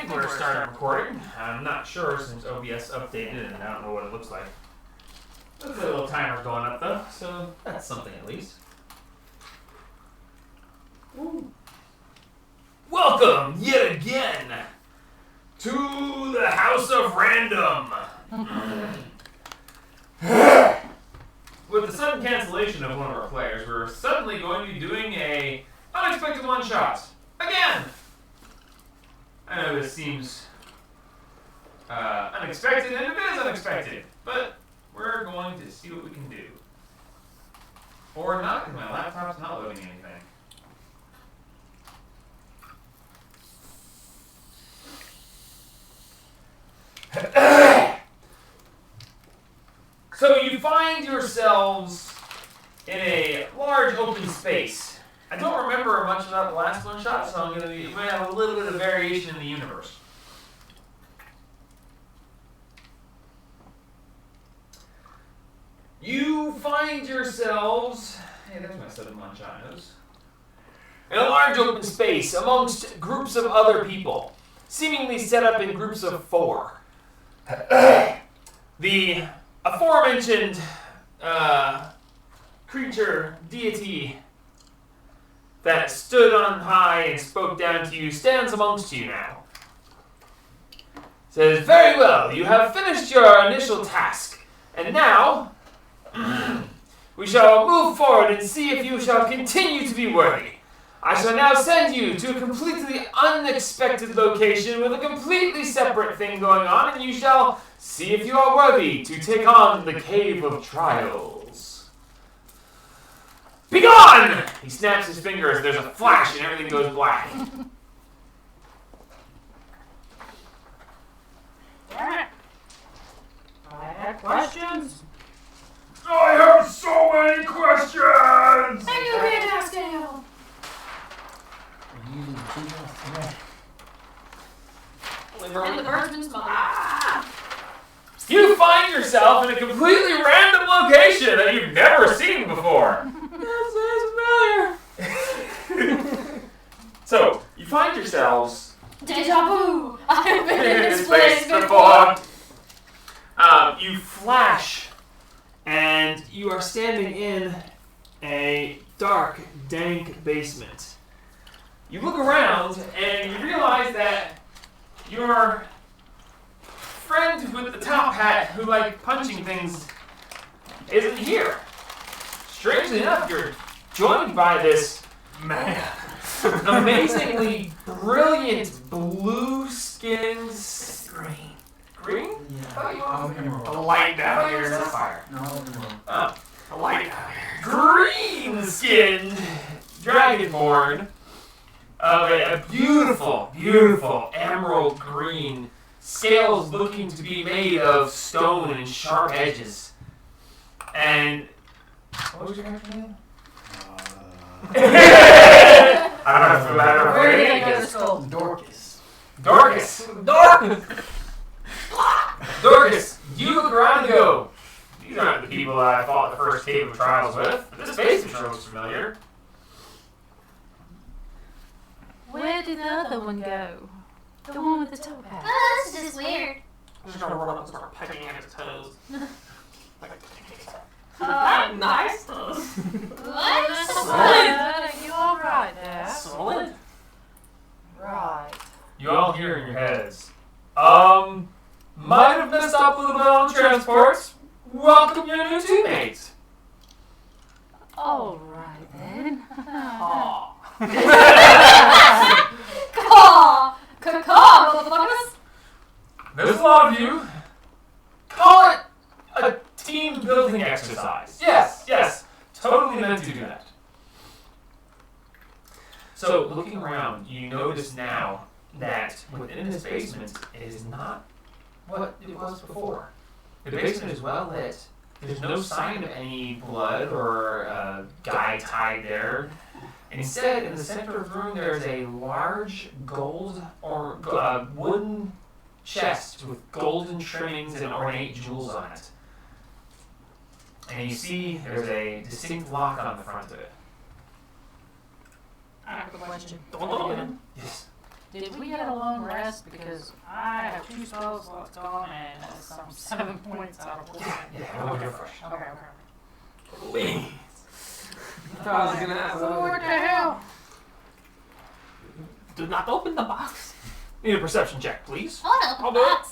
think we're starting recording. I'm not sure since OBS updated and I don't know what it looks like. Looks like a little timer going up though, so that's something at least. Ooh. Welcome yet again to the House of Random. With the sudden cancellation of one of our players, we're suddenly going to be doing a unexpected one-shot. Again! I know this seems unexpected, and it is unexpected, but we're going to see what we can do. Or not, because my laptop's not loading anything. So you find yourselves in a large open space. I don't remember much about the last one shot, so you might have a little bit of variation in the universe. You find yourselves, hey, that's my 7-1 shot nose, in a large open space amongst groups of other people, seemingly set up in groups of 4. The aforementioned creature, deity, that stood on high and spoke down to you, stands amongst you now. Says, very well, you have finished your initial task, and now we shall move forward and see if you shall continue to be worthy. I shall now send you to a completely unexpected location with a completely separate thing going on, and you shall see if you are worthy to take on the Cave of Trials. Begone! He snaps his fingers, there's a flash, and everything goes black. I have questions. I have so many questions! And you can't ask anyone. And the birdsman's mother. You find yourself in a completely random location that you've never seen before. That sounds familiar. So, you find yourselves... Deja vu! I've been in this place before. You flash, and you are standing in a dark, dank basement. You look around, and you realize that your friend with the top hat who liked punching things isn't here. Strangely enough, you're joined by this man. Amazingly brilliant blue-skinned... Green? Yeah. A light down here. It's fire. A light down here. Green-skinned dragonborn of a beautiful, beautiful emerald green, scales looking to be made of stone and sharp edges. And what was your character's name? I don't know if that Where did I go to school? Dorcas. Dorcas, you look around and go, these aren't the people I fought the first Cave of Trials with. This basement sure looks familiar. Where did the other one go? The one with the toe hat. Oh, this is just weird. I'm just gonna run up and start pecking at his toes. Nice. What? Are you alright there? Solid? Right. You all hear in your heads, might have messed up with the bone transports. Welcome your new teammates. Alright then. Aw. Caw, motherfuckers. There's a lot of you. Call it a team building exercise. Yes. Totally meant to do that. So, looking around, you notice now that within this basement, it is not what it was before. The basement is well lit. There's no sign of any blood or a guy tied there. Instead, in the center of the room, there's a large gold or wooden chest with golden trimmings and ornate jewels on it. And you see there's a distinct lock on the front of it. I have a question. Yes. Did we get a long rest? Because I have 2 spells left on and I'm 7 points out of 4. Yeah, we'll go fresh. Okay. Please. I thought I was gonna ask. What the hell? Do not open the box. Need a perception check, please. Oh no, I'll do it. box.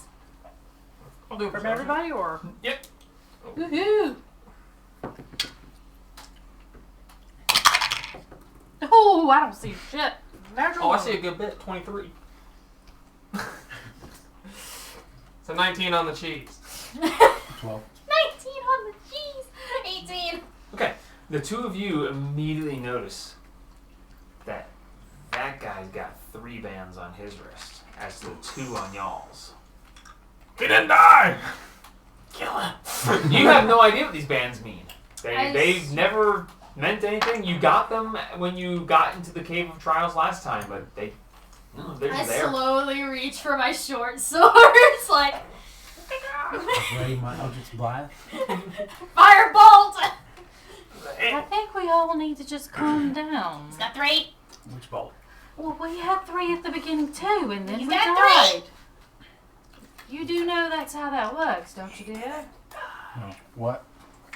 I'll do it From everybody or? Yep. Woohoo! Oh, I don't see shit. Natural Oh, I one. see a good bit. 23. So 19 on the cheese. 12. 19 on the cheese. 18. Okay. The two of you immediately notice that guy's got 3 bands on his wrist, as to 2 on y'all's. He didn't die! Kill him. You have no idea what these bands mean. They've never meant anything. You got them when you got into the Cave of Trials last time, but they're I just there. slowly reach for my short swords, like Ready my Eldritch Blast. firebolt. I think we all need to just calm down. He's got 3. Which bolt? Well, we had 3 at the beginning too, and then He's we got died. You do know that's how that works, don't you, dear? No. What?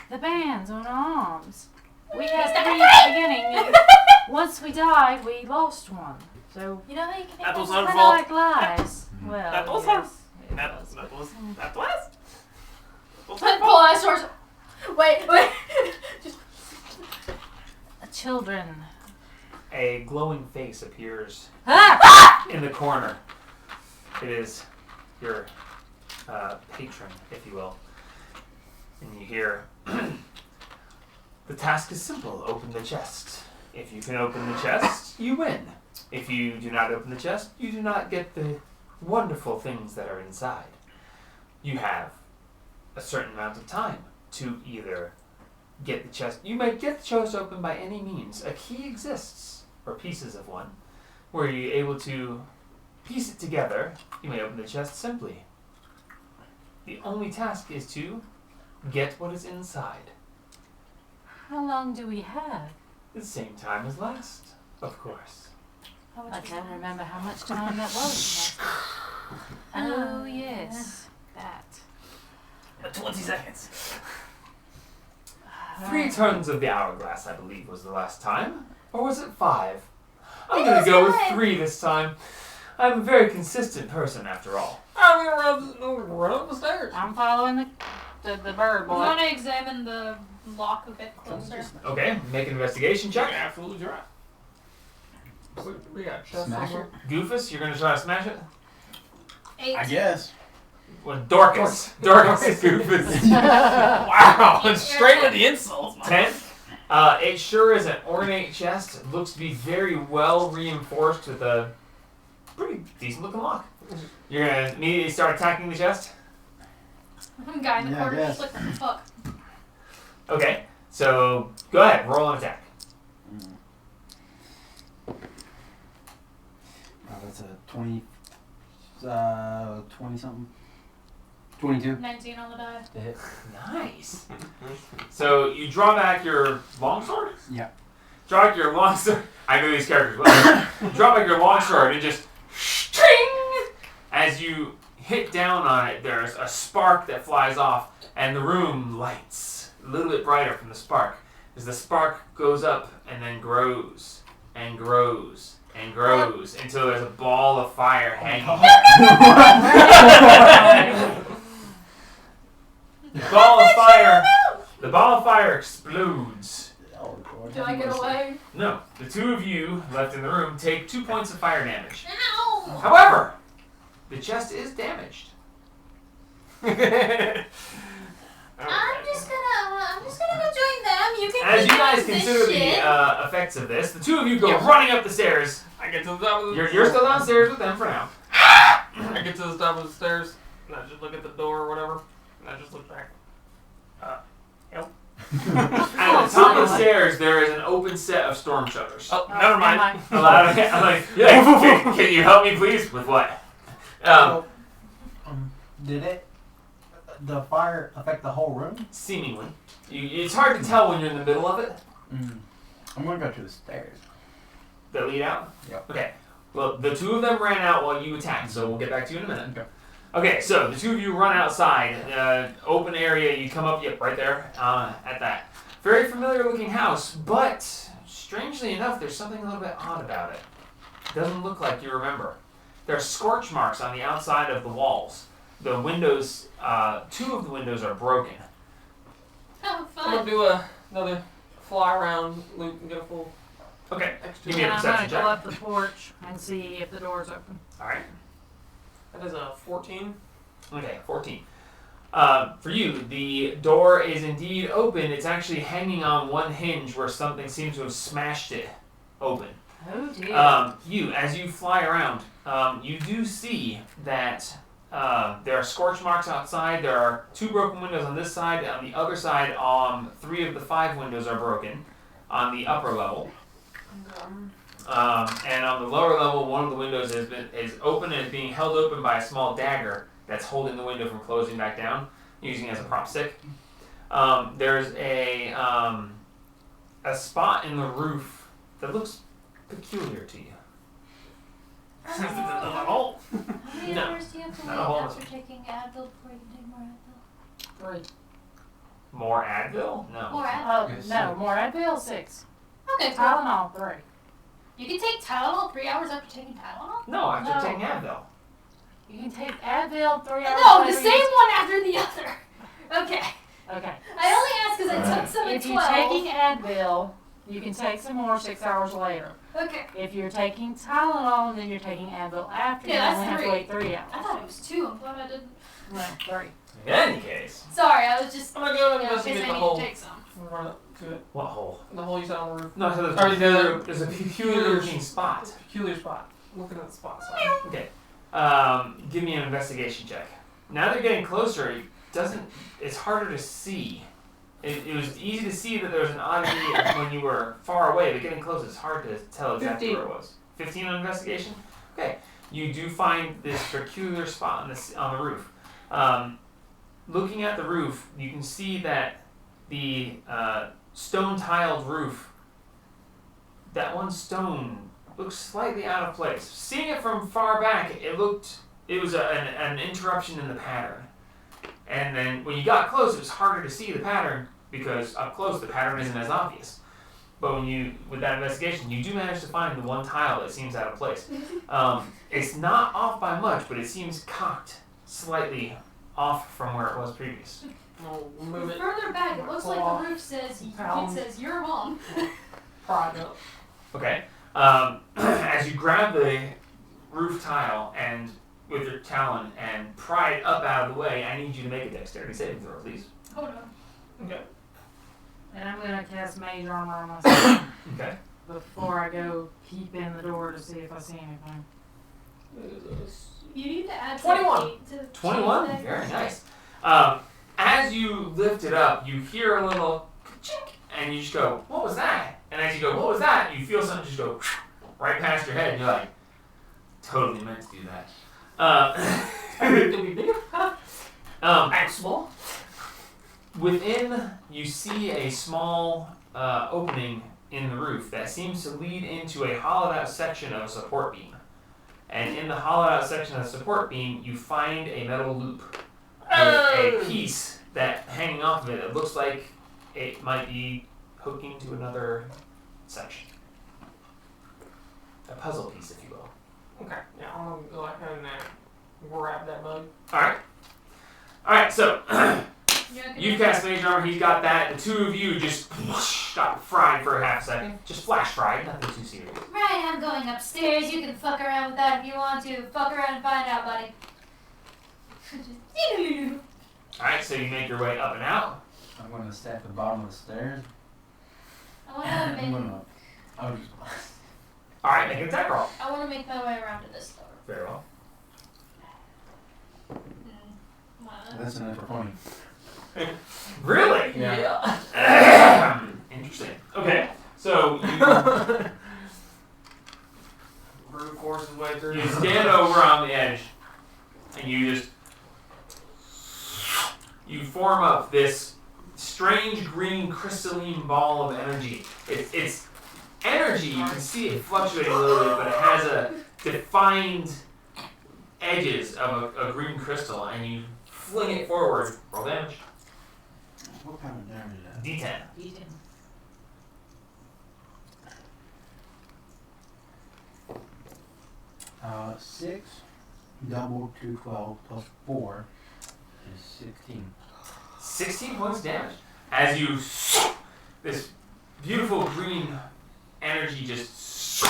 The bands on arms. We had He's got 3 three. at the beginning, and once we died, we lost one. So, You know how you can That was kind our of fault. like lies. Well, That was yes, it That was. was. pull out sword. Wait. Children. A glowing face appears Ah! in the corner. It is your patron, if you will. And you hear, the task is simple. Open the chest. If you can open the chest, you win. If you do not open the chest, you do not get the wonderful things that are inside. You have a certain amount of time to either get the chest. You may get the chest open by any means. A key exists, or pieces of one, where you're able to piece it together. You may open the chest simply. The only task is to get what is inside. How long do we have? The same time as last, of course. I can't remember how much time that was. Oh, yes. That. 20 seconds. 3 turns of the hourglass, I believe, was the last time. Or was it 5? I'm going to go with 3 this time. I'm a very consistent person, after all. I'm gonna run up the stairs. I'm following the bird I boy. want to examine the lock a bit closer. Okay, make an investigation check. Absolutely right. We got chest Smash somewhere. Goofus, you're going to try to smash it? 8. I guess. Well, Dorcas. Dorcas Goofus. Wow, straight with the insults. 10. It sure is an ornate chest. It looks to be very well reinforced with a pretty decent looking lock. You're going to immediately start attacking the chest? Some guy in the Yeah, I corner just guess. like, what the fuck? Okay, so go ahead, roll an attack. That's a 20 something. 22. 19 on the die. To hit. Nice. So you draw back your longsword? Yeah. Draw back your longsword. I know these characters well. Draw back your longsword and just string! As you hit down on it, there's a spark that flies off, and the room lights a little bit brighter from the spark. As the spark goes up and then grows and grows and grows until there's a ball of fire hanging. The ball of fire explodes. Oh, Lord, Do I have get mercy. away? No, the 2 of you left in the room take 2 points of fire damage. Ow! However, the chest is damaged. I'm just gonna go join them. You can As keep you guys this consider shit. the effects of this, the 2 of you go running up the stairs. I get to the top of the You're still downstairs with them for now. I get to the top of the stairs, and I just look at the door or whatever, and I just look back. At the top of the stairs, there is an open set of storm shutters. Oh, never mind. I'm like, yeah, can you help me please? With what? Did the fire affect the whole room? Seemingly. It's hard to tell when you're in the middle of it. I'm gonna go to the stairs. That lead out? Yep. Okay. Well, the two of them ran out while you attacked, so we'll get back to you in a minute. Okay. Okay, so the two of you run outside, open area. You come up, yep, right there at that very familiar-looking house, but strangely enough, there's something a little bit odd about it. Doesn't look like you remember. There are scorch marks on the outside of the walls. The windows, two of the windows are broken. Oh, I'm gonna fun. do another fly around loop and get a full Okay, extra. give me a And I'm perception gonna go check. up the porch and see if the door's open. All right. That is a 14. Okay, 14. For you, the door is indeed open. It's actually hanging on one hinge where something seems to have smashed it open. Oh dear. As you fly around, you do see that there are scorch marks outside. There are 2 broken windows on this side. On the other side, 3 of the 5 windows are broken on the upper level. And on the lower level, one of the windows is open and is being held open by a small dagger that's holding the window from closing back down, using it as a prop stick. There's a spot in the roof that looks peculiar to you. How many No, hours do you have to not wait a whole after taking Advil before you can take more Advil? 3. More Advil? No. More Advil. Oh, Yes, no, six. more Advil 6. Okay, cool. Tylenol 3. You can take Tylenol 3 hours after taking Tylenol? No, after No. taking Advil. You can take Advil 3 hours. No, the later. same one after the other. Okay. Okay. I only asked because I took some at If you're 12. taking Advil, you can take some more 6 hours later. Okay. If you're taking Tylenol, then you're taking Advil after. Yeah, you that's only have to 3. wait 3 I hours. thought it was 2. I'm glad I didn't. No, 3. In any case. Sorry, I was just. I'm gonna go and Yeah, in case I investigate the need hole. to take some. I'm gonna run up to it. What hole? The hole you said on the roof. No, so Sorry, there's a peculiar looking spot. Peculiar spot. Looking at the spot. Okay. Give me an investigation check. Now they're getting closer. It's harder to see. It was easy to see that there was an oddity when you were far away, but getting close, it's hard to tell exactly 15. where it was. 15 on investigation? Okay. You do find this peculiar spot on the roof. Looking at the roof, you can see that the stone-tiled roof, that one stone looks slightly out of place. Seeing it from far back, it was an interruption in the pattern. And then when you got close, it was harder to see the pattern because up close the pattern isn't as obvious. But with that investigation, you do manage to find the one tile that seems out of place. It's not off by much, but it seems cocked slightly off from where it was previous. We'll move it. Further back, it looks like the roof says, Pound. it says, you're home. Pride up. Okay. As you grab the roof tile and with your talon and pry it up out of the way, I need you to make a dexterity saving throw, please. Hold on. Okay. And I'm gonna cast Mage Armor on myself Okay. before I go peep in the door to see if I see anything. You need to add 21. some heat to 21? change that. Very nice. As you lift it up, you hear a little chink, and you just go, what was that? And as you go, what was that? You feel something just go right past your head, and you're like, totally meant to do that. Axel. Within, you see a small opening in the roof that seems to lead into a hollowed out section of a support beam. And in the hollowed out section of the support beam, you find a metal loop with a piece that hanging off of it. It looks like it might be hooking to another section. A puzzle piece, if you will. Okay. Yeah, I'm gonna go ahead and grab that bug. Alright, so You're not gonna you do cast Mage Armor, he's got that. The two of you just got fried for a half second. Just flash fried, nothing too serious. Right, I'm going upstairs. You can fuck around with that if you want to. Fuck around and find out, buddy. Alright, so you make your way up and out. I'm going to stay at the bottom of the stairs. I want to I'm make. going to. I'll just. Alright, make an attack roll. I want to make my way around to this door. Very well. That's enough for funny. Really? Yeah. Interesting. Okay, so Brute force his way through. you stand over on the edge, and you form up this strange green crystalline ball of energy. It's energy. You can see it fluctuating a little bit, but it has defined edges of a green crystal, and you fling it forward. Roll damage. What kind of damage is that? D10. Beat him. Uh, 6 doubled to 12 plus 4 is 16. 16 points of damage. As you, this beautiful green energy just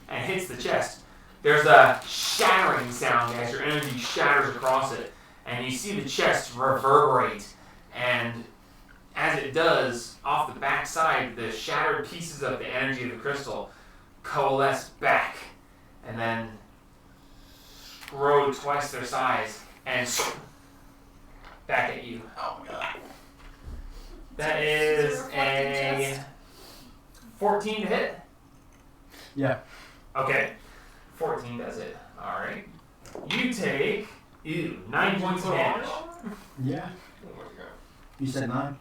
and hits the chest. There's a shattering sound as your energy shatters across it, and you see the chest reverberate, and as it does, off the backside, the shattered pieces of the energy of the crystal coalesce back, and then grow twice their size, and back at you. Oh my god. That is a 14 to hit. Yeah. Okay. 14 does it. Alright. You take 9 points of damage. Yeah. Oh my god. You said 9?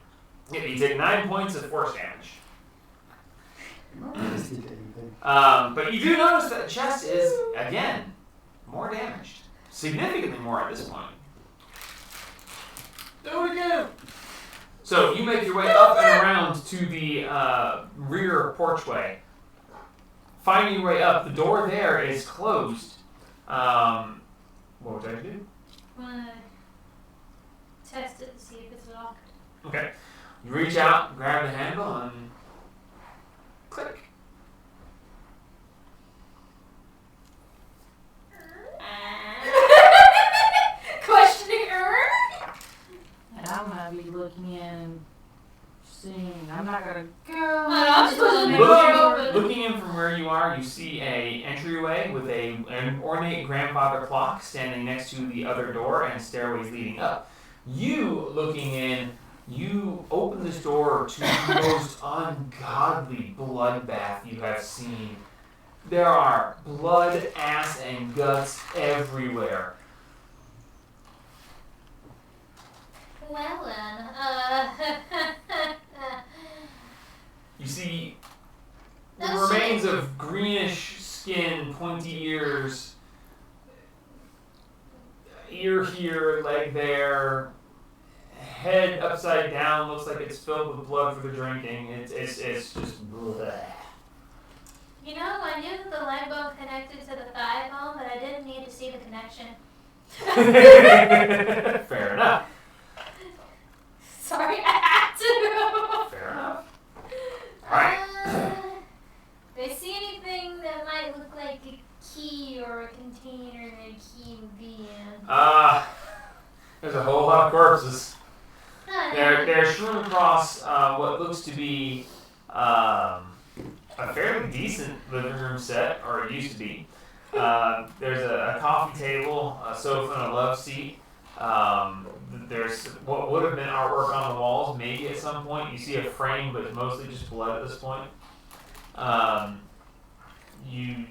Yeah, you take 9 points of force damage. Did anything. But you do notice that the chest is, again, more damaged. Significantly more at this point. Do it again! So you make your way up and around to the rear porchway. Finding your way up, the door there is closed. What would I do? Wanna test it to see if it's locked. Okay. You reach out, grab the handle, and click. Questioning her? And I'm gonna be looking in, seeing. I'm not gonna go. I'm just looking at the door open. Looking in from where you are, you see a entryway with an ornate grandfather clock standing next to the other door and stairways leading up. You, looking in, you open this door to the most ungodly bloodbath you have seen. There are blood, ass, and guts everywhere. Well then, You see the That's remains of greenish skin, pointy ears, ear here, leg there, head upside down, looks like it's filled with blood for the drinking. It's just bleh. you know, I knew that the leg bone connected to the thigh bone, but I didn't need to see the connection. Fair enough. Sorry, I had to. Fair enough. Alright. Do I see anything that might look like a key or a container that a key would be in? There's a whole lot of corpses. Oh, They're strewn across what looks to be a fairly decent living room set, or it used to be. There's a coffee table, a sofa, and a love seat. There's what would have been artwork on the walls, maybe at some point. You see a frame, but it's mostly just blood at this point. You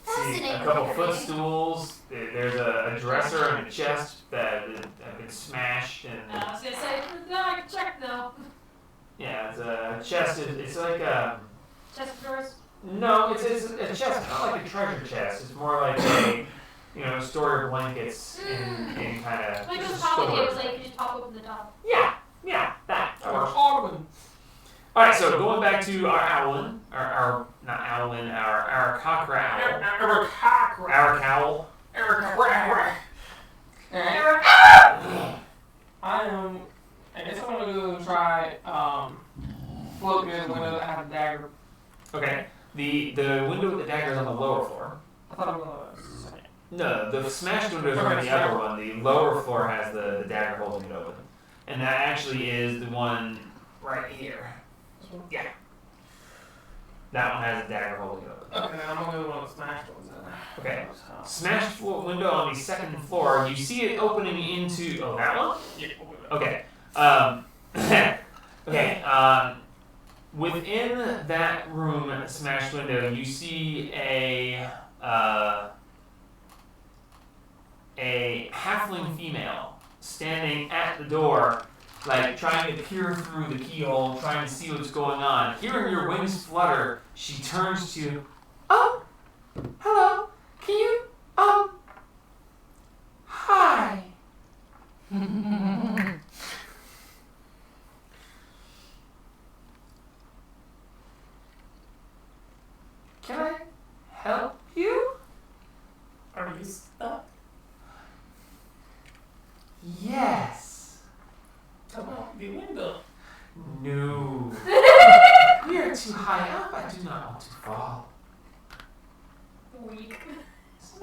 see a couple footstools. There's a dresser and a chest that have been smashed, and I was gonna say, no, I can check though. yeah, it's a chest. It's like a Chest of drawers. no, it's a chest, not like a treasure chest. It's more like a store of blankets in kind of Like those just coffee tables, storage. like you just pop open the top. Yeah, that. Or Ottoman. All right, so going back to our Owlin, our not Owlin, our Cockra Owl, Eric Hackra. our cowl. Eric Hackra. I am. I guess I'm gonna go try floating in the window that had a dagger. Okay, the window with the dagger is on the lower floor. I thought I was second. No, the smashed windows are in the upper one. The lower floor has the dagger holding it open, and that actually is the one right here. Yeah, that one has a dagger holding it open. Okay, I'm gonna go one of the smashed ones then. Okay. Smashed window on the second floor. You see it opening into that one. Yeah. Okay. Okay. Within that room, smashed window, you see a halfling female standing at the door, like trying to peer through the keyhole, trying to see what's going on. Hearing your wings flutter, she turns to you. Oh, hello. Can you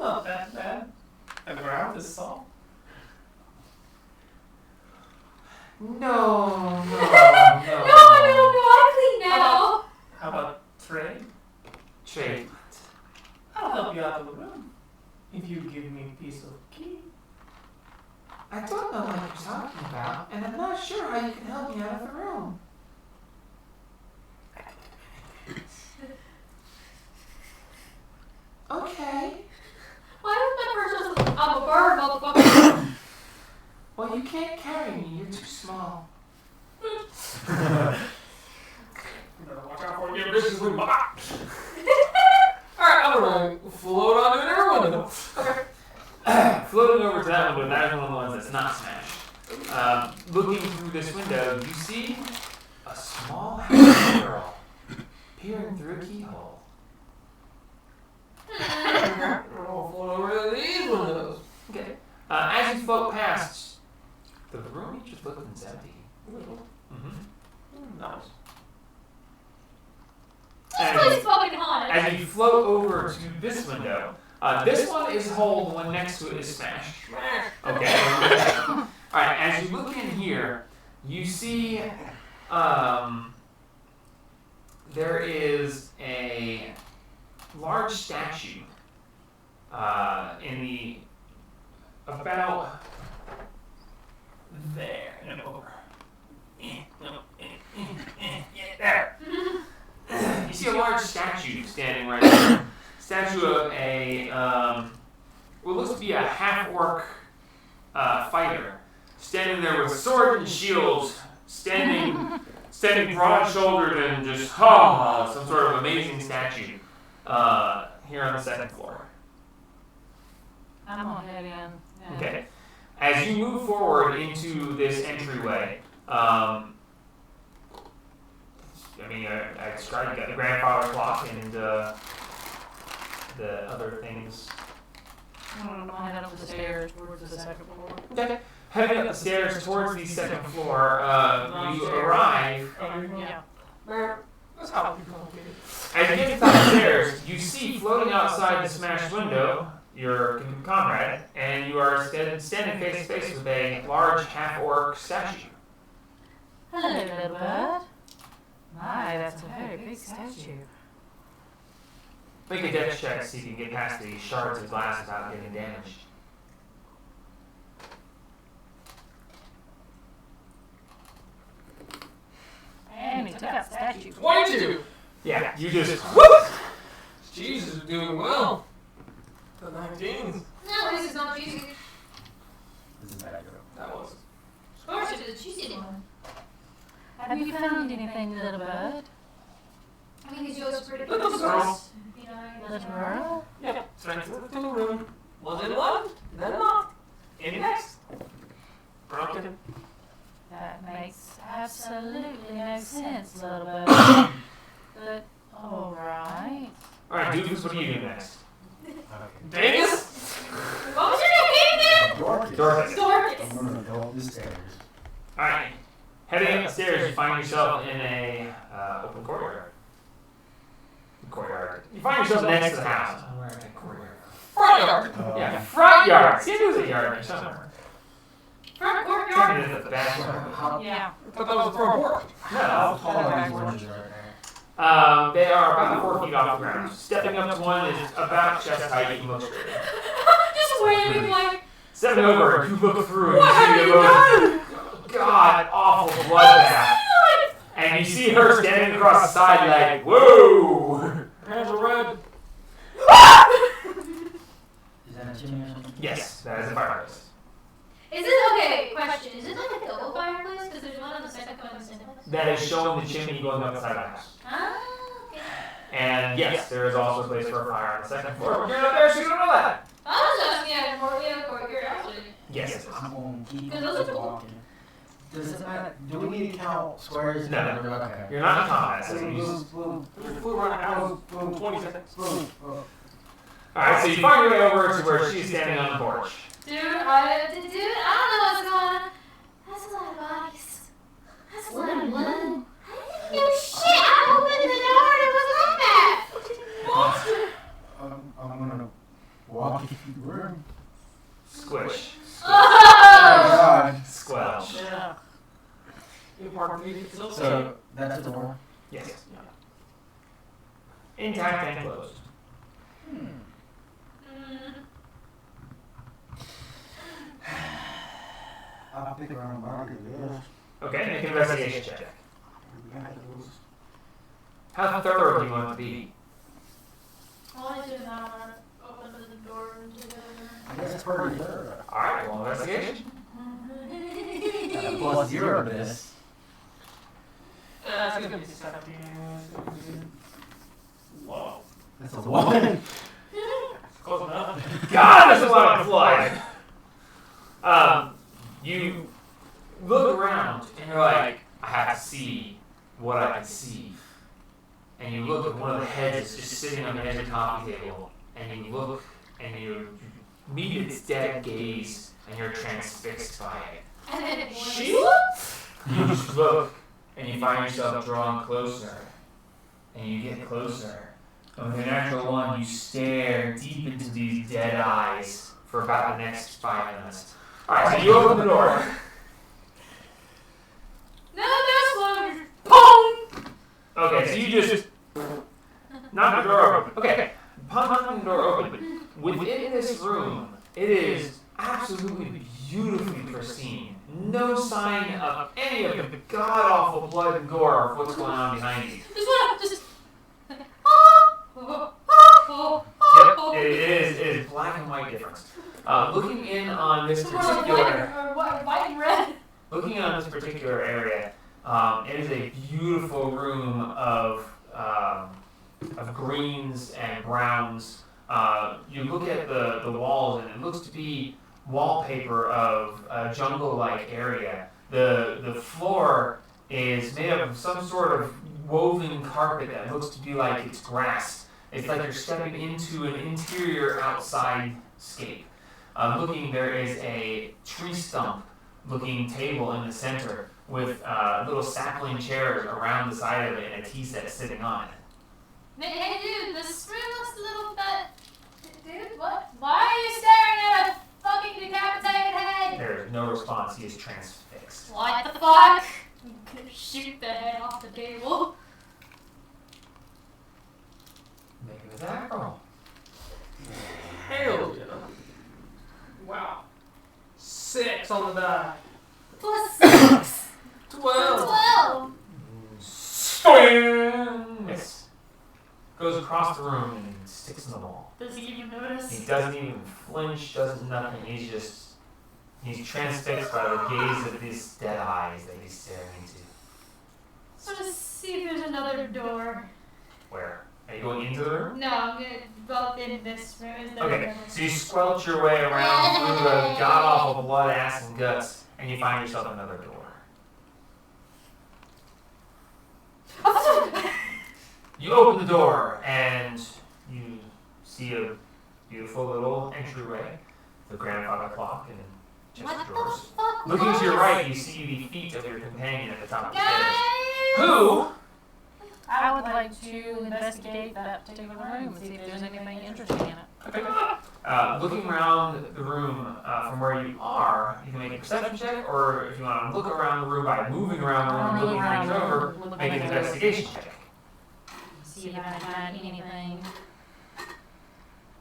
not that bad. And the ground is soft. No. No, I clean now. How about trade? Trade. I'll help you out of the room. If you give me a piece of key. I don't know what you're talking about, and I'm not sure how you can help me out of the room. Okay. Why was my first I'm a bird, motherfucker? Well, you can't carry me. You're too small. You better watch out for your vicious little baba. Alright, I'm gonna float onto an air window. Floating over to that window, that is one of the ones that's not smashed. Looking through this window, you see a small house girl peering through a keyhole. I'll float over to these windows. Okay. As you float past, the room you just looked at is empty. Mm-hmm. Nice. This place is fucking haunted. As you float over to this window, this one is whole, the one next to it is smashed. Okay. Alright, as you look in here, you see there is a large statue in the about there. No, over. There. You see a large statue standing right there. Statue of a what looks to be a half-orc fighter, standing there with sword and shield, standing broad-shouldered and just some sort of amazing statue here on the second floor. I'm gonna head in. Yeah. Okay. As you move forward into this entryway, I described you got the grandfather clock and the other things. I'm gonna head up the stairs towards the second floor. Okay. Heading up the stairs towards the second floor, you arrive. Yeah. That's how we complicated. As you get to the top of the stairs, you see floating outside the smashed window your comrade, and you are standing face to face with a large half-orc statue. Hello, little bird. My, that's a very big statue. Make a dex check so you can get past the shards of glass without getting damaged. And he took out the statue. 22! Yeah, you just Jesus is doing well. The 19s. No, this is not juicy. This is bad joke. That was. Of course it is a juicy one. Have you found anything, little bird? I mean, these jokes are pretty Little good. girl. You know, Little girl? Yep. Strength to the room. Was in one, then not. In next. Broken. That makes absolutely no sense, little bird. But, alright. Alright, Doofus, what are you doing next? Okay. Dingus? What was your name again? Dorcas. Dorcas. Dorcas. I'm gonna go up the stairs. Alright. Heading up the stairs, you find yourself in a open courtyard. You find yourself next to the house. Where is that courtyard? Front yard. Yeah, front yard. See, there's a yard there somewhere. Front courtyard. Maybe it's the back yard. How Yeah. I thought that was the front porch. No. tall are these oranges right there? They are about 4 feet off the ground. Stepping up to one is about chest height. You can look straight. Just waiting, like, Stepping over, you look through What and have you see you the most god awful bloodbath. And you see her standing across the side like, whoa! Hands are red. Is that a chimney or something? Yes, that is a fireplace. is it okay? Question: is it like a double fireplace? Because there's one on the second one and the second one. That is showing the chimney going up the side of the house. Ah, okay. And yes, there is also a place for a fire on the second floor. But you're not there, so you don't know that. I was asking out of more curiosity. Yes. I'm going to keep Because those are cool. walking. Does it matter? Do we need to count squares? No. Okay. You're not in combat, so you Boom, just... boom, Flew around the house. boom, boom, 20 seconds. boom, boom. Alright, so you find your way over to where she's standing on the porch. Dude, I don't know what's going on. That's a lot of bodies. That's a lot of blood. I didn't do shit. I opened the door and it was like that. I'm gonna walk into the room. Squish. Oh God. Squelch. Yeah. You pardon me, it's okay. So that's the door. Yes. Intact and closed. I'll pick around the market. Yes. Okay, make an investigation check. How thorough do you want to be? All I do now, I want to open the door into the I guess it's pretty thorough. Alright, roll investigation. Got a plus 0 to this. It's gonna be 17. Whoa. That's a 1. Close enough. God, there's a lot of blood! You look around and you're like, I have to see what I can see. And you look at one of the heads just sitting on the edge of the coffee table, and you look and you meet its dead gaze, and you're transfixed by it. And then it Sheila? You just look, and you find yourself drawn closer, and you get closer. And with a natural one, you stare deep into these dead eyes for about the next 5 minutes. Alright, so you open the door. No, no, Pong! Okay, so you just knock the door open. Okay, upon knocking the door open, within this room, it is absolutely beautifully pristine. No sign of any of the god-awful blood and gore of what's going on behind you. just Yep, it is black and white difference. Looking in on this particular, white and red. looking on this particular area, it is a beautiful room of greens and browns. You look at the walls, and it looks to be wallpaper of a jungle-like area. The floor is made up of some sort of woven carpet that looks to be like it's grass. It's like you're stepping into an interior outside scape. Looking, there is a tree stump looking table in the center with little sapling chairs around the side of it and a tea set sitting on it. Hey dude, this room looks a little bit... Dude, what? Why are you staring at a fucking decapitated head? There is no response. He is transfixed. What the fuck? I'm gonna shoot the head off the table. Make an attack roll. Hell yeah. Wow. 6 on the die. Plus 6. 12. 12. Miss. Goes across the room and sticks in the wall. Does he even notice? He doesn't even flinch, doesn't nothing. He's transfixed by the gaze of these dead eyes that he's staring into. So just see if there's another door. Where? Are you going into the room? No, I'm gonna go in this room. Is there Okay, another- so you squelch your way around through the god-awful blood, ass, and guts, and you find yourself another door. You open the door, and you see a beautiful little entryway, the grandfather clock, and chest What of the drawers. fuck? Looking to your was- right, you see the feet of your companion at the top of the stairs. Guys! Who? I would like to investigate that particular room and see if there's anything interesting in it. Looking around the room from where you are, you can make a perception check, or if you want to look around the room by moving around the room and looking things over, make an investigation check. See if I can find anything.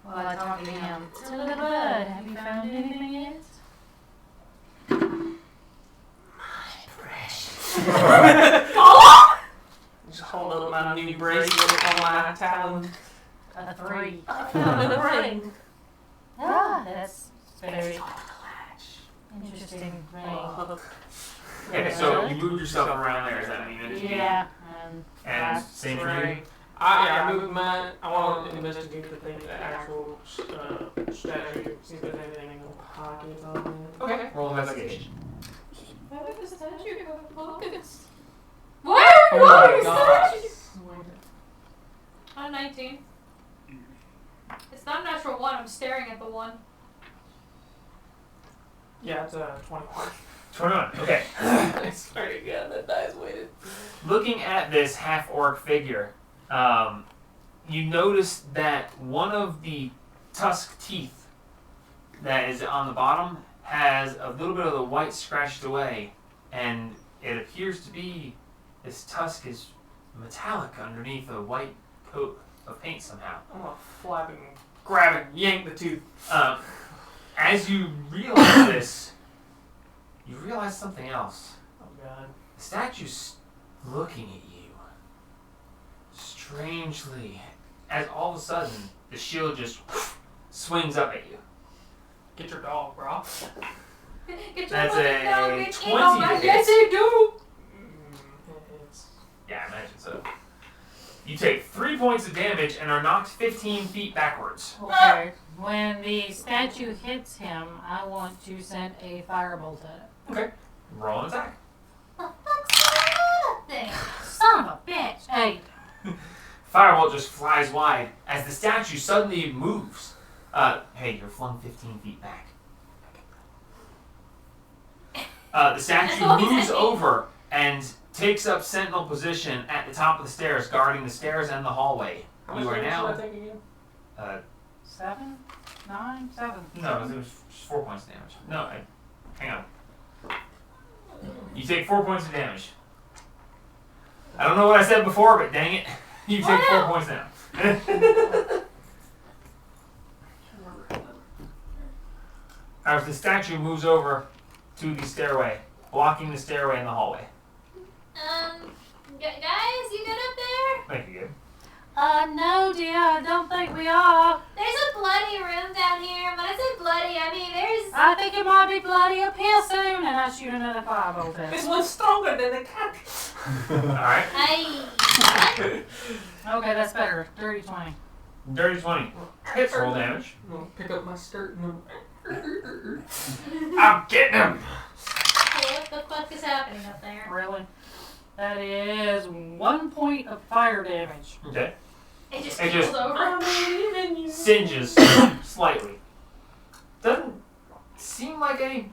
While I talk to him. Tell the bud, have you found anything yet? Just hold up my new bracelet on my talon. A 3. I found a ring. Ah, that's very interesting ring. Okay, so you moved yourself around there, is that what you meant? Yeah, And same for you? I moved mine. I want to investigate the actual statue, see if there's anything in the pockets on it. Okay, roll investigation. Why would the statue have pockets? Why Oh are my you god. I'm 19. It's not a natural 1, I'm staring at the 1. Yeah, it's 21. 21, okay. I swear to God, that dice weighted. Looking at this half-orc figure, you notice that one of the tusk teeth that is on the bottom has a little bit of the white scratched away, and it appears to be this tusk is metallic underneath a white coat of paint somehow. I'm gonna flap and grab and yank the tooth. As you realize this, you realize something else. Oh god. The statue's looking at you. Strangely. As all of a sudden, the shield just swings up at you. Get your dog, bro. Get your That's fucking dog, a bitch. 20 Oh my to hit. yes, you do. It's Yeah, I imagine so. You take 3 points of damage and are knocked 15 feet backwards. Okay. When the statue hits him, I want to send a firebolt at it. Okay. Roll an attack. What the fuck's going on up there? Son of a bitch! Hey, Firebolt just flies wide as the statue suddenly moves. Hey, you're flung 15 feet back. The statue moves over and takes up sentinel position at the top of the stairs, guarding the stairs and the hallway. how much You are damage now. should I take again? 7, 9, 7. No, it was just 4 points of damage. No, hang on. You take 4 points of damage. I don't know what I said before, but dang it, you take 4 points now. As the statue moves over to the stairway, blocking the stairway in the hallway. Guys, you good up there? Thank you, Gabe. No, dear, I don't think we are. There's a bloody room down here. When I say bloody, I mean there's. I think it might be bloody up here soon, and I shoot another firebolt at This it. one's stronger than the cat. Alright. Okay, that's better. Dirty 20. Dirty 20. Hits roll damage. I'm gonna pick up my skirt and I'm getting him! Okay, what the fuck is happening up there? Really? That is 1 point of fire damage. Okay. It just It kills just- over. Singes slightly. Doesn't seem like any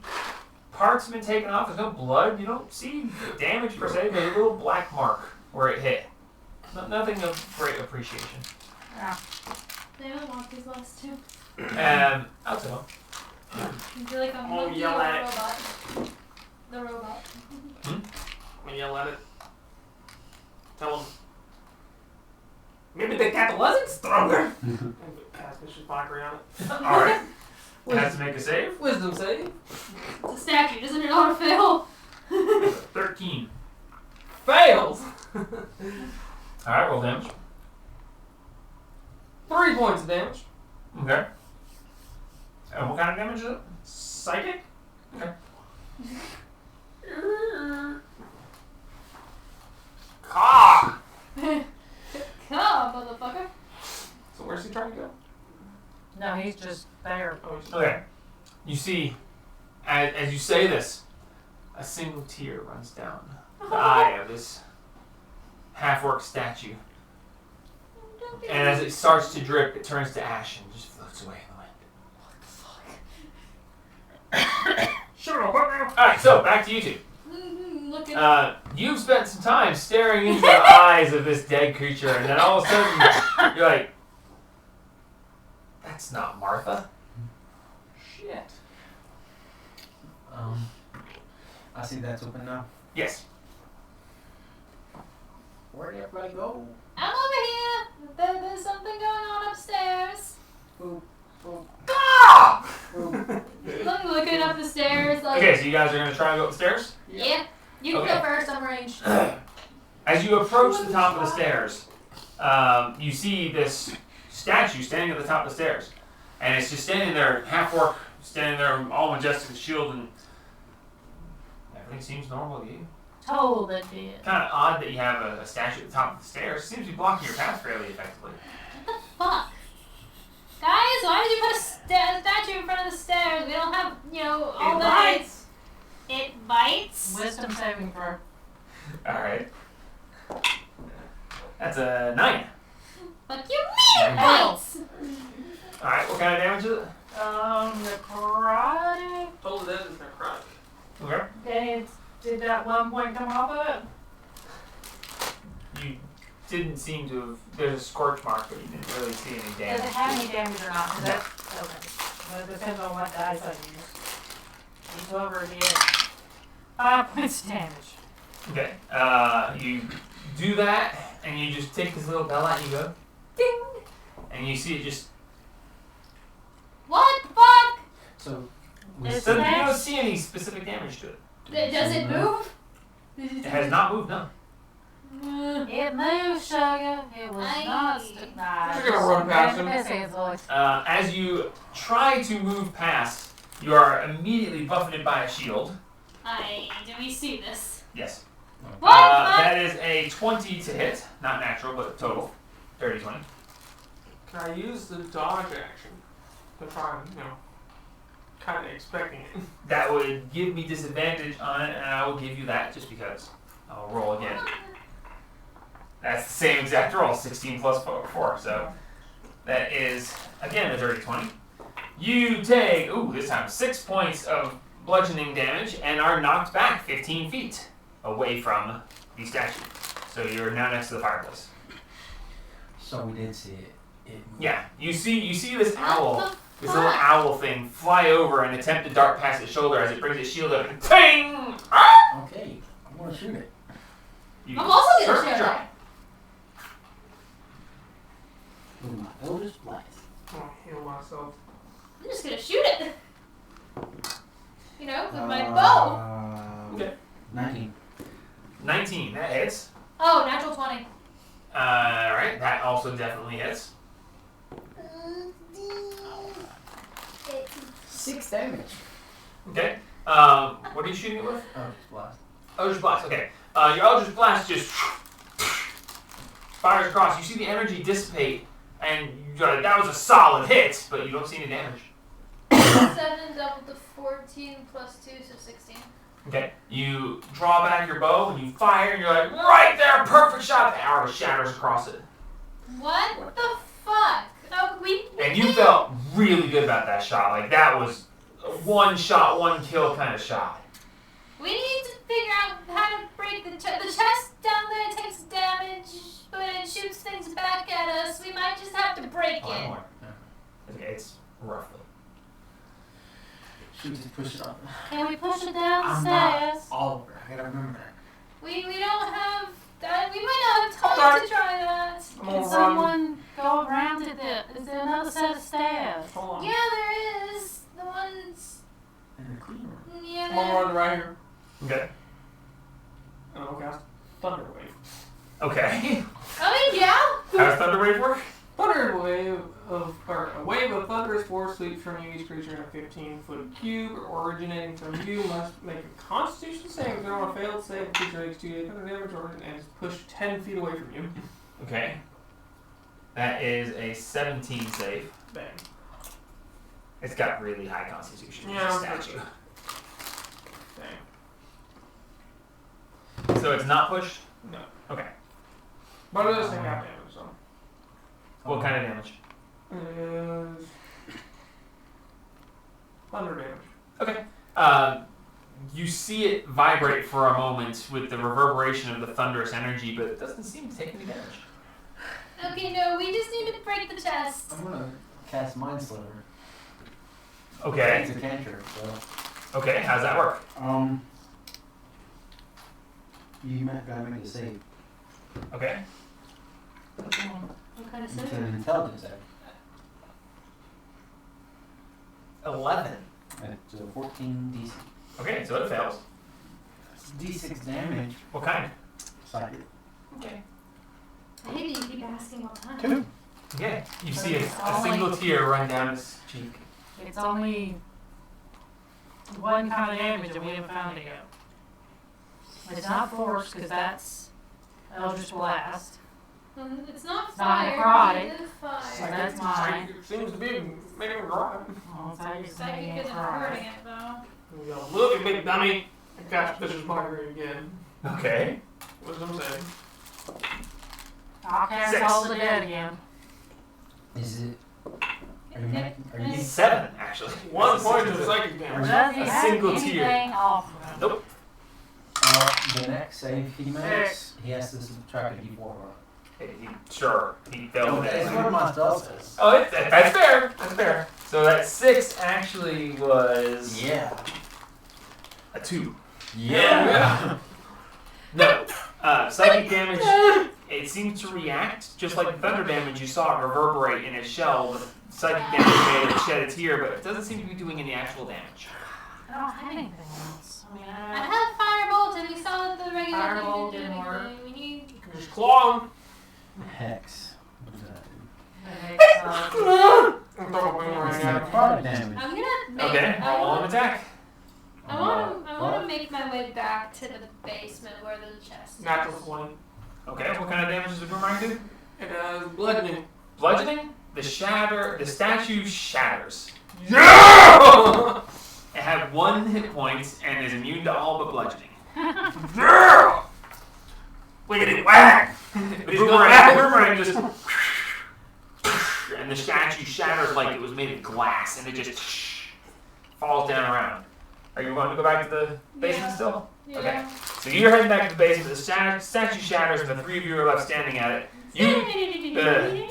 parts have been taken off. There's no blood. You don't see damage per se. There's a little black mark where it hit. Nothing of great appreciation. Yeah. They don't want these last two. Alto. I feel like I'm Oh, looking yell at at a it. robot. The robot. I'm gonna yell at it. Tell him. Maybe the cat wasn't stronger. Catfish is mockery on it. Alright. Has to make a save. Wisdom save. It's a statue. Doesn't it auto fail? 13. Fails. Alright, roll damage. 3 points of damage. Okay. And what kind of damage is it? Psychic. Okay. Ah! Come on, motherfucker. So where's he trying to go? No, he's just there. Oh, he's Okay. You see, as you say this, a single tear runs down the eye of this half-orc statue. Don't be And as it starts to drip, it turns to ash and just floats away in the wind. Shut up, now. Alright, so back to you two. Look at You've spent some time staring into the eyes of this dead creature, and then all of a sudden, you're like, that's not Martha. Shit. I see that's open now. Yes. Where'd everybody go? I'm over here. There's something going on upstairs. Boop, boop, Ah! boop. I'm looking up the stairs like, Okay, so you guys are going to try and go up the stairs? yeah. You can Okay. go first, I'm ranged. As you approach the top of the stairs, you see this statue standing at the top of the stairs. And it's just standing there, half-orc, standing there, all majestic with shield, and everything seems normal to you. Told it did. Kind of odd that you have a statue at the top of the stairs. Seems to be blocking your path fairly effectively. What the fuck? Guys, why did you put a statue in front of the stairs? We don't have, all It the bites. It bites? Wisdom saving throw. Alright. That's a 9. Fuck you mean it Ow. bites? Alright, what kind of damage is it? Necrotic. Total dead is necrotic. Okay. Okay, did that 1 point come off of it? You didn't seem to have. There's a scorch mark, but you didn't really see any Does damage. it have any damage or not? 'Cause that Okay. Well, it depends on what dice I use. D12 or D8. 5 points of damage. Okay. You do that, and you just take this little bell out and you go, ding! And you see it just. What the fuck? So, It's So you next. don't see any specific damage to it. Does it move? It has not moved, no. It moved, Sugar. It was not. Nah, You're gonna run past him. That's his voice. As you try to move past, you are immediately buffeted by a shield. Do we see this? Yes. What the fuck? That is a 20 to hit. Not natural, but total. Dirty 20. Can I use the dodge action to try and, kind of expecting it? That would give me disadvantage on it, and I will give you that just because. I'll roll again. That's the same exact roll, 16 plus 4. So that is, again, a dirty 20. You take, this time 6 points of bludgeoning damage and are knocked back 15 feet away from the statue. So you're now next to the fireplace. so we did see it. Yeah, you see this owl, What the this little fuck? owl thing fly over and attempt to dart past its shoulder as it brings its shield up and ting! Ah! Okay, I'm gonna shoot it. You I'm also gonna certainly shoot try. With my Eldritch Blast. I'm gonna heal myself. I'm just gonna shoot it. With my bow. Okay. 19. 19, that hits. Oh, natural 20. Alright, that also definitely hits. 6 damage. Okay. What are you shooting it with? Eldritch Blast. Eldritch Blast, okay. Your Eldritch Blast just fires across. You see the energy dissipate, and you're like, that was a solid hit, but you don't see any damage. 7 double to 14 plus 2, so 16. Okay. You draw back your bow, and you fire, and you're like, right there, perfect shot. The arrow shatters across it. What the fuck? Oh, we And you felt really good about that shot. Like, that was a one shot, one kill kind of shot. We need to figure out how to break the chest. The chest down there takes damage, but it shoots things back at us. We might just have to break One it. more. Okay, it's roughly. Shoot it, push it up. Can we push it down the I'm not stairs? Oliver. I gotta remember that. We don't have. We might not have time to try that. I'm Can gonna run. someone go around to is there another set of stairs? Hold on. Yeah, there is. The ones. In the clean room. Yeah. I'm gonna run right here. Okay. And I'll cast Thunder Wave. Okay. I mean, yeah. How's Thunder Wave work? A wave of thunderous force sweeps from you. Each creature in a 15-foot cube originating from you must make a Constitution saving throw. On a failed save, the creature takes 2d8 thunder damage and is pushed 10 feet away from you. Okay. That is a 17 save. Bang. It's got really high constitution. It's Yeah, a statue. Bang. So it's not pushed? No. Okay. But it does take half damage, so. What kind of damage? Is thunder damage. Okay. You see it vibrate for a moment with the reverberation of the thunderous energy, but it doesn't seem to take any damage. Okay, no, we just need to break the chest. I'm gonna cast Mind Sliver. Okay. It's a cantrip, so. Okay, how's that work? You gotta make a save. Okay. What kind of It's save? an intelligence save. 11. It's a 14 DC. Okay, so it fails. It's D6 damage. What kind? Psychic. Okay. I hate that you keep asking all the time. 2. Okay. You see a single tear run down his cheek. It's only one kind of damage and we haven't found it yet. It's not force because that's Eldritch Blast. It's not It's not fire. necrotic. It is fire. So that's mine. It seems to be making it dry. Oh, so I just made Psychic it isn't cry. hurting it though. We go, look at big dummy. I cast Vicious Migraine again. Okay. Wisdom save. I'll cast 6. All the Dead again. Is it? Are you It's 7, actually. 1 That's a point 6. of psychic damage. Does he A have single anything tear. off of it? Nope. The next save he makes, he has to subtract a d4 from Sure, he failed It's it. one of my spell says. Oh, that's fair. That's fair. So that 6 actually was Yeah. a 2. Yeah. No. Psychic damage, it seems to react just like the thunder damage you saw it reverberate in its shell. The psychic damage made it shed a tear, but it doesn't seem to be doing any actual damage. I don't have anything else. I mean, I have firebolt, and we saw that the regular Firebolt thing didn't work. We need. Just claw him. Hex. What does that do? I'm throwing a boomerang at him. Fire damage. I'm gonna make. Okay, roll an attack. I want to make my way back to the basement where the chest is. Natural 20. Okay, what kind of damage does the boomerang do? It does bludgeoning. Bludgeoning? The statue shatters. Yeah! It had 1 hit point and is immune to all but bludgeoning. Yeah! Wiggity whack! The boomerang just and the statue shatters like it was made of glass and it just falls down around. Are you going to go back to the basement still? Yeah. Okay. So you're heading back to the basement, the statue shatters and the 3 of you are left standing at it.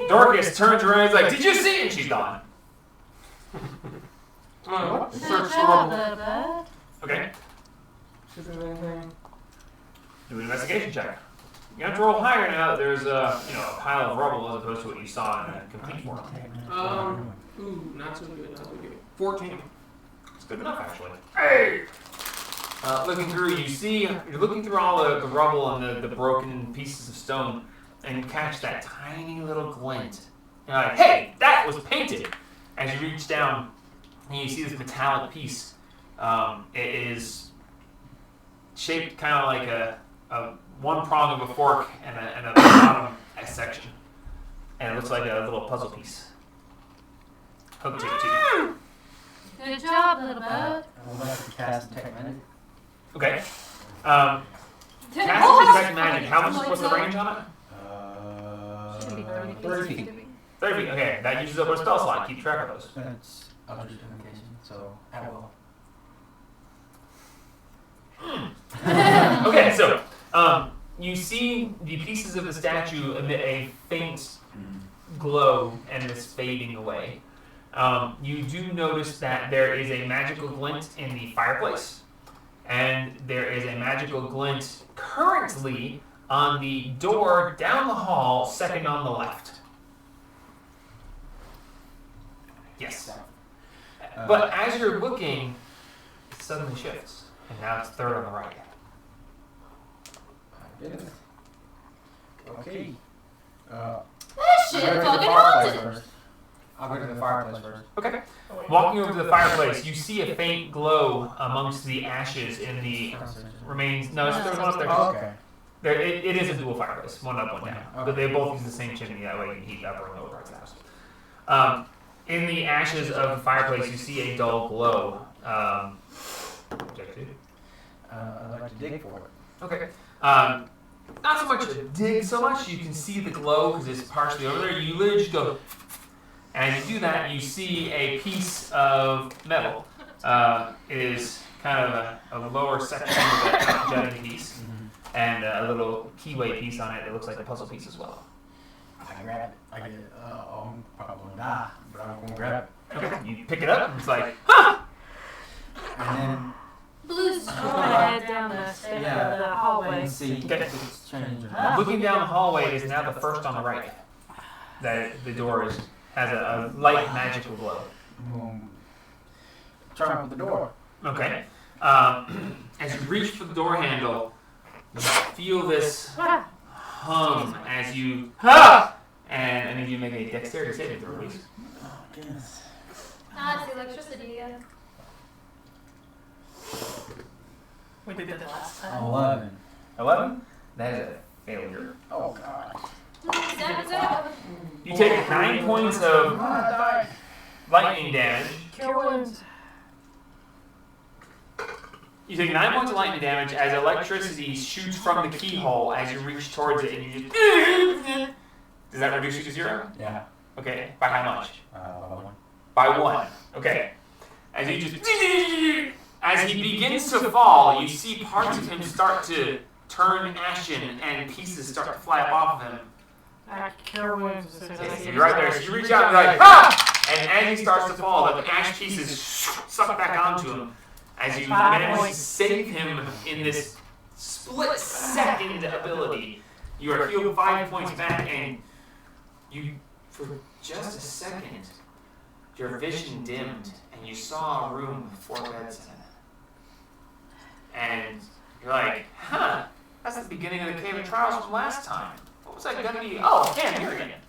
Dorcas turns around and is like, "Did you see it?" And she's gone. What? Good Search the job, rubble. little bud. Okay. See if there's anything. Do an investigation check. You have to roll higher now that there's a pile of rubble as opposed to what you saw in a complete form. Ooh, not so good, not so good. 14. It's good enough, actually. Hey! Looking through, you're looking through all the rubble and the broken pieces of stone, and you catch that tiny little glint. You're like, hey, that was painted! As you reach down, and you see this metallic piece. It is shaped kind of like a one prong of a fork and a bottom section. And it looks like a little puzzle piece. Hooked to it, too. Good job, little bud. I would like to cast Detect Magic. Okay. Cast Detect Magic. What's the range on it? Should be 30 feet. 30 feet. 30 feet. Okay, that uses up a spell slot. Keep track of those. That's Eldritch Invocation, so I will. Okay, so you see the pieces of the statue emit a faint glow and it's fading away. You do notice that there is a magical glint in the fireplace, and there is a magical glint currently on the door down the hall, second on the left. Yes. But as you're looking, it suddenly shifts, and now it's third on the right. Okay. This shit fucking haunted. First. I'll go to the fireplace first. Okay. Walking over to the fireplace, you see a faint glow amongst the ashes in the remains. No, there's one up there. Oh, okay. There, it is a dual fireplace, one up, one down. Okay. But they both use the same chimney, that way you can heat up or lower parts of the house. In the ashes of the fireplace, you see a dull glow. Objective. I'd like to dig for it. Okay. Not so much a dig so much, you can see the glow because it's partially over there. You literally just go, and as you do that, you see a piece of metal. It is kind of a lower section of that jutting piece, and a little keyway piece on it. It looks like a puzzle piece as well. I grab it. I get it. I'm probably gonna die, but I'm gonna grab it. Okay. You pick it up, and it's like, huh! And then Blues. I'm gonna head down the stairs, the hallway. and see Okay. if it's changed. Looking down the hallway is now the first on the right. That the door has a light magical glow. Try up the door. Okay. As you reach for the door handle, you feel this hum as you and I need you to make a dexterity saving throw, please. Oh, goodness. Ah, it's the electricity again. We did that last time. 11. 11. That is a failure. Oh, God. Zap. You take 9 points of I died. lightning damage. Cure wounds. You take 9 points of lightning damage as electricity shoots from the keyhole as you reach towards it, and you just. Does that reduce you to 0? Yeah. Okay. By how much? 1. By 1. Okay. As you just. As he begins to fall, you see parts of him start to turn ashen and pieces start to fly up off of him. Cure wounds as soon as I see You're right there. So you reach out and you're like, ah! And as he starts to fall, the ash pieces suck back onto him as you manage to save him in this split-second ability. You are healed 5 points back, and you, for just a second, your vision dimmed, and you saw a room with 4 beds in it. And you're like, huh, that's the beginning of the Cave of Trials from last time. What was that gonna be? Oh, damn, here again.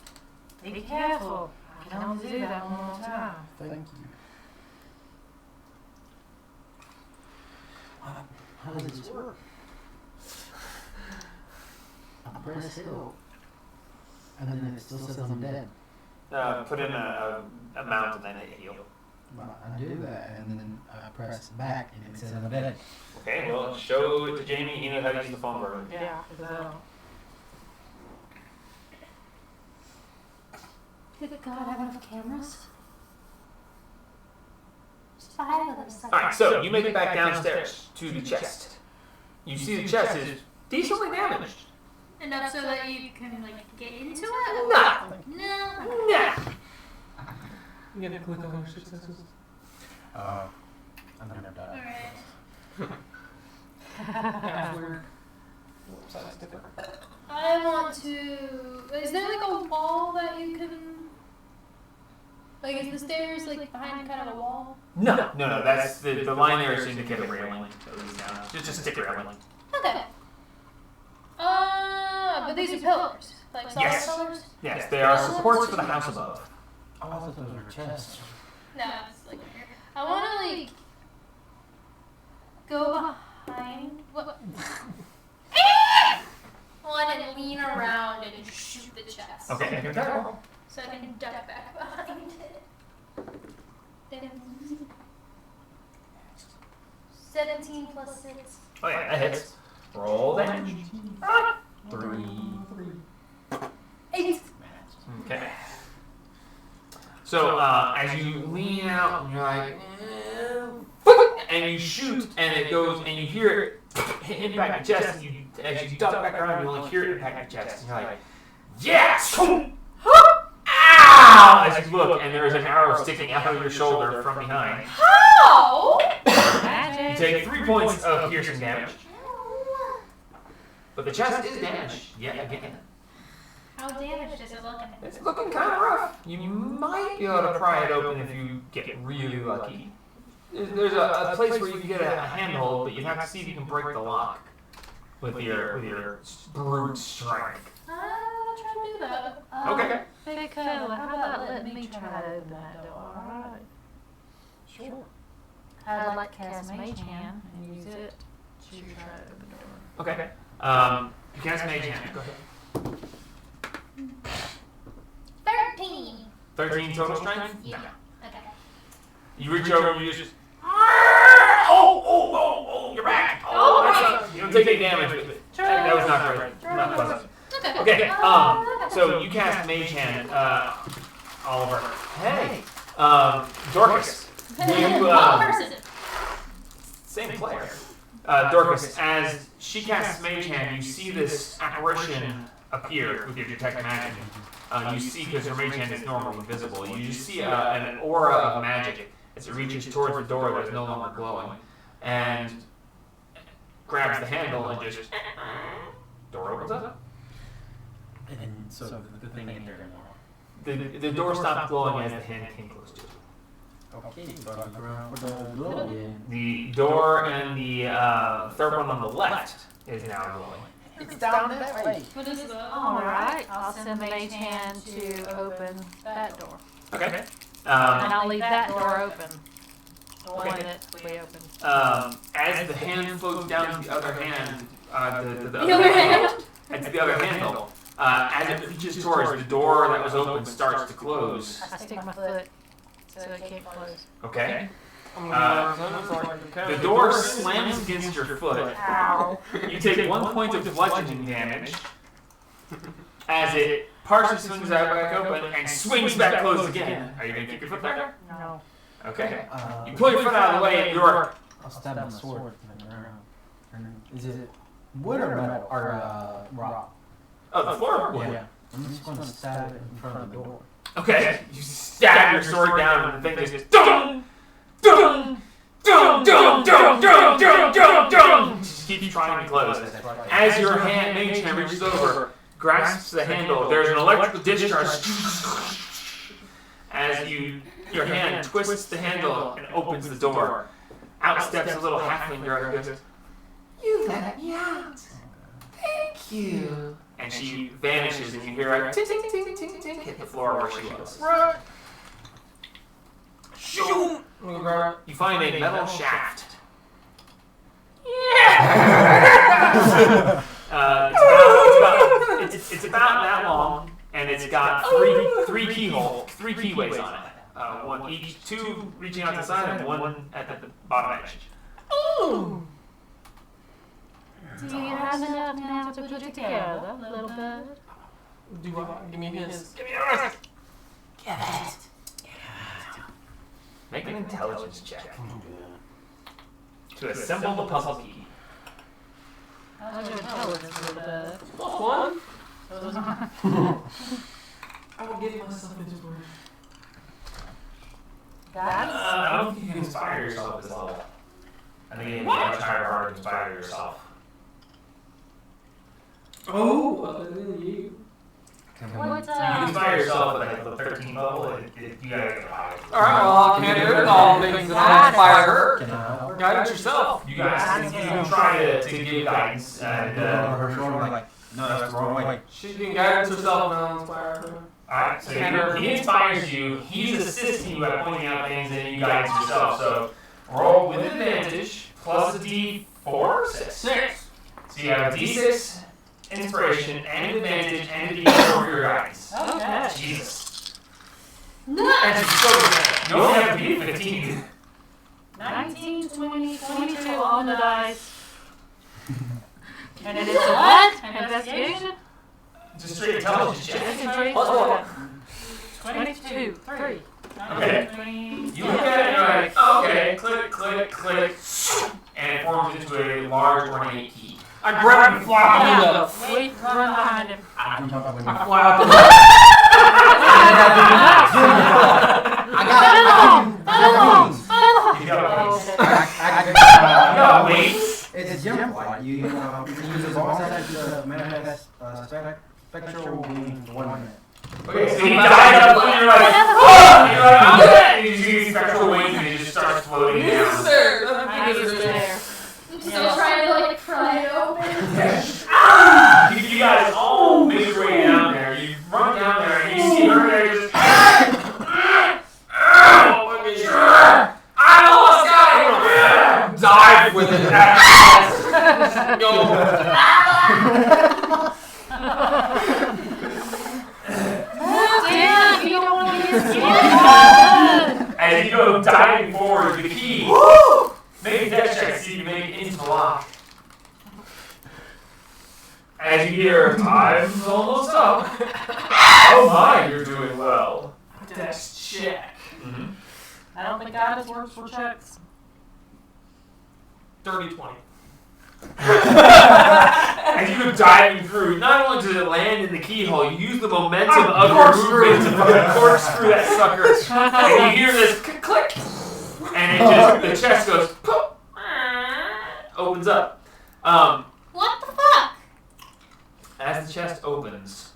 Be careful. I can only do that one more time. Thank you. How does this work? I press Hill. And then it still says I'm dead. Put in a amount and then hit heal. Well, I do that, and then I press back, and it says I'm dead. Okay, well, show it to Jamie. He knows how to use the phone version. Yeah, because I don't. Good God, I have enough cameras. Just 5 of them. Alright, so you make it back downstairs to the chest. You see the chest is decently damaged. Enough so that you can like get into it? Nah. No. Nah. You gotta click on your successes. I'm gonna die. Alright. That's weird. Website's different. I want to. Is there like a wall that you can. Like, is the stairs like behind kind of a wall? No, that's the line there is to indicate a railing that leads down. Just a stick railing. Okay. But these are pillars. Like solid Yes. pillars? Yes, they are supports for the house above. Oh, I thought those were chests. No, it's like here. I want to like go behind. What? One and lean around and shoot the chest. Okay, make that roll. So I can duck back behind it. Then 17 plus 6. Oh yeah, that hits. Roll damage. 3. 8. Okay. So as you lean out and you're like, and you shoot and it goes and you hear it impact the chest. And you, as you duck back around, you only hear it impact the chest. And you're like, yes! Ow! As you look and there's an arrow sticking out of your shoulder from behind. How? You Magic. take 3 points of piercing damage. But the chest is damaged yet again. How damaged is it looking? It's looking kind of rough. You might be able to pry it open if you get really lucky. There's a place where you can get a handhold, but you have to see if you can break the lock with your brute strength. I'll try to do that. Okay. Hey, Kayla, how about letting me try to open that door, alright? Sure. I'd like to cast Mage Hand and use it to try to open the door. Okay. You cast Mage Hand. Go ahead. 13. 13 total strength? Yeah. No. Okay. You reach over and you just. Oh, you're back. Oh, that's not, you don't take any damage. But that was not great. Not pleasant. Okay. Okay, so you cast Mage Hand, Oliver. Hey, Dorcas. You, One person. same player. Dorcas, as she casts Mage Hand, you see this apparition appear with your detect magic. You see, because her Mage Hand is normally visible, you just see an aura of magic as it reaches towards the door that is no longer glowing, and grabs the handle and just door opens up. And so the thing ain't there anymore. The door stopped glowing as the hand came close to it. Okay, so I go around for the glow again. The door and the third one on the left is now glowing. It's down that way. What is that? Alright, I'll send Mage Hand to open that door. Okay. And I'll leave that door open. The one that we opened. As the hand floats down to the other hand, the other hand? To the other handle, as it reaches towards the door that was open starts to close. I stick my foot so it can't close. Okay. I'm gonna go around, so I can count. The door slams against your foot. Ow. You take 1 point of bludgeoning damage as it partially swings out back open and swings back closed again. Are you going to keep your foot there? No. Okay. You pull your foot out of the way and the door. I'll stab my sword in the ground. Is it wood or metal or rock? Oh, the floor? Yeah. I'm just gonna stab it in front of the door. Okay, you stab your sword down and the thing goes dum, dum, dum, dum, dum, dum, dum, dum, dum. Just keep trying to close. As your hand, mage hand reaches over, grasps the handle, there's an electrical discharge. As your hand twists the handle and opens the door. Out steps a little halfling girl who goes, "You let me out. Thank you." And she vanishes, and you hear her ting ting ting ting ting hit the floor where she was. Right. Shoot! You find a metal shaft. It's about that long, and it's got three keyways on it. One each, two reaching out to the side, and one at the bottom edge. Ooh. Do you have enough now to put it together, little bud? Give me a hint. Give me yours. Give it. Make an intelligence check to assemble the puzzle key. How's your intelligence, little bud? +1. So it was not. I will get myself into word. I don't think you can inspire yourself at this level. I think you need a much higher bar to inspire yourself. Oh, other than you. What's You can inspire yourself at like the 13th level, you gotta get higher. Alright, well, I can't do it all things that I inspire her. Can I help? Guidance yourself. You guys can try to give guidance and Her shoulder like, no, that's the wrong way. She can guidance herself and I'll inspire her. alright, so he inspires you, he's assisting you by pointing out things and you guidance yourself. So roll with advantage plus a D4 or 6. 6. So you have a D6 inspiration and advantage and a D4 for your guidance. Okay. Jesus. No. And you only have to be 15. 19, 20, 22 on the dice. And it is a what? An investigation? Just straight intelligence check. Concentrate. Plus what? 22, 3. Okay. You look at it and you're like, oh, okay, click, click, click, and it forms into a large ornate key. I grab him and fly out the Wait, run behind him. I can talk about I fly out the You got wings. I You got wings. It's a jump light. You use the boss attack to manifest spectral wings for 1 minute. Okay, so he dies up and you're like, oh! And you're like, okay! And you see spectral wings and he just starts floating down. I guess it's there. I'm still trying to like pry it open. You guys all make your way down there. You run down there and you see her there just. I almost got it! dive with it. Go. Damn, you don't want to get scared. As you go diving forward, the key. Make a dex check, see if you make it into the lock. As you hear, time's almost up. Oh my, you're doing well. Dex check. Mm-hmm. I don't think guidance works for checks. Dirty 20. As you go diving through, not only does it land in the keyhole, you use the momentum of your movement to fucking corkscrew that sucker. And you hear this click, and it just, the chest goes, poof, opens up. What the fuck? As the chest opens,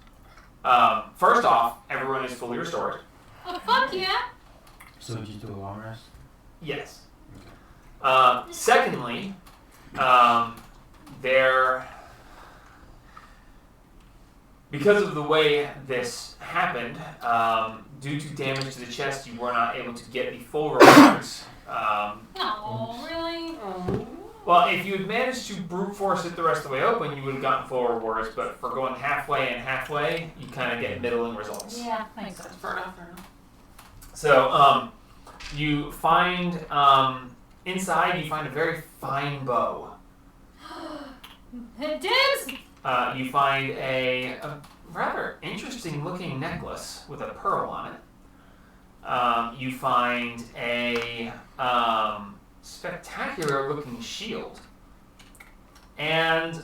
first off, everyone is fully restored. Oh, fuck yeah. So did you do a long rest? Yes. Secondly, because of the way this happened, due to damage to the chest, you were not able to get the full rewards. No, really? Well, if you had managed to brute force it the rest of the way open, you would have gotten full rewards, but for going halfway and halfway, you kind of get middling results. Yeah, makes sense. Fair enough, fair enough. So, you find, inside, you find a very fine bow. Dibs! You find a rather interesting looking necklace with a pearl on it. You find a spectacular looking shield. And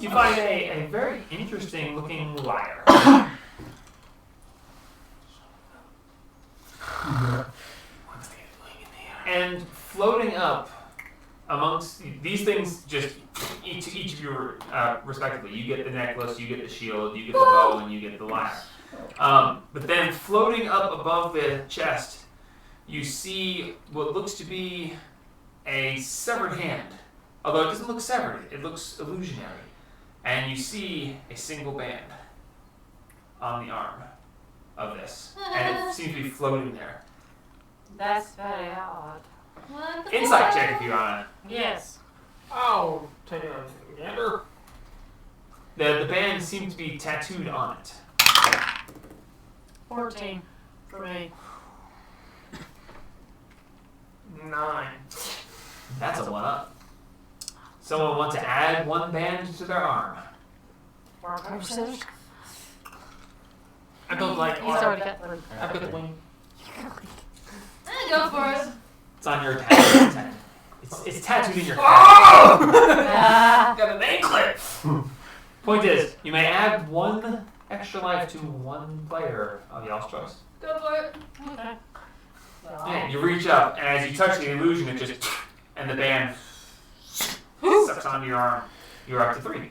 You find a very interesting looking lyre. And floating up amongst these things, just each of you respectively, you get the necklace, you get the shield, you get the bow, and you get the lyre. But then floating up above the chest, you see what looks to be a severed hand. Although it doesn't look severed, it looks illusionary. And you see a single band on the arm of this. And it seems to be floating there. That's very odd. What the Insight fuck? check if you want. Yes. Oh, take a gander. The band seems to be tattooed on it. 14 for me. 9. That's a 1-up. Someone want to add one band to their arm. Rock, paper, scissors. I don't like He's already got 3. I've got the wing. Go for it. It's on your tattoo. It's tattooed in your head. Ah, Got an anklet. Point is, you may add 1 extra life to one player of y'all's choice. Go for it. okay. Yeah, you reach up, and as you touch the illusion, it just and the band sucks onto your arm. You're up to 3.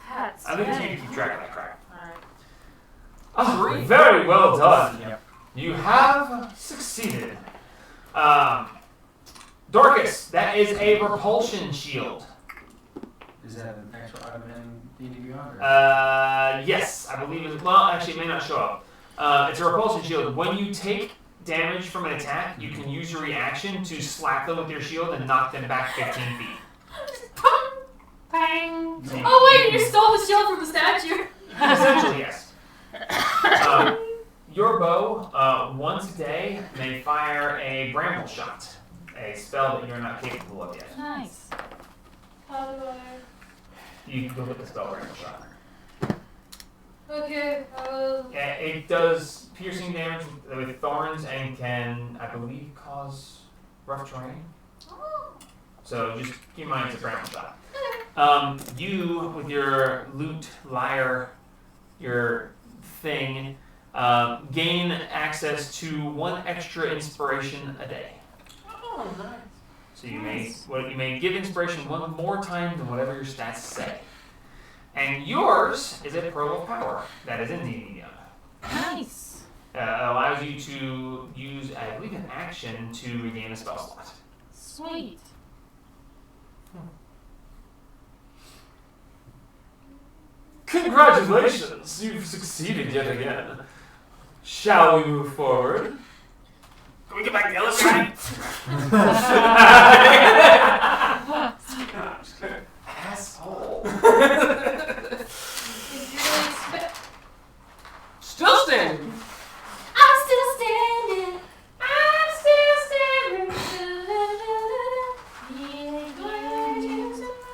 That's I think you good. need to keep track of that crap. Alright. Oh, very well done. Yep. You have succeeded. Dorcas, that is a repulsion shield. Is that an actual item in D&D Beyond? Yes, I believe it's, well, actually it may not show up. It's a repulsion shield. When you take damage from an attack, you can use your reaction to slap them with your shield and knock them back 15 feet. Bang. Oh wait, you stole the shield from the statue. Essentially, yes. Your bow, once a day, may fire a bramble shot, a spell that you're not capable of yet. Nice. How do I? You can look at the spell bramble shot. Okay, I will. Yeah, it does piercing damage with thorns and can, I believe, cause rough terrain. Oh. So just keep in mind it's a bramble shot. You, with your lute, lyre, your thing, gain access to 1 extra inspiration a day. Oh, nice. So you may give inspiration 1 more time than whatever your stats say. And yours is a pearl of power that is in D&D Beyond. Nice. Allows you to use, I believe, an action to regain a spell slot. Sweet. Congratulations! You've succeeded yet again. Shall we move forward? Can we get back to the other side? Asshole. Still standing. I'm still standing. I'm still standing.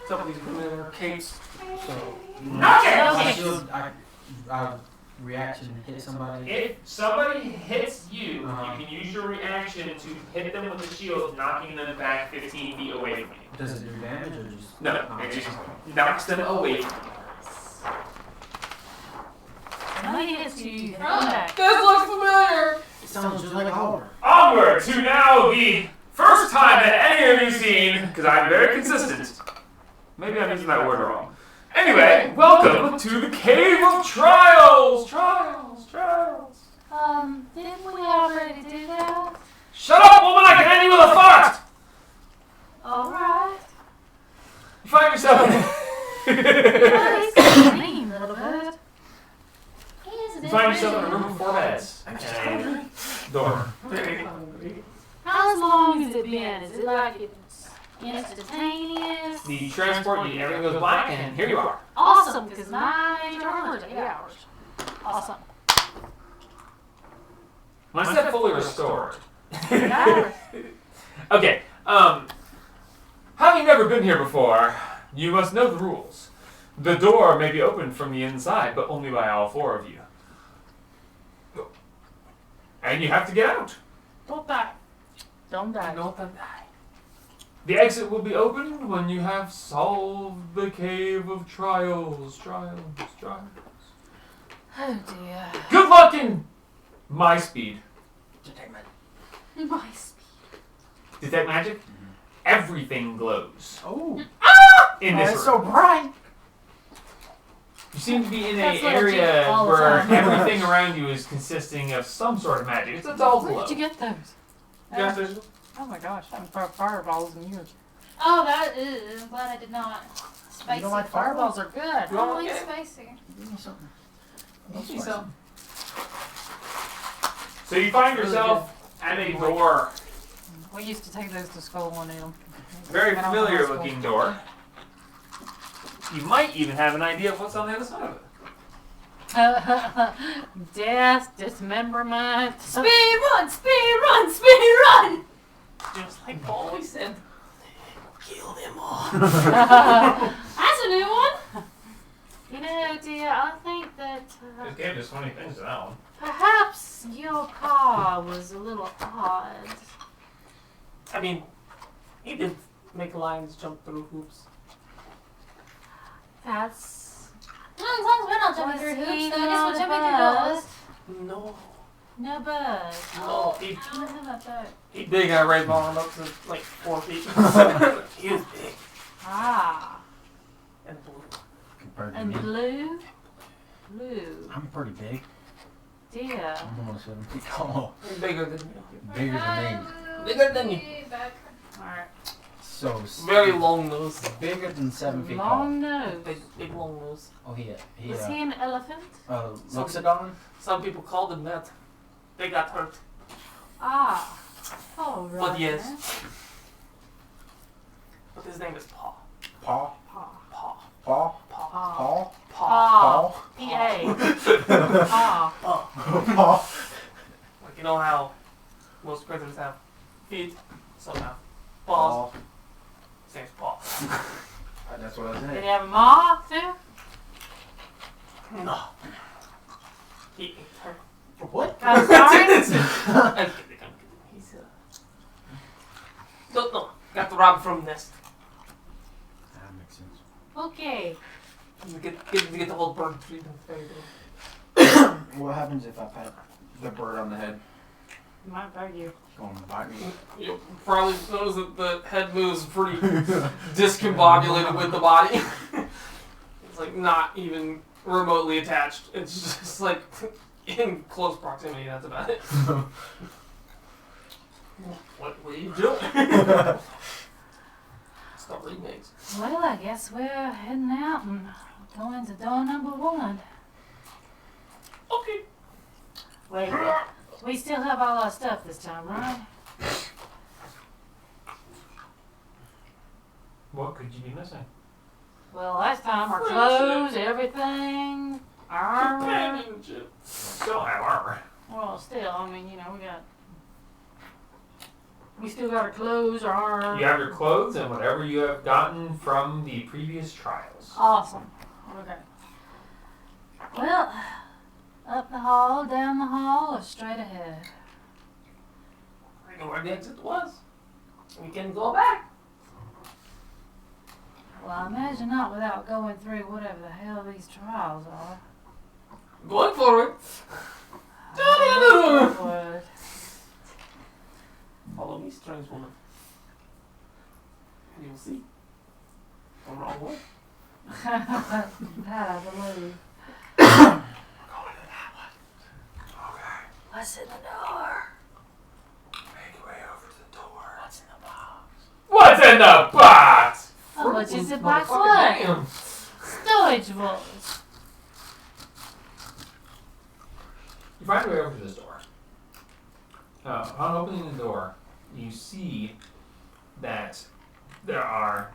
What's up with these women in their capes? So, Okay. my shield, I reaction hit somebody. If somebody hits you, Uh-huh. you can use your reaction to hit them with the shield, knocking them back 15 feet away from you. Does it do damage or just? No, it just knocks them away from you. Somebody hits you. Hit them Oh. back. This looks familiar. It sounds just like Oliver. Onward to now the first time that any of you seen, because I'm very consistent. Maybe I'm using that word wrong. Anyway, welcome to the Cave of Trials! Trials! Didn't we already do that? Shut up, woman! I can end you with a fart! Alright. You find yourself Mean a little bit. You find yourself in a room of 4 beds. And a door. How long has it been? Is it like it's instantaneous? The transport, everything goes black, and here you are. Awesome, because my charger's 8 hours. Awesome. When I said fully restored. 8 hours. Okay, having never been here before, you must know the rules. The door may be opened from the inside, but only by all 4 of you. And you have to get out. Don't die. Don't die. Don't die. The exit will be opened when you have solved the cave of trials. Trials. Oh dear. Good luck in my speed. Detect magic. My speed. Detect magic? Everything glows Oh, in this room. it's so bright. You seem to be in That's an legit area all the where time. everything around you is consisting of some sort of magic. It's a dull Where glow. did you get those? Gas station. Oh my gosh, I'm fireballs and you. Oh, that is. I'm glad I did not. Spicy. You don't like Fireballs are good. I don't like Okay. spicy. Give me something. See something. So you find yourself at a door. We used to take those to school one of them. Very familiar looking door. You might even have an idea of what's on the other side of it. Death, dismemberment. Speed run! Speed run! Speed run! Just like Paul always said. Kill them all. That's a new one. You know, dear, I think that This game does so many things to that one. perhaps your car was a little odd. I mean, he did make lions jump through hoops. That's As long as we're not jumping Was through he hoops, though, I guess we're not jumping a through doors. No. no bud. No, he, I don't know about that. he big and I raised my arm up to like 4 feet. He was big Ah, and blue. Compared to and me, blue, blue, I'm pretty big. dear. I'm almost 7 feet tall. He's bigger than you. Bigger than me. I will Bigger than you. be back. All right, So Very long nose. bigger than 7 feet long nose. Big long nose. tall. Oh, he Was he an elephant? Loxodon? Some people called him that. They got hurt. Ah, all right. But yes. But his name is Paw. Paw? Paw. Paw. Paw? Paw. Paw? Paw. Paw? P.A. Paw. Paw? Like, you know how most predators have feet? Some have paws. His name's Paw. That's what I Did said. he have a maw too? No. He ate her. What? I'm sorry. I'm kidding. He's no. Got the rabbit from the nest. That makes sense. Okay. You get the whole bird treatment. There you go. What happens if I pat the bird on the head? Might bug you. It's going to bite me. You'll probably notice that the head moves pretty discombobulated with the body. It's like not even remotely attached. It's just like in close proximity. That's about it. What are you doing? Stop reading eggs. Well, I guess we're heading out and going to door number 1. Okay. Wait, we still have all our stuff this time, right? What could you be missing? Well, last time our clothes, everything, armor. Companionship. Still have armor. Well, still, I mean, you know, we still got our clothes, our armor. You have your clothes and whatever you have gotten from the previous trials. Awesome. Okay. Well, up the hall, down the hall, or straight ahead? I know where the exit was. We can go back. Well, I imagine not without going through whatever the hell these trials are. Going for it. Would. Follow me, strange woman. And you'll see. The wrong way. That I believe. What's in the door? Make your way over to the door. What's in the box? What's in the box? How much is the box Motherfucking worth? damn. Storage vault. You find your way over to this door. Upon opening the door, you see that there are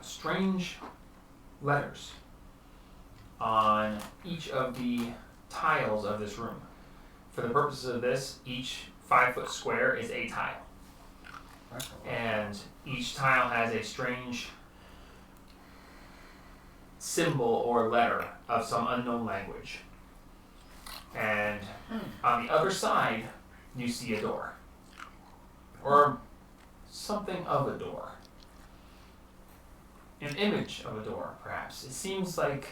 strange letters on each of the tiles of this room. For the purposes of this, each 5-foot square is a tile. And each tile has a strange symbol or letter of some unknown language. And on the other side, you see a door. Or something of a door. An image of a door, perhaps. It seems like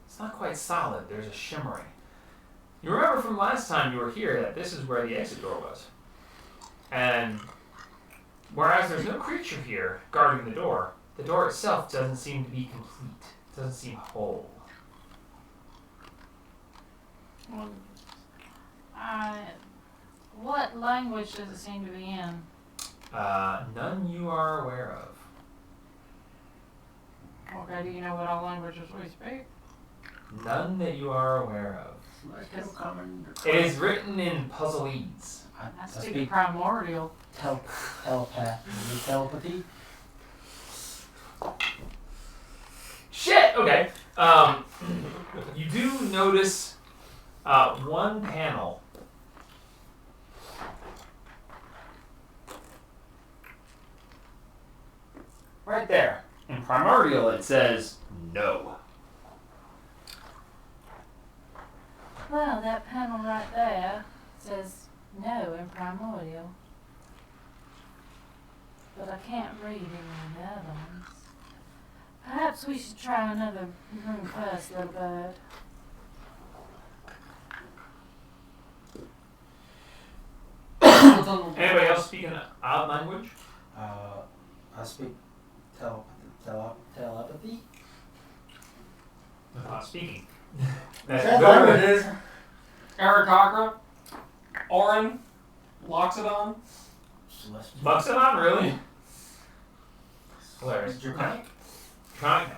it's not quite solid. There's a shimmering. You remember from last time you were here that this is where the exit door was. And whereas there's no creature here guarding the door itself doesn't seem to be complete. It doesn't seem whole. Well, what language does it seem to be in? None you are aware of. Okay, do you know what all languages we speak? None that you are aware of. Celestial common. It is written in puzzlese. I I speak speak primordial. telepathy. Shit! Okay. You do notice one panel. Right there. In primordial it says no. Well, that panel right there says no in primordial. But I can't read any of the other ones. Perhaps we should try another room first, little bird. Anybody else speak an odd language? I speak telepathy. Not speaking. That's That's what literally- it is. Aarakocra, Orin, Loxodon. Celestial. Buxodon, really? Hilarious. Draconic. Draconic.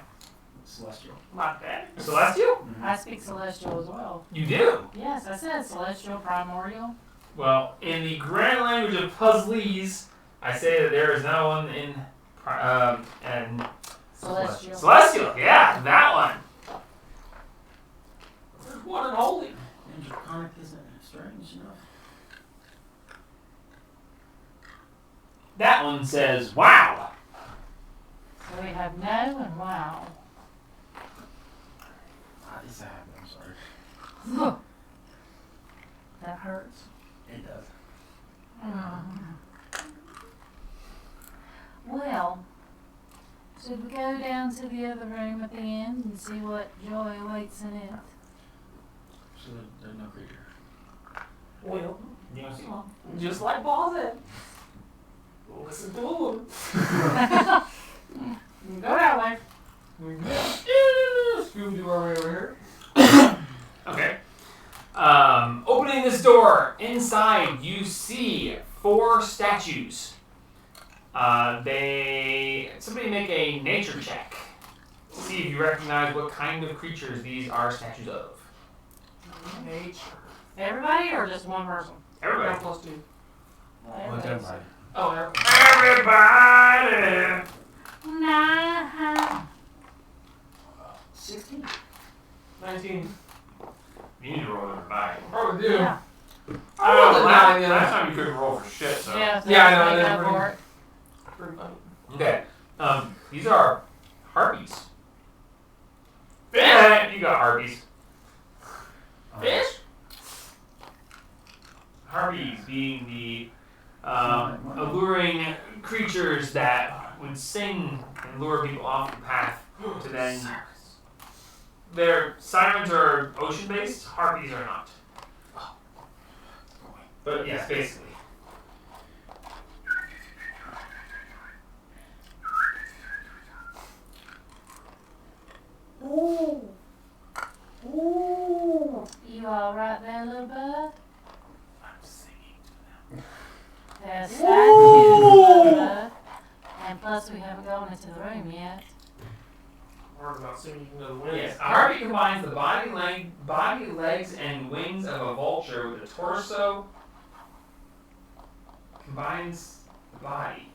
Celestial. Not bad. Celestial? I speak celestial as well. You do? Yes, I said celestial, primordial. Well, in the grand language of puzzlese, I say that there is now one in and Celestial. Celestial. Yeah, that one. There's one in Holy. And Draconic isn't strange enough. That one says wow. So we have no and wow. This happened, I'm sorry. That hurts. It does. Well, should we go down to the other room at the end and see what joy awaits in it? So there's no creature. Well, You want to see one? just like Paul said. Listen to him. Go that way. Scooby-Doo our way over here. Okay. Opening this door, inside you see 4 statues. Somebody make a nature check. See if you recognize what kind of creatures these are statues of. Nature. Everybody or just one person? Everybody. +2. What's everybody? Oh, Everybody! Nah. 16. 19. You need to roll everybody. Probably do. Yeah. Last time you couldn't roll for shit, so. Yeah, so Yeah, I know, make that's up for it. Pretty funny. Okay. These are harpies. Fish! You got harpies. Fish? Harpies being the alluring creatures that would sing and lure people off the path to then. Their sirens are ocean based, harpies are not. But yes, basically. Ooh. Ooh. You all right there, little bird? I'm singing. There's statues, little bird. And plus, we haven't gone into the room yet. Worried about singing into the wind. Yes, a harpy combines the body, legs, and wings of a vulture with the torso. Combines the body,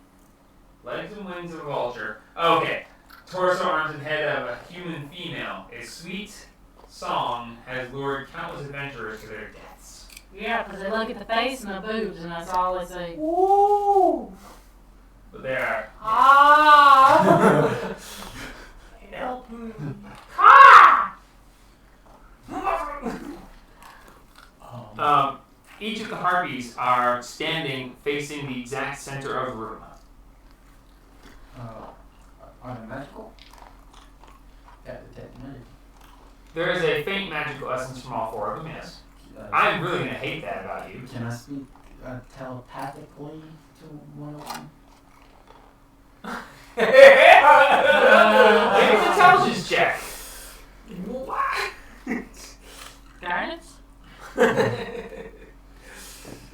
legs and wings of a vulture. Okay, torso, arms, and head of a human female. A sweet song has lured countless adventurers to their deaths. Yeah, because they look at the face and the boobs, and that's all they see. Ooh. But they are. Ah. Help me. Each of the harpies are standing facing the exact center of the room. Got detect magic. There is a faint magical essence from all four of them, yes. I'm really gonna hate that about you. Can I speak telepathically to one of them? Make an intelligence check. Guidance?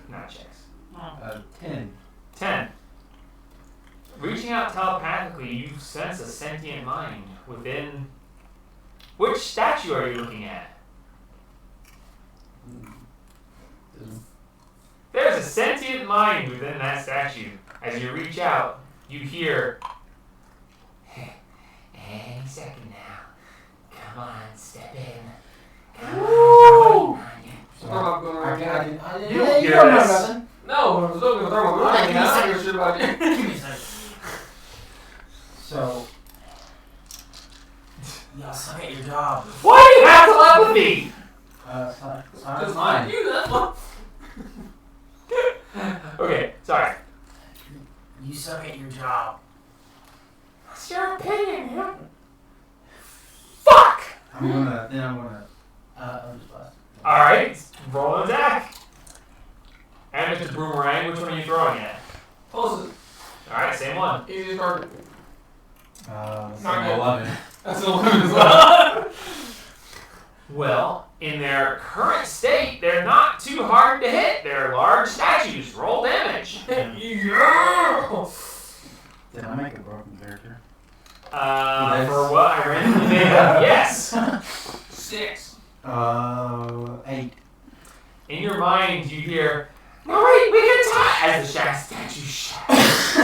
Not checks. Oh. 10. 10. Reaching out telepathically, you sense a sentient mind within. Which statue are you looking at? There's a sentient mind within that statue. As you reach out, you hear. Any second now. Come on, step in. Come on. So Throw up going I right didn't. You don't hear know this. nothing. No, I was looking to throw my gun. I don't give a shit about you. Give me a second. So, y'all suck at your job. Why do you have telepathy? Just like you, that's what. Okay, sorry. You suck at your job. What's your opinion, man? Fuck! I'm gonna. I'm just busting. Alright, roll an attack. And Mr. Boomerang, which one are you throwing at? Close it. Alright, same one. Easy target. Not Not good. 11. That's an 11 as well. Well, in their current state, they're not too hard to hit. They're large statues. Roll damage. Yeah. Did I make a broken character? For what I randomly made up, yes. 6. 8. In your mind, you hear, "No, wait, we can talk," as the shack statue shouts.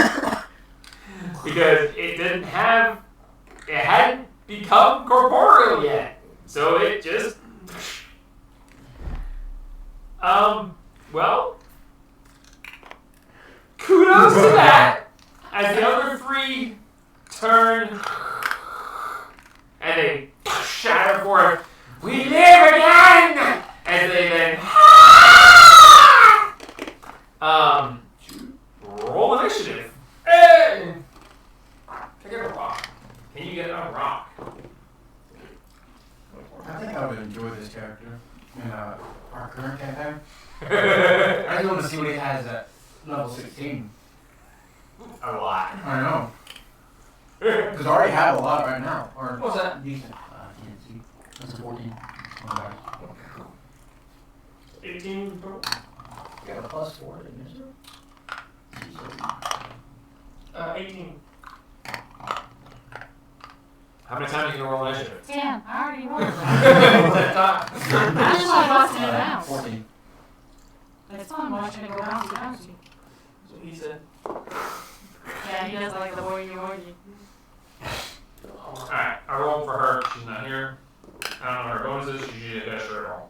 Because it hadn't become corporeal yet. So it just, well, kudos to that. As the other three turn and they shatter forth, "We live again!" As they then, roll initiative. Hey! Can I get a rock? Can you get a rock? I think I would enjoy this character in our current campaign. I just want to see what he has at level 16. A lot. I know. Because I already have a lot right now. Or What's that? decent. Can't see. That's a 14. Okay. 18. Got a +4, didn't you? 18. How many times can you roll initiative? 10. I already rolled that. I just like watching it bounce. 14. It's fun watching it go bouncy bouncy. That's what he said. Yeah, he does like the boy you. Alright, I rolled for her. She's not here. I don't know what her bonus is. She usually does a roll.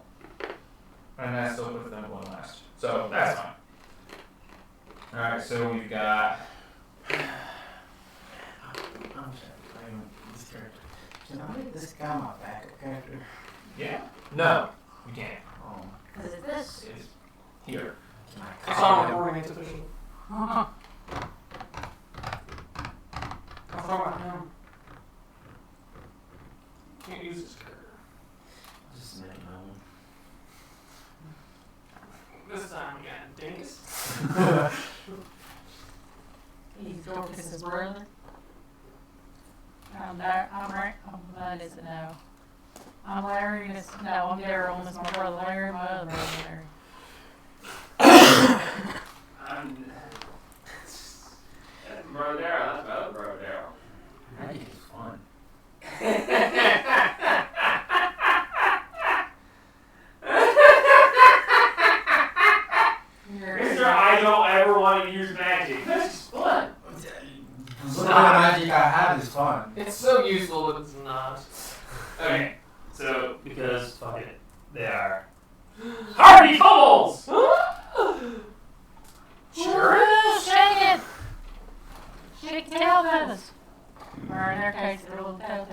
And I still put them one last. So that's fine. Alright, so we've got. I'm sorry. This character. Can I make this guy my backup character? Yeah? No, you can't. Oh. Is it this? It's here. Can I That's copy how I'm him? recording it's official. I'll throw it him. Can't use this character. Just make my own. This time we got Dingus. He's Dorcas's brother. I'm there. I'm right. Oh, that is a no. I'm Larry. No, I'm Daryl. This is my brother Larry. My other brother Larry. That's brother Daryl. That's my other brother Daryl. Magic is fun. Mister, I don't ever want to use magic. That's just fun. The little bit of magic I have is fun. It's so useful, but it's not. Okay, so because fuck it, they are Harvey Fumbles. Sure. Woo, shake it. Shake tail feathers. Or in their case, they're little tail.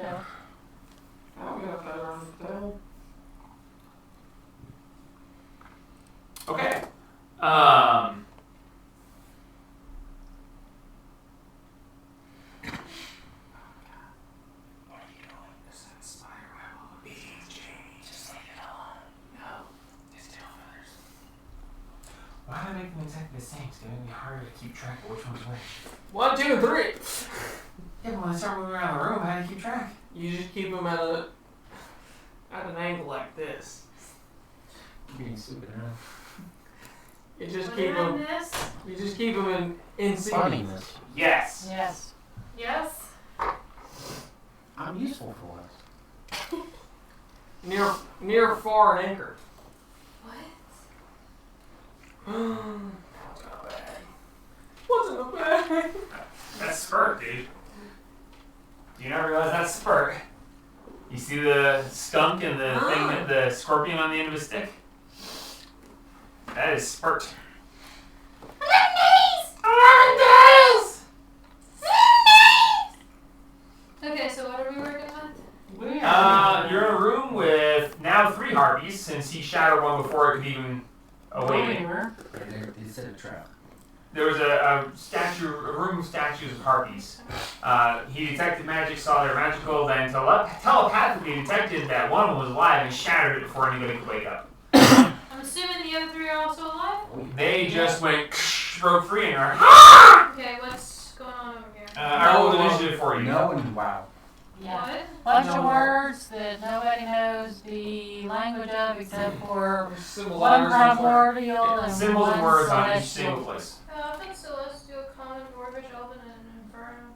Oh, we got that on the tail. Okay. It's gonna be harder to keep track of which one's which. 1, 2, and 3. Yeah, but when I start moving around the room, how do you keep track? You just keep them at an angle like this. Being stupid, huh? You just When keep you're in them. this. You just keep them in sequence. Funniness. Yes. Yes. Yes. I'm useful for once. Near, far, and anchored. What? What's in the bag? That's Spurt, dude. Do you not realize that's Spurt? You see the skunk and the thing, the scorpion on the end of his stick? That is Spurt. 11 days! 11 days! Okay, so what are we working with? You're in a room with now 3 harpies, since he shattered one before it could even awaken. They set a trap. There was a room of statues of harpies. He detected magic, saw their magical, then telepathically detected that one of them was alive and shattered it before anybody could wake up. I'm assuming the other 3 are also alive? They just went broke free and are Okay, what's going on over here? I rolled initiative for you. No and wow. Yeah. What? Bunch of words that nobody knows the language of except for one primordial and Symbols and one words on each celestial. single place. I think Celestial, Common, Dwarvish, Elven, and Inferno.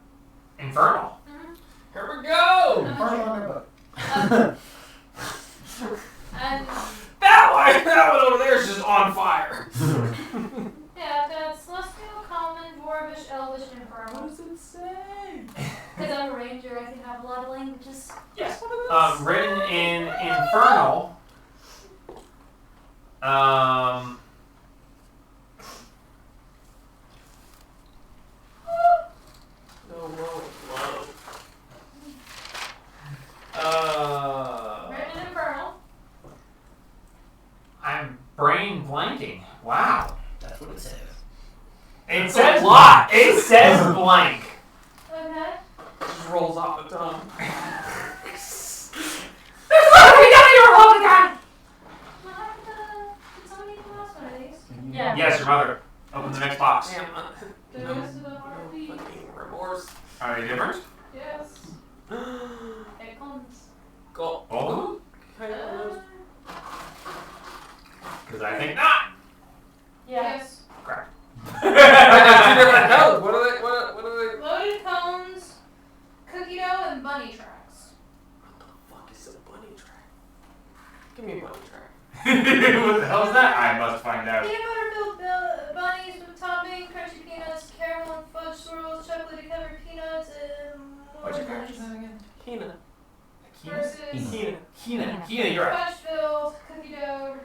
Infernal. Mm-hmm. Here we go! First on their book. And That one over there is just on fire. yeah, I've got Celestial, Common, Dwarvish, Elvish, and Infernal. What does it say? Because I'm a ranger, I can have a lot of languages. Yes. Written in Infernal. No, low. Written in Infernal. I'm brain blanking. Wow. That's what it says. It That's says a lot. It says blank. Okay. Just rolls off the tongue. What happened to did somebody even else one of these? Yeah. Yes, your mother. Open the next box. Damn. The rest of them are these. Fucking remorse. Are they different? Yes. It comes. Go. Oh. Okay. Because I think not. Yes. Crap. I got 2 different codes. What are they? What are they? Loaded cones, cookie dough, and bunny tracks. What the fuck is a bunny track? Give me a bunny track. What the hell is that? I must find out. Peanut butter filled bunnies with topping, crunchy peanuts, caramel and fudge swirls, chocolate covered peanuts, and more What's your bunnies. character's name again? Hina. Versus Hina. Keena, you're right. fudge filled, cookie dough.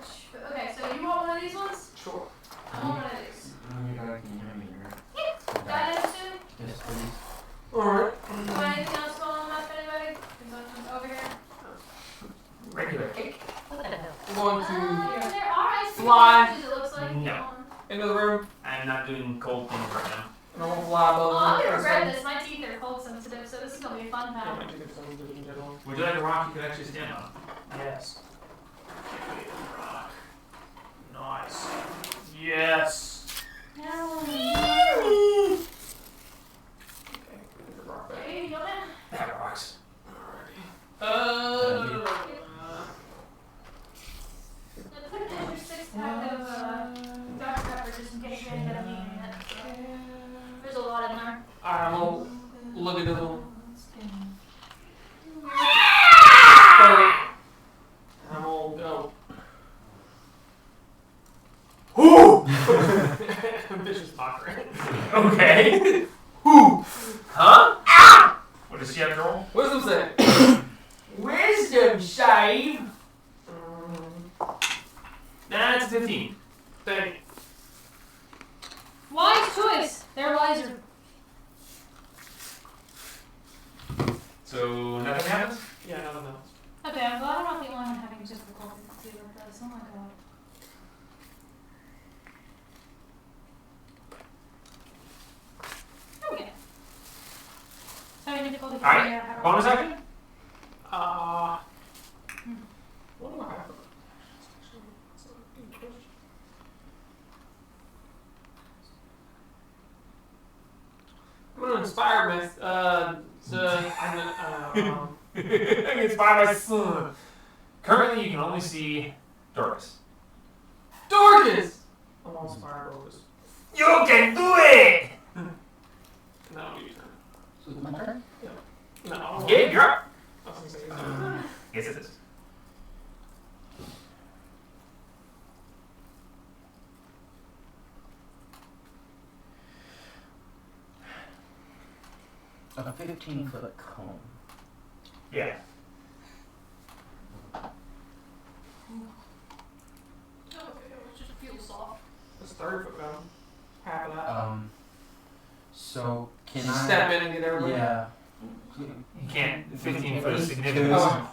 Okay, so you want one of these ones? Sure. I want one of these. Got it soon? Yes, please. Alright. Want anything else going on with anybody? Over here. Regular cake. What the hell? I'm going to There are ice cream Fly. boxes, it looks like. No. into the room, I'm not doing cold things right now. and I'm gonna fly above Oh, I'm them. gonna regret this. My teeth are cold sensitive, so this is gonna be a fun Yeah, time. my ticket's on good in general. Would you like a rock you could actually stand on? Yes. Rock. Nice. Yes. There you go, man. That rocks. And put an extra 6-pack of Dr. Pepper just in case you ended up needing it. So. There's a lot in there. I'm gonna look at them. I'm gonna go. Who? Vicious mockery. Okay. Who? Huh? Ah! What does she have to roll? Wisdom save. Wisdom save. That's 15. Dang. Wise choice. They're wiser. So nothing happens? Yeah, I don't know. Okay, I'm glad I'm not the only one having difficulty with this. Oh my god. Okay. Having difficulty Alright, figuring out how to bonus action? What do I have? inspire me. Inspire my son. Currently, you can only see Dorcas. Dorcas! I'm all inspired Dorcas. You can do it! No, you turn. So it's my turn? No. Yeah, you're up. I was gonna say your turn. Yes, it is. A 15-foot cone. Yeah. Just feel soft. It's 30 foot down. Half of that. So can Just I? step in and get everybody. Yeah. You can't. 15 foot is significant. Oh.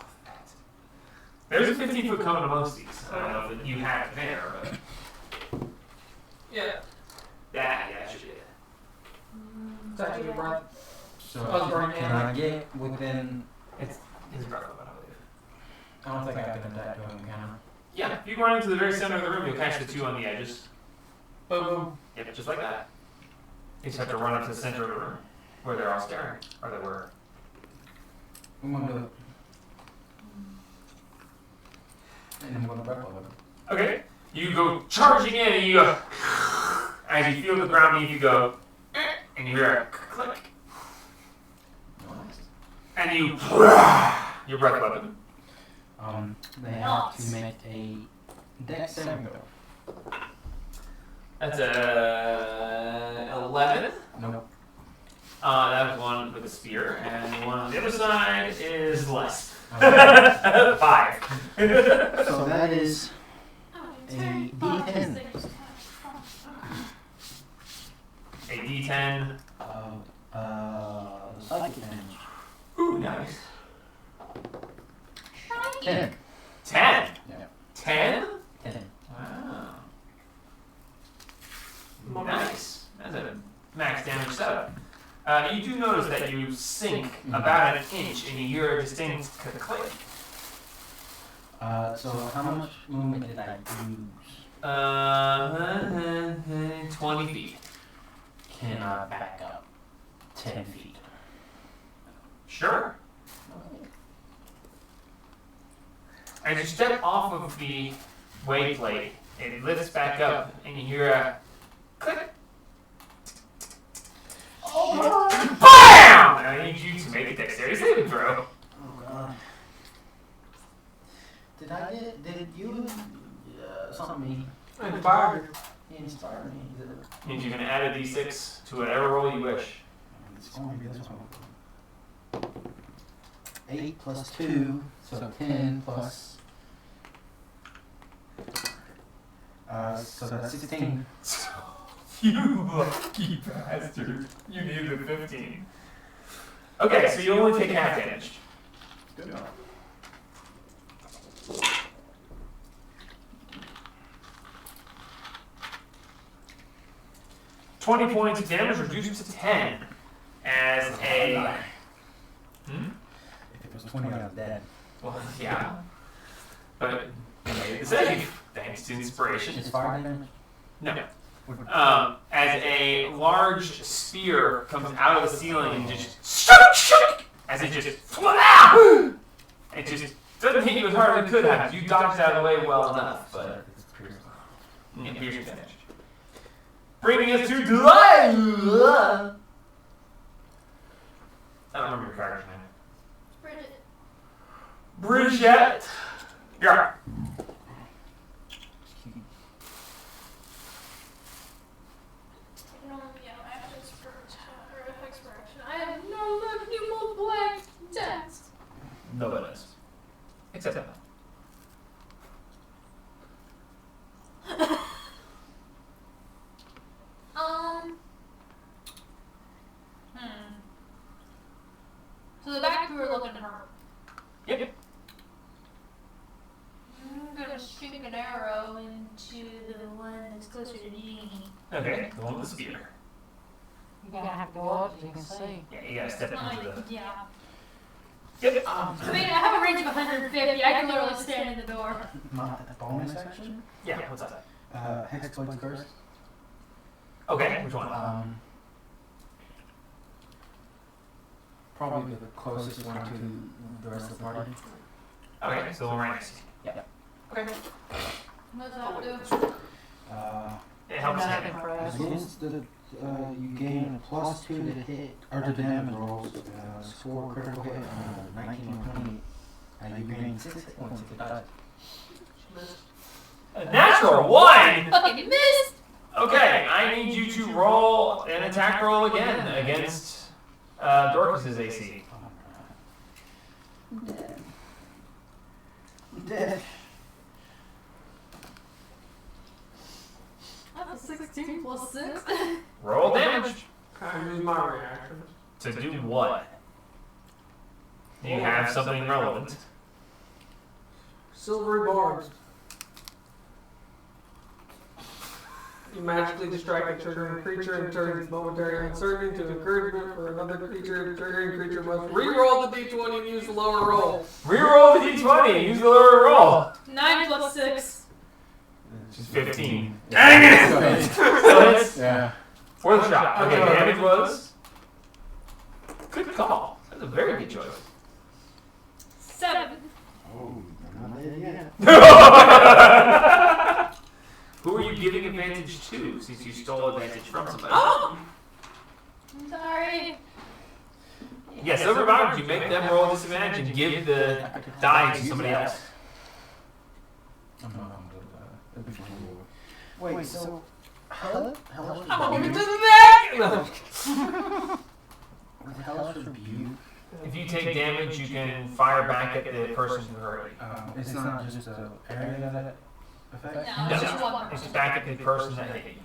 There's a 15-foot cone amongst these. I don't know if you have it there, but. Yeah. Yeah, should be it. It's actually your breath. So Oh, burn can I get within? His brother, I believe. I don't think I can attack him, can I? Yeah, if you run into the very center of the room, you'll catch the two on the edges. Boom, boom. Yep, just like that. You just have to run up to the center of the room, where they're all staring, or they were. I'm gonna do it. And I'm gonna grapple him. Okay. You go charging in, and you go. As you feel the ground beneath you go, and you hear a click, and you. Your breath weapon. They have to make a dex saving throw. That's a 11. Nope. That was one with a spear, and the one on the other side is less. Okay. 5. So that is Oh, a Terry, D10. A D10. Psychic damage. Ooh, nice. 10. 10. Yeah. 10. 10. Wow. Nice. That's a max damage setup. You do notice that you sink about an inch, and you hear a distinct click. So how much movement did I use? 20 feet. Can I back up 10 feet? Sure. As you step off of the way plate, it lifts back up, and you hear a click. Oh, BAM! I need you to make a dexterity saving throw. Oh god. Did you something me? Inspired. He inspired me. And you can add a d6 to whatever roll you wish. It's going to be this one. 8 plus 2, so 10 plus. So that's 16. You lucky bastard. You needed a 15. Okay, so you only take half damage. Good enough. $20 points of damage reduced to 10 as a. If it was 20, I was dead. Well, yeah. But you made the save, thanks to inspiration. Is fire damage? No. As a large spear comes out of the ceiling and just as it just it just doesn't hit you as hard as it could have. You dodged out of the way well enough, but it piercing damage. Bringing us to Delilah. I don't remember your character's name. Bridget. Bridget. Yeah. I have no more black text. Nobody does. Except Emma. So the back two are looking at her. Yep. I'm gonna shoot an arrow into the one that's closer to Jeannie. Okay, the one with the spear. You're gonna have to go up so you can see. Yeah, you gotta step into the. Yeah. Yep. I mean, I have a range of 150. I can literally stand in the door. My bonus action? Yeah, what's that? Hexblade Curse. Okay, which one? probably the closest one to the rest of the party. Okay, so the one right next to you. Okay. What does that do? It helps Nothing him. for us. Against the, you gain a +2 to hit or to damage rolls. Score a critical hit on 19 or 20. You gain 6 points if it dies. A natural 1! Fucking missed! Okay, I need you to roll an attack roll again against Dorcas's AC. Dead. That's a 16 plus 6. Roll damage. I use my reaction. To do what? Do you have something relevant? Silvery bars. You magically distract a triggering creature and turn its momentary uncertainty to encouragement for another creature. The triggering creature must re-roll the d20 and use the lower roll. Reroll the d20 and use the lower roll. 9 plus 6. She's 15. Dang it! So it's Yeah. for the shot. Okay, damage was. Good call. That's a very good choice. 7. Oh, I'm not dead yet. Who are you giving advantage to since you stole advantage from somebody? Oh! I'm sorry. Yes, over bound, you make them roll disadvantage and give the die to somebody else. I'm not gonna do that. That'd be cool. Wait, so hello? Hello? I'm going to the back! No. What the hell is rebuke? If you take damage, you can fire back at the person who hurt you. It's not just an area that effect? No, No, it's just one it's person. back at the person that hit you.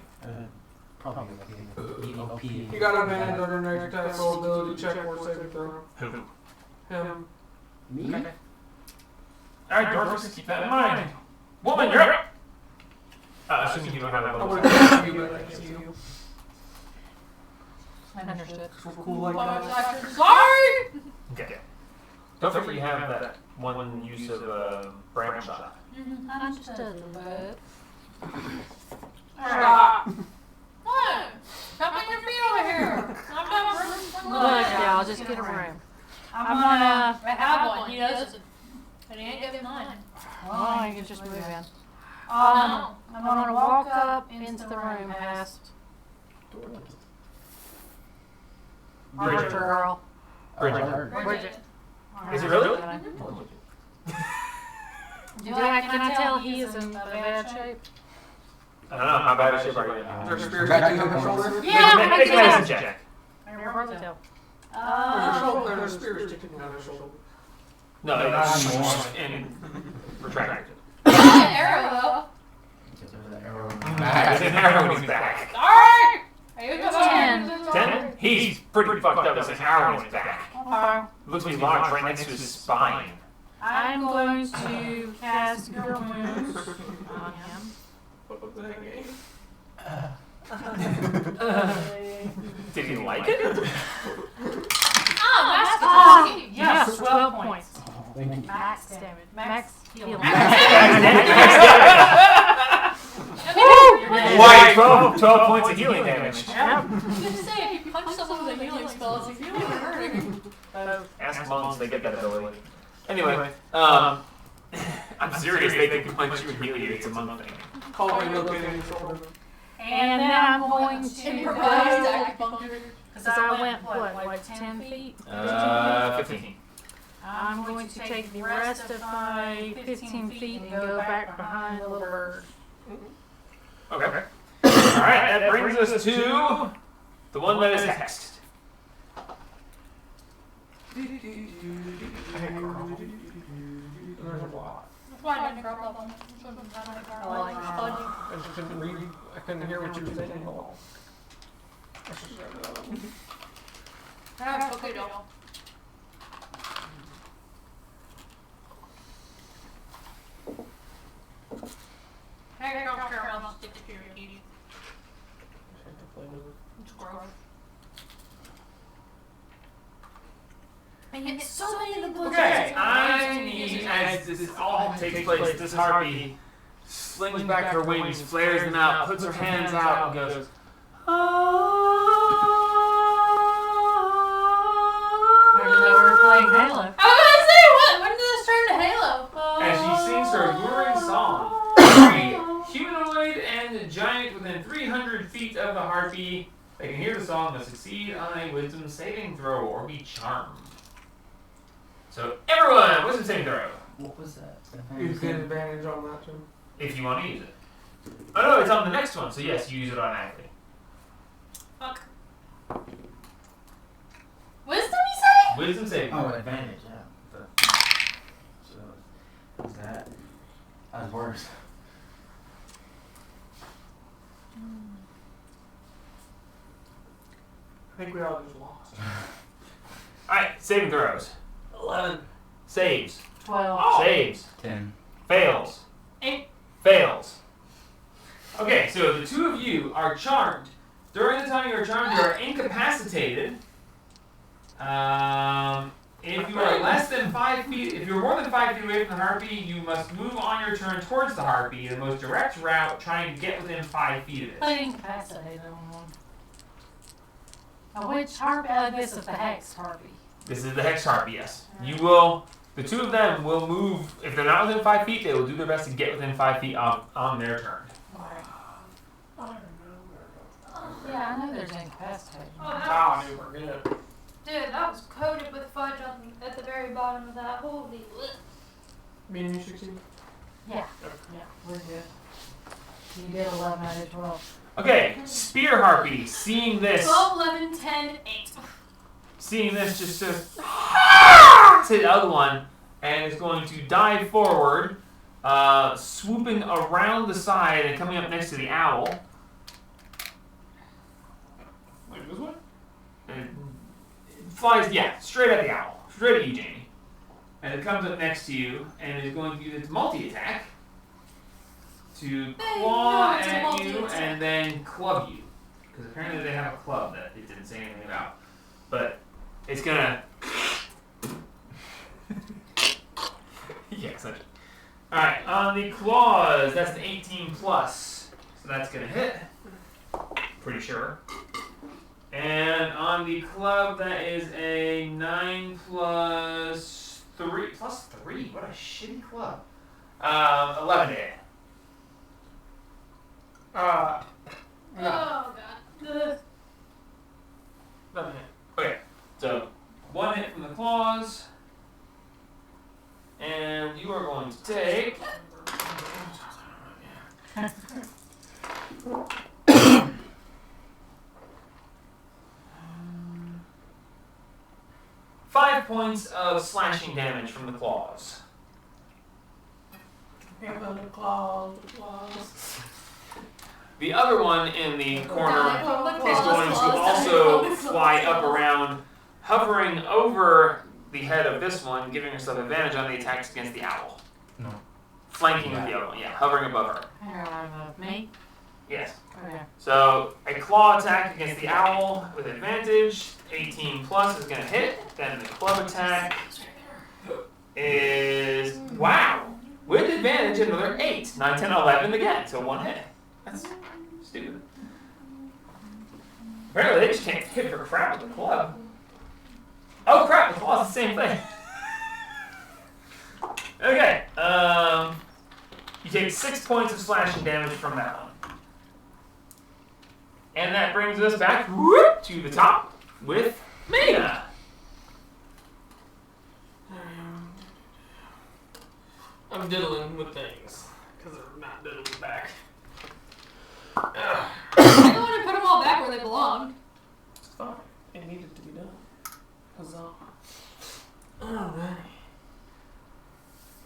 Probably like EOP. You got advantage on your next attack roll ability check or saving throw. Who? Him. Me? Alright, Dorcas, keep that in mind. Woman, you're up! Assuming you don't have a I bonus. would have you, but I can't see you. Understood. Cool like that. Sorry! Okay. Don't forget you have that one use of bramble shot. Understood, but. Stop. What? Stop putting your feet over here. I'm not Look, y'all, just get a room. I'm gonna. I have one. He doesn't. But he ain't got mine. Oh, you can just move in. No. I'm gonna walk up into the room past Bridget. Archer girl. Bridget. Bridget. Is it really? Can I tell he is in bad shape? I don't know, how bad is shape are you in? Is there spirit sticking on your shoulder? Yeah, Make a I'm medicine check. Maybe we're hard to tell. There's a spirit sticking on your shoulder. No, Not it's anymore. and retracted. An arrow though. Because there's an arrow in the There's back. an arrow in his back. Sorry! Are you It's 10? He's pretty fucked up. There's an arrow in his back. Okay. Looks like he's lodged right next to his spine. I'm going to cast Cure Wounds on him. What was that game? Did he like it? Oh, that's Yes, 12 points. Oh, thank you. Max damage. Max healing. Why? 12 points of healing damage. Yep. I was gonna say, if you punch someone with a healing spell, it's a healing or hurting. Ask monks, they get that ability. Anyway, I'm serious, they can punch you and heal you. It's a monk thing. Call me locating your shoulder. And then I'm going to Improvised go, acupuncture. because I went, what, like 10 feet? 15. I'm going to take the rest of my 15 feet and go back behind the little bird. Okay. Alright, that brings us to the one that is hexed. There's a block. That's why I didn't drop off on I like that. I just couldn't read. I couldn't hear what you were saying at all. I should grab that one. Okay, doll. Hey, don't care about stick to your kitty. It's gross. And yet so many of the books Okay, I need, as this all takes place, this harpy slings back her wings, flares them out, puts her hands out, and goes, Where's playing Halo. I was gonna say, what? When did this turn to Halo? As she sings her alluring song, every humanoid and giant within 300 feet of the harpy that can hear the song must succeed on a wisdom saving throw or be charmed. So everyone, wisdom saving throw. What was that? You get advantage on that too. If you want to use it. Oh no, it's on the next one, so yes, you use it automatically. Fuck. Wisdom, you say? Wisdom saving Oh, throw. advantage, yeah. So, what's that? That's worse. I think we all just lost. Alright, saving throws. 11. Saves. 12. Saves. 10. Fails. 8. Fails. Okay, so the two of you are charmed. During the time you are charmed, you are incapacitated. If you are less than 5 feet, if you're more than 5 feet away from the harpy, you must move on your turn towards the harpy, the most direct route, trying to get within 5 feet of it. Put incapacitated on one. Which harpy? This is the Hex harpy. This is the hex harpy, yes. You will, the two of them will move, if they're not within 5 feet, they will do their best to get within 5 feet on their turn. Yeah, I know there's incapacitated. Oh, that Ah, I knew we were good. Dude, that was coated with fudge on, at the very bottom of that. Holy lit. Me and you succeed? Yeah, we're good. You did 11 out of 12. Okay, spear harpy, seeing this. 12, 11, 10, 8. Seeing this, just to hit the other one, and is going to dive forward, swooping around the side and coming up next to the owl. Like this one? And it flies, yeah, straight at the owl. Straight at you, Jamie. And it comes up next to you, and is going to use its multi-attack to claw no, it's a at you multi-attack. and then club you. Because apparently they have a club that it didn't say anything about. But it's gonna. Yeah, essentially. Alright, on the claws, that's an 18 plus. So that's gonna hit. Pretty sure. And on the club, that is a 9 plus 3. Plus 3? What a shitty club. 11 to hit. No. Oh, God. Ugh. Doesn't hit. Okay, so 1 hit from the claws. And you are going to take. Five points of slashing damage from the claws. The claws. The other one in the corner Die from the is going to claws, also die from the fly claws. up around, hovering over the head of this one, giving herself advantage on the attacks against the owl. No. Flanking with the other one, yeah, hovering above her. Me? Yes. Okay. So a claw attack against the owl with advantage, 18 plus is going to hit. Then the club attack is, wow, with advantage another 8. 9, 10, 11 again, so 1 hit. That's stupid. Apparently they just can't hit for crap with the club. Oh crap, the claw's the same thing. Okay, you take 6 points of slashing damage from that one. And that brings us back whoop, to the top with Mina. I'm diddling with things. Because they're not diddling back. I don't want to put them all back where they belong. It's fine. It needed to be done. Huzzah. Alright.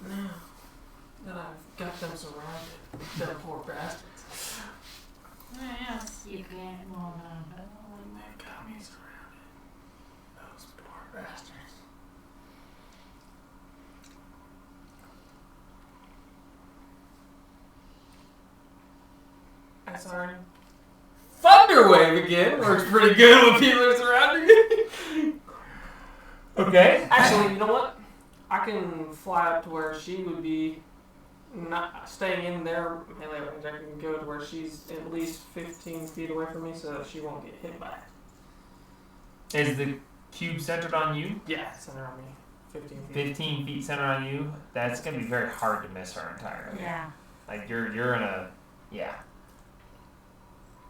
Now that I've got them surrounded, them poor bastards. Yes, you can. Well, no. They've got me surrounded. Those poor bastards. I sorry. Thunderwave again works pretty good when people are surrounding me. Okay. Actually, you know what? I can fly up to where she would be not staying in their melee range. I can go to where she's at least 15 feet away from me so that she won't get hit by it. Is the cube centered on you. Yeah, center on me. 15 feet. 15 feet centered on you. That's gonna be very hard to miss her entirely. Yeah. Like you're in a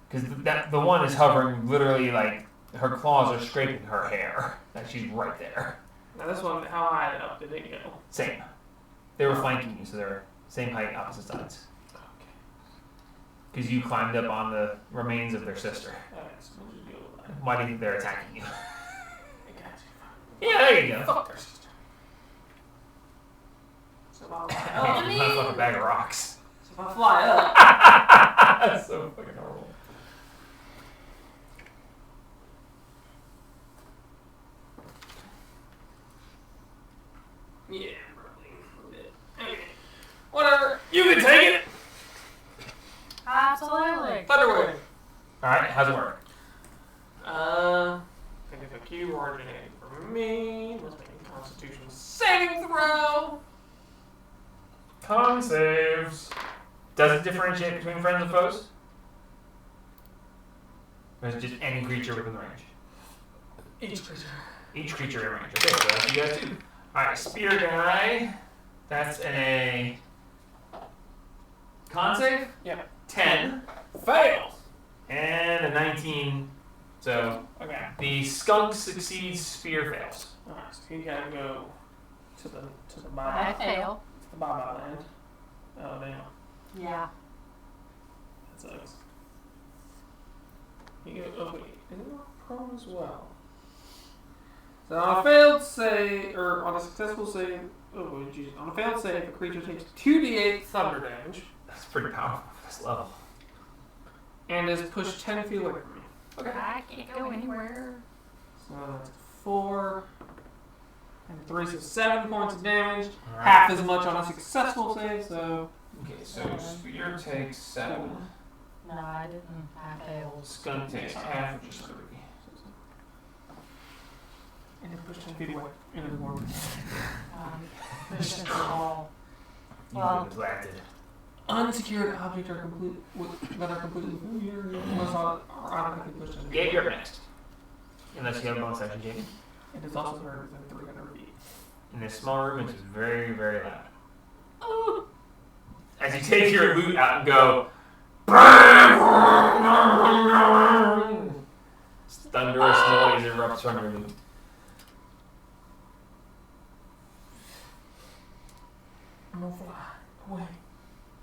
because the one is hovering literally like her claws are scraping her hair. Like she's right there. Now this one, how high up did it go? Same. They were flanking you, so they're same height, opposite sides. Okay. Because you climbed up on the remains of their sister. Alright, so we'll just deal with that. Why do you think they're attacking you? I got you. Yeah, there you go. Fuck their sister. So if I fly Oh, up, you kind of fuck a bag of rocks. so if I fly up, That's so fucking horrible. yeah, probably. Okay. Whatever. You can take it. Absolutely. Thunderwave. Alright, how's it work? Think of a cube originating from me. Let's make a Constitution saving throw. Con saves. Does it differentiate between friends and foes? Or is it just any creature within the range? Each creature. Each creature in range. Okay, so that's you guys too. Alright, spear guy. That's a con save? Yep. 10. Fails. And a 19. So Okay. the skunk succeeds, spear fails. Alright, so you gotta go to the I Baba. fail. The Baba land. Oh damn. Yeah. That sucks. You go, oh wait, is it not prone as well? So on a failed save, or on a successful save, oh wait, geez. On a failed save, a creature takes 2d8 thunder damage That's pretty powerful for this level. and is pushed 10 feet away from me. I can't go anywhere. So that's 4 and 3, so 7 points of damage. Alright. Half as much on a successful save, so Okay, so spear takes 7. No, I didn't. I failed. Skunk takes half, which is 3. and it pushed 10 feet away. And it's more. Push into the wall. You Well- neglected. Unsecured objects are that are completely familiar unless automatically pushed 10 feet Gabe, away. you're up next. Unless you have a bonus action, Jamie. It is also heard within 300 feet. In this small room, it's very, very loud. As you take your loot out and go, thunderous noise erupts from your loot. I'm gonna fly away.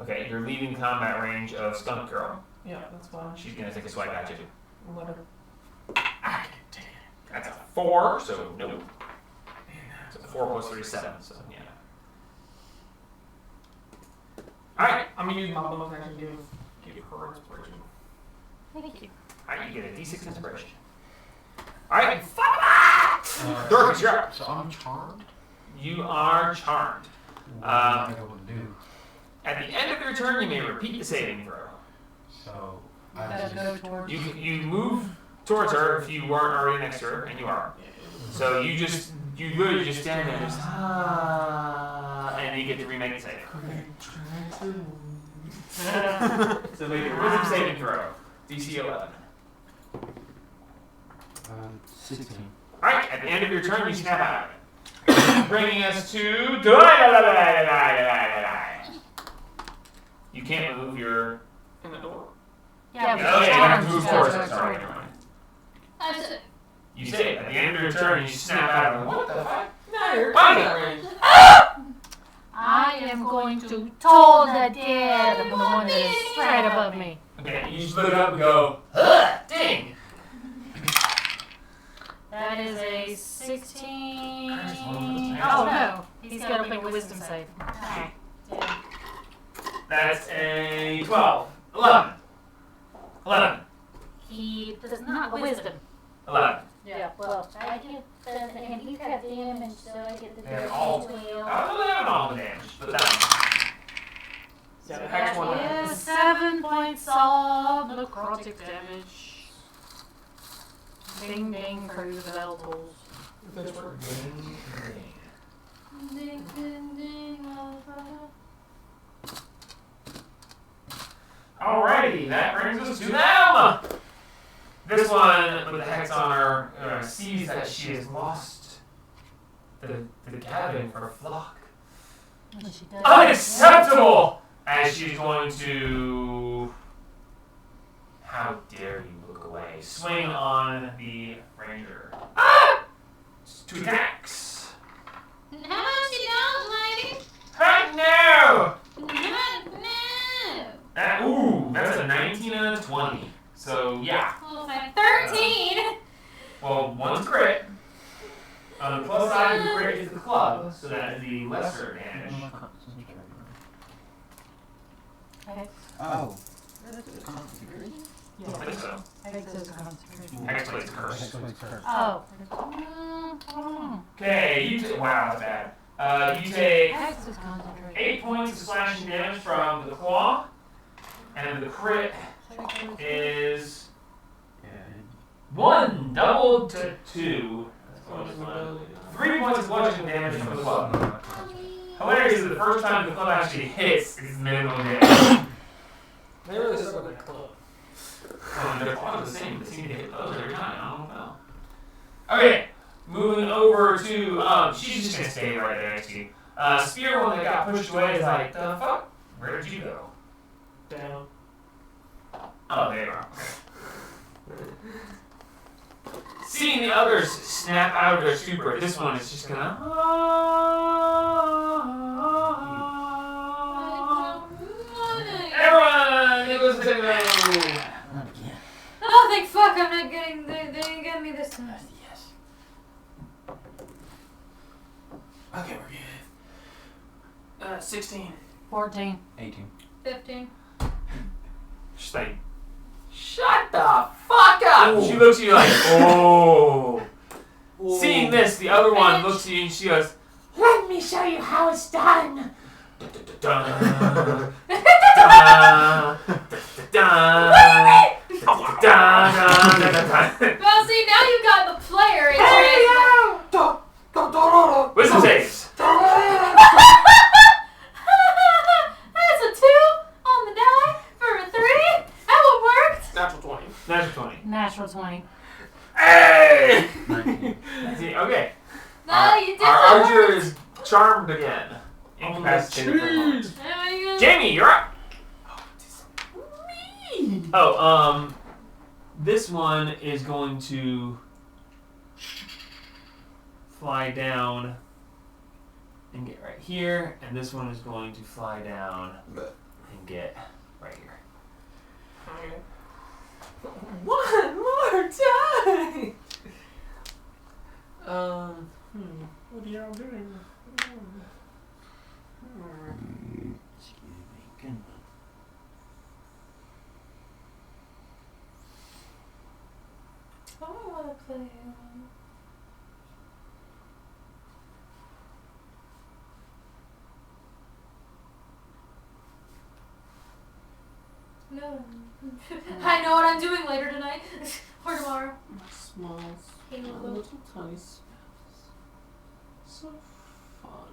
Okay, you're leaving combat range of Skunk Girl. Yeah, that's fine. She's gonna take a swipe at you. Let her. I can take it. That's a 4, so no. So 4 plus 3 is 7, so yeah. Alright, I'm gonna use my bonus action to give her inspiration. Thank you. alright, you get a d6 inspiration. Alright, Dorcas, you're up. So I'm charmed? You are charmed. What am I able to do? At the end of your turn, you may repeat the saving throw. So You I gotta just, go towards. You move towards her if you weren't already next to her, and you are. So you literally just stand there and just and you get to remake the save. So make a wisdom saving throw. DC 11. 16. Alright, at the end of your turn, you snap out of it. Bringing us to You can't move your. In the door. Yeah, Oh, but yeah, you charmed, have to move so towards it's it. Sorry, charmed. never mind. I'm so, You save. At the end of your turn, you snap out of it. What the fuck? No, you're Fine. in range. I am going to toll the dead of the one that is straight above me. Okay, you just look up and go, ding! That is a 16. Christ, one of those things. Oh no, he's got to make a wisdom save. Oh, yeah. That's a 12. 11. 11. He does not wisdom. 11. Yeah, well, I get the, and you have damage, so I get the Yeah, damage all- as I well. don't have all the damage, but that Yeah, the hex one. that is 7 points of necrotic damage. Ding ding for the elementals. That's where- Ding, ding, ding, motherfucker. Alrighty, that brings us to them! This one with the hex on her sees that she has lost the gathering for a flock. And she does. Unacceptable! As she's going to. How dare you look away? Swing on the ranger. Ah! 2 attacks. How much you dodge, lady? Heck no! No. Ooh, that's a 19 and a 20. So, yeah. Well, my 13. Well, one's crit. On the plus side of the crit is the club, so that is the lesser advantage. Okay. Oh. I don't think so. Hex is concentration. Hex plays curse. Oh. Okay, you take. Wow, that's bad. You take Hex is concentration. 8 points of slashing damage from the claw, and the crit is 1 doubled to 2. 3 points of bludgeoning damage from the club. Hilarious is the first time the club actually hits its minimum damage. They really suck with that club. They're all the same. They seem to hit those every time. I don't know. Okay, moving over to she's just gonna stay right there next to you. Spear one that got pushed away is like, the fuck? Where did you go? Down. Oh, there you are. Seeing the others snap out of their stupor, this one is just gonna. Everyone, it goes to the Oh, thank fuck I'm not getting. They didn't get me this time. Yes. Okay, we're good. 16. 14. 18. 15. She's like, shut the fuck up! She looks at you like, oh. Seeing this, the other one looks at you and she goes, let me show you how it's done. Well, see, now you got the player in Wisdom saves. That's a 2 on the die for a 3. That one worked. Natural 20. Natural 20. Natural 20. Hey! 19. Okay. No, you did Our that archer work. is charmed again. Incapacitated for a moment. There you go. Jamie, you're up. Oh, this one is going to fly down and get right here, and this one is going to fly down and get right here. Okay. One more time! What are y'all doing? I want to play. No. I know what I'm doing later tonight or tomorrow. Smells. Halo. Little tiny smells. So fun.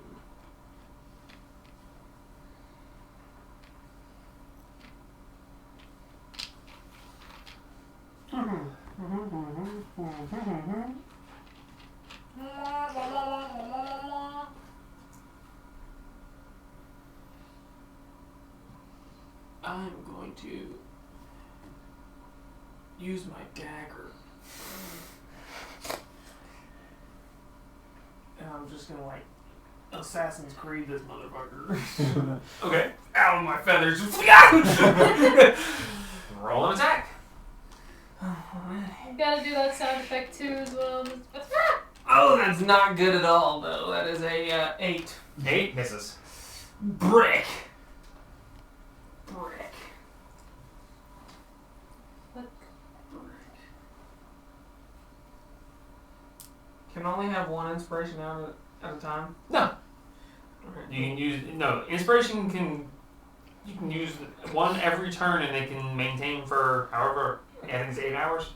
I'm going to use my dagger. And I'm just gonna like Assassin's Creed this motherfucker. Okay. Ow, my feathers. Roll an attack. You gotta do that sound effect too as well. Oh, that's not good at all though. That is a 8. 8 misses. Brick. Can only have one inspiration out at a time? No. Okay. You can use inspiration you can use one every turn and they can maintain for however I think it's 8 hours.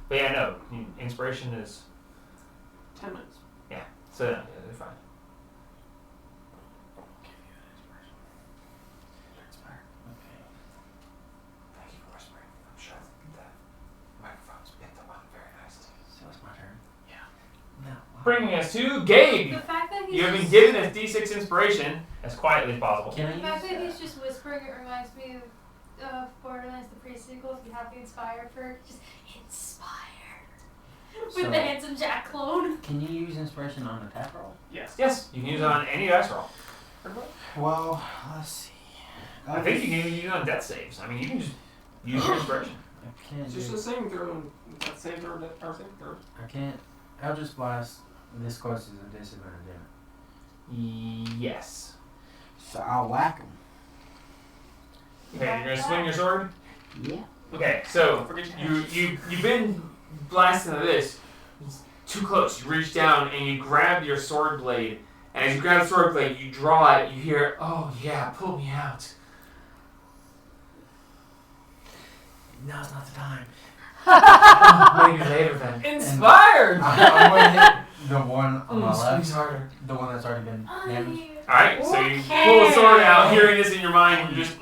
But yeah, no, inspiration is 10 minutes. so yeah, they're fine. Okay. Thank you for whispering. I'm sure that microphone's whispering against who? Gabe! The fact that he's You have been just- given a D6 inspiration as quietly as possible. Can I The use fact that he's just whispering, it reminds me of Borderlands the pre-sequel. If you have the inspired for just inspired with So- the handsome Jack clone. Can you use inspiration on attack roll? Yes. Yes, you can use it on any dice roll. Well, let's see. I think you can even use it on death saves. I mean, you can just use your inspiration. I can't. It's just do- the same throw. That same throw. Our same throw. I can't. Eldritch Blast. This course is a disadvantage. Isn't it? Yes. So I'll whack him. Okay, you're gonna swing your sword? Yeah. Okay, so you've been blasting at this. It's too close. You reach down and you grab your sword blade. And as you grab the sword blade, you draw it. You hear, "Oh yeah, pull me out." Now's not the time. Maybe later then. Inspired. I'm gonna hit the one on my Squeeze left. harder. The one that's already been damaged. All right, so you pull the sword out, hearing this in your mind, you just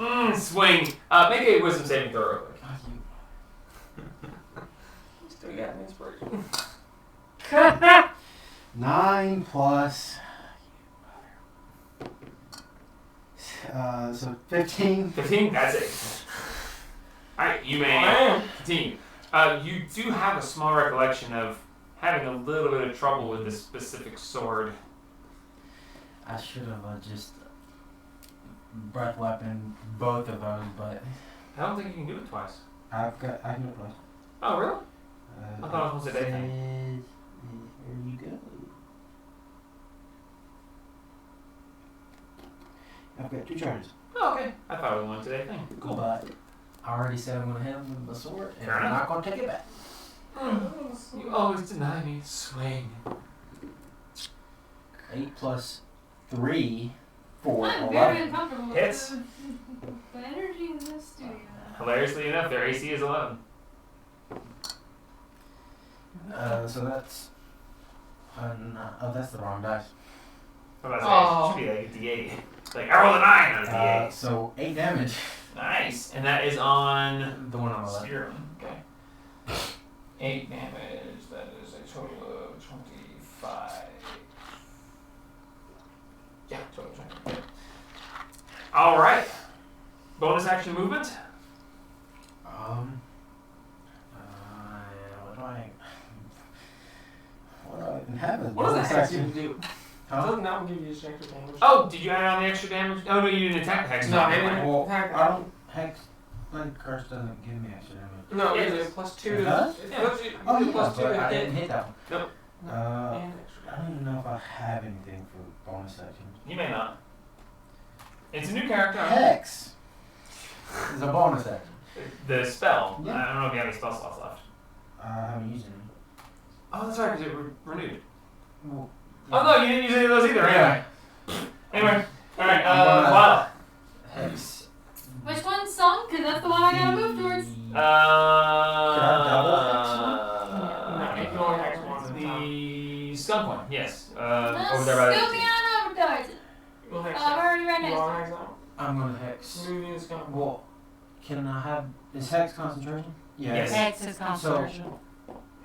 swing. Make a wisdom saving throw real quick. Still got an inspiration. 9 plus. So 15. 15. That's it. All right, you may Man. continue. You do have a small recollection of having a little bit of trouble with this specific sword. I should have just breath weapon both of those, but I don't think you can do it twice. I can do it twice. Oh, really? I thought it was a day thing. Here you go. I've got 2 charges. Oh, okay. I thought it was one today thing. Cool. But I already said I'm gonna hit him with the sword, and Fair I'm enough. not gonna take it back. You always deny me. Swing. 8 plus 3 for I'm very 11. uncomfortable Hits. with the energy in this studio. Hilariously enough, their AC is 11. So that's. Oh, that's the wrong dice. I was about to say, it should be like a D8. It's like, I rolled a 9 on a D8. So 8 damage. Nice. And that is on The one on the left. Spearman. Okay. 8 damage. That is a total of 25. Yeah, total 25. All right. Bonus action movement. What do I even have? What does that hex even do? Huh? Doesn't that one give you extra damage? Oh, did you add on the extra damage? Oh, no, you didn't attack the hex. No, I Never didn't. mind. Well, Attack. I don't. Hex. Like, curse doesn't give me extra damage. No, Yeah, it it is does. +2 It to. does? It Yeah. gives you Oh, yeah, +2 but to I hit. didn't hit that one. Nope. And extra I don't even know if I have anything for bonus sections. You may not. It's a new character. Hex is a bonus action. The spell. Yeah. I don't know if you have any spell slots left. I haven't used any. Oh, that's right, because it renewed. Well, Oh, no, you didn't use any of those either, right? Yeah. Anyway. Alright, I'm gonna- Lila. Hex. Which one's song? Because that's the one I gotta move towards. No, you can only hex once at a time. The skunk one, yes. Well, Over there by scoop me the on over towards it. We'll hex I'm that. already right You next to want it. to hex that? I'm gonna hex. Moving is gonna. Well, can I have. Is hex concentration? Yes. Hex is concentration.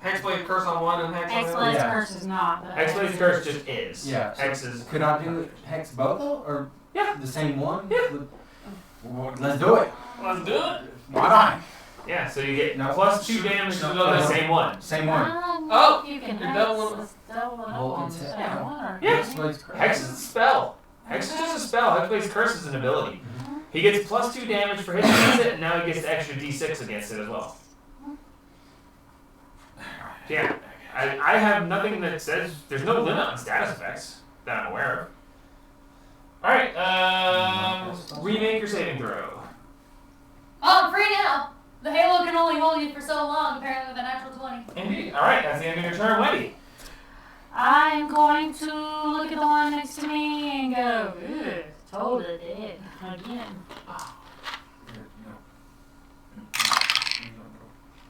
Hexblade curse on one and hex on the other. Hexblade's Yeah. curse is not. but Hexblade's curse just is. Yeah, so- Hex is. Could I do hex both or Yeah. the same one? Yeah. Well, let's do it. Let's do it. Why not? Yeah, so you get No. plus 2 damage to No. the same one. Same one. Oh, You can you're hex. doubling- Let's double it up Well, on the it's- second one. Or Yeah. Hexblade's curse. Hex is a spell. Hex is just a spell. Hexblade's curse is an ability. He gets plus 2 damage for hitting against it, and now he gets the extra d6 against it as well. Yeah, I have nothing that says there's no limit on status effects that I'm aware of. Alright, remake your saving throw. Oh, I'm free now. The halo can only hold you for so long, apparently, with a natural 20. Indeed. Alright, that's the end of your turn, Wendy. I'm going to look at the one next to me and go, ugh, totally dead again.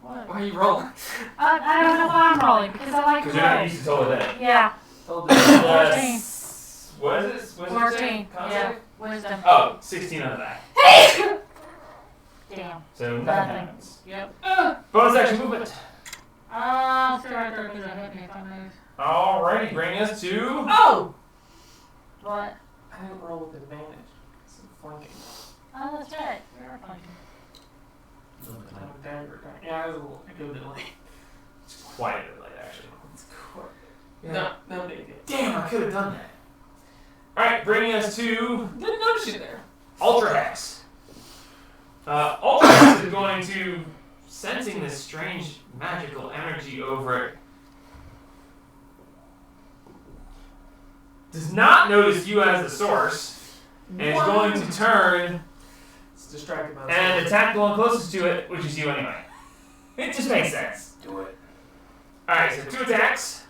What? Why are you rolling? I don't know why I'm rolling because I like Because you're not to used to total dead. Yeah, Told you. What is it? What is it? 14. Con Yeah, save? wisdom. Oh, 16 on the back. Damn. So nothing Nothing. happens. Yep. Bonus action movement. I'll stay right there because it hit me if I move. Alrighty, bring us to. Oh! What? I didn't roll with advantage. It's flanking. Oh, that's right. You're flanking. Dagger. Yeah, it was a good delay. It's quite a bit late, actually. It's cool. No big deal. Damn, I could have done that. Alright, bringing us to Didn't notice you there. Ultra Hex. Ultra Hex is going to, sensing this strange magical energy over it, does not notice you as the source, and is going to turn It's distracted by the and attack the one closest to it, which is you anyway. It just makes sense. Do it. Alright, so 2 attacks.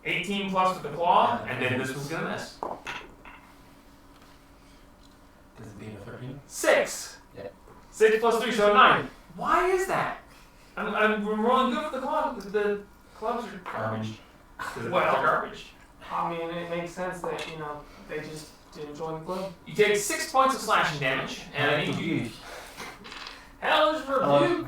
18 plus with the claw, and then this one's gonna miss. Does it beat a 13? 6. Yeah. 6 plus 3, so 9. Why is that? I'm rolling good with the claws. The clubs are garbage. Because Well- they're garbage. I mean, it makes sense that, they just didn't join the club. You take 6 points of slashing damage, and I need you. Hellish Rebuke!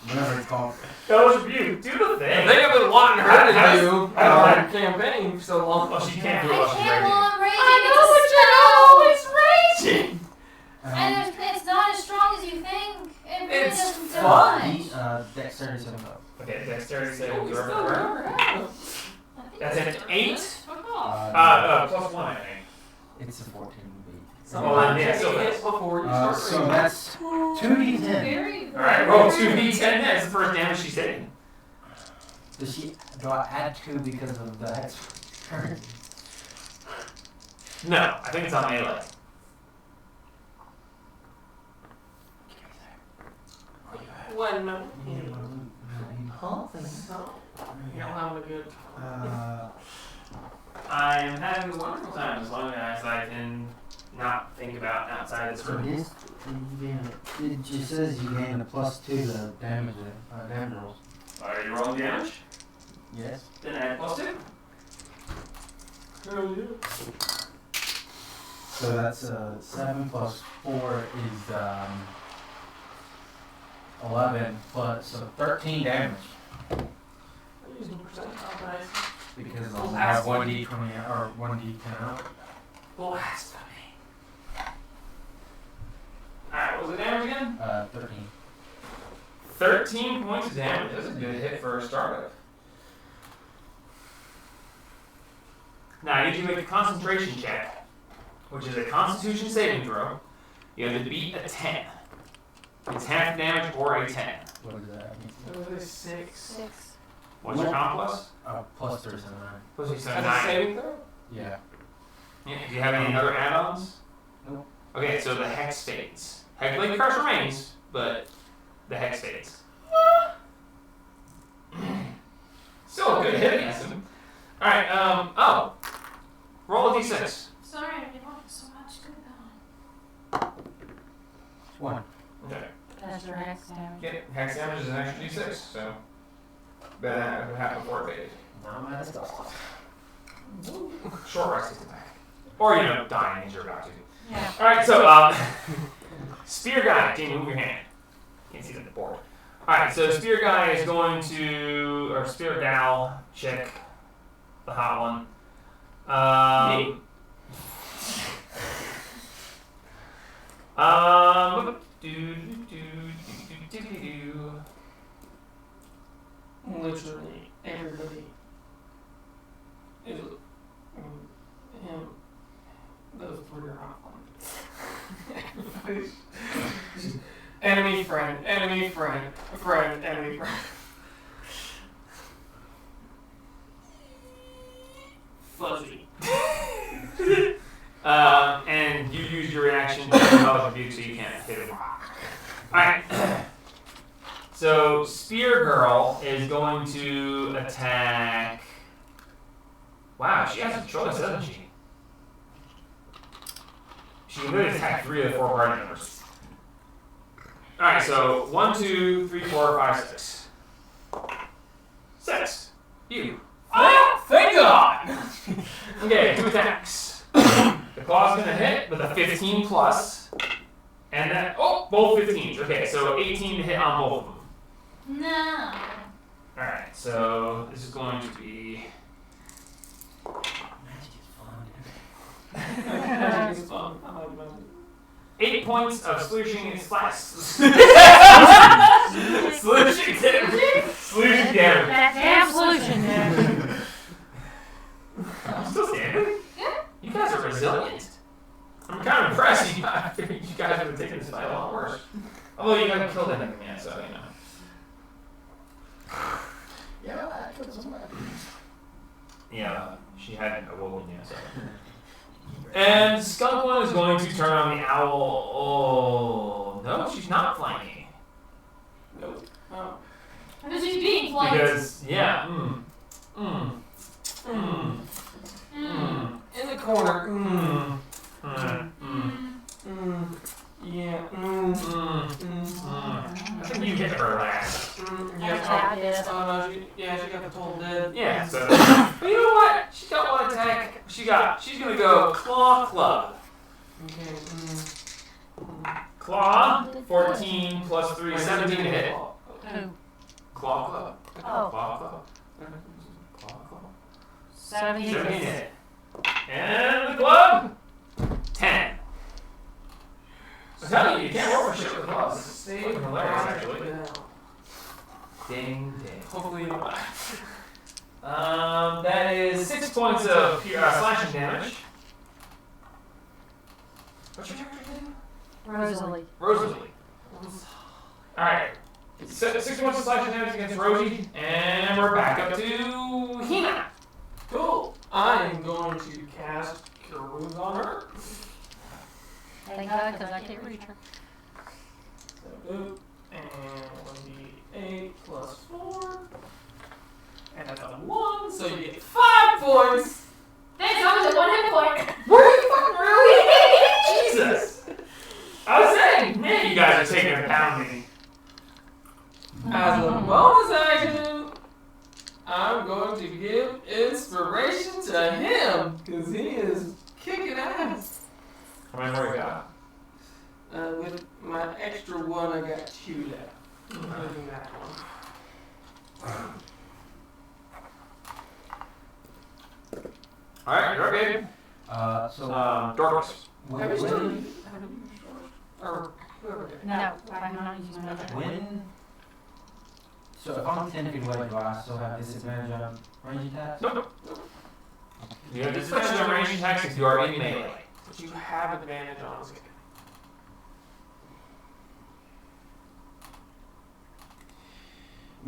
Whatever it's called. Hellish Rebuke, do the thing. They have been wanting her to do in how- our campaign for so long. Well, she can't do I it while she's can't ready. while I'm raging. I It's a spell. it's raging! And it's not as strong as you think. It really It's doesn't do fun. much. Dexterity 7 up. Okay, dexterity saving Oh, we throw. still remember how. I think That's an 8. Fuck off. Plus 1, I think. It's a 14 beat. Sometimes yeah, you so hit before you start So raging. that's 2d10. Very. Alright, roll 2d10. That's the first damage she's taking. Do I add 2 because of the hex? No, I think it's on melee. Well, no. Huh? No. You're having a good I'm having a wonderful time as long as I can not think about outside this So room. this, it just says you gain a +2 to damage rolls. Are you rolling damage? Yes. Then add +2. Hell yeah. So that's 7 plus 4 is 11 plus so 13 damage I'm using percentile dice. because I only have 1d20 or 1d10 out. Blasphemy. Alright, what was the damage again? 13. 13 points of damage. That's a good hit for a startup. Now, I need you to make a concentration check, which is a constitution saving throw. You have to beat a 10. It's half damage or a 10. What is that? It was a 6. 6. What's your con plus? Plus 3 is 9. Plus you said As a 9. saving throw? Yeah. Yeah, do you have any other add-ons? No. Okay, so the hex fades. Hexblade Curse remains, but the hex fades. Still a good hit against him. Alright, roll a d6. Sorry, I've been watching so much. Good God. 1. Okay. That's your hex damage. Okay, hex damage is an extra d6, so that would happen before it faded. Now I'm at a stop. Short rest is back. Or, die and you're about to. Yeah. Alright, so, Spear Guy, can you move your hand? Can't see the board. Alright, so Spear Guy is going to, or Spear Gal, check the hot one. Me? Literally everybody is him. Those three are hot ones. Enemy, friend, enemy, friend, friend, enemy, friend. Fuzzy. And you use your reaction to help Rebuke so you can't hit him. Alright. So, Spear Girl is going to attack. Wow, she has a choice, doesn't she? She can really attack 3 of the 4 party members. Alright, so 1, 2, 3, 4, 5, 6. 6. You. Ah, thank God! Okay, 2 attacks. The claw's gonna hit with a 15 plus. And then, both 15s. Okay, so 18 to hit on both of them. No. Alright, so this is going to be. Magic is fun. Magic is fun. I like magic. 8 points of slooshing splash. Slooshing damage. Slooshing damage. That damn solution, man. I'm still standing? Yeah. You guys are resilient. I'm kind of impressed. You guys have taken this fight a lot worse. Although you haven't killed anything yet, so you know. Yeah, I killed somebody. Yeah, she hadn't awoken yet, so. And Skunk One is going to turn on the owl. Oh, no, she's not flanking. Nope. Oh. Because she's being flanked. Because, yeah, In the corner. Yeah. I think you hit her last. Yeah, I did. Oh no, she got the total dead. Yeah, so. But you know what? She got one attack. She's gonna go Claw Club. Okay. Claw, 14 plus 3, 17 to hit. Who? Claw Club. Oh. Claw Club. Claw Club. 70 17 to hits. hit. And the club, 10. I'm telling you, you can't roll for shit with clubs. It's even hilarious, actually. Ding, ding. Hopefully you don't. That is 6 points of slashing damage. What's your character name? Rosalie. Rosalie. Alright. 6 points of slashing damage against Rosie, and we're back up to Hina. Cool. I'm going to cast Cure Wounds on her. Thank God, because I can't reach her. So boop, and 1d8 plus 4. And that's a 1, so you get 5 points. Thanks, I was at 1 hit point. Were you fucking really? Jesus! I was saying, man, you guys are taking a pounding. As a bonus action, I'm going to give inspiration to him, because he is kicking ass. How many more you got? With my extra 1, I got 2 left. Including that one. Alright, you're up, baby. Dorcas. Have you started? Or whoever did. No, I'm not using my attack. When? So if I'm 10 feet away, do I still have disadvantage on range attacks? Nope. You have disadvantage on ranged attacks if you are in melee. But you have advantage on his game.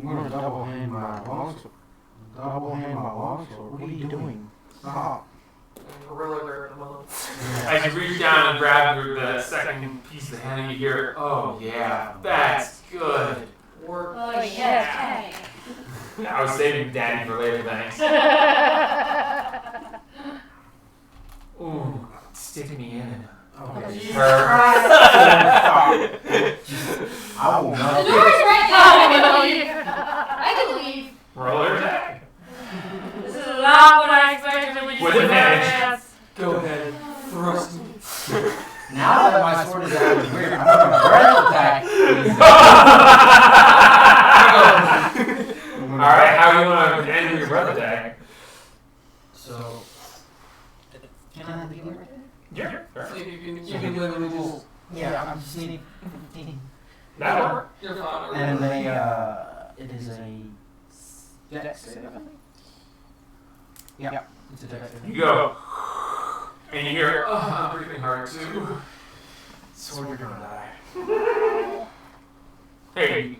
You want to double hand my longsword? Double hand my longsword? What are you doing? Stop. Gorilla there at the moment. As you reach down and grab the second piece of the hand, you hear, oh yeah, that's good. Work. Oh, yeah. I was saving Daddy for later, thanks. Ooh, stick me in. Okay. Jesus Her. I will The not. door's right Oh, there. no, you. I can leave. Roll her attack. This is not what I expected when you With said advantage. that. Go ahead. Thrust me. Now that my sword is out of weird, I'm going to breath attack. Alright, how do you want to end your breath attack? So, can I leave it right Yeah, sure. You can literally just. there? Yeah, I'm just needing 15. That'll work. You're fine. And it is a dex save, I think. Yeah, it's a dex save. You go. And you hear, oh, I'm breathing hard too. Sword, you're gonna die. Hey,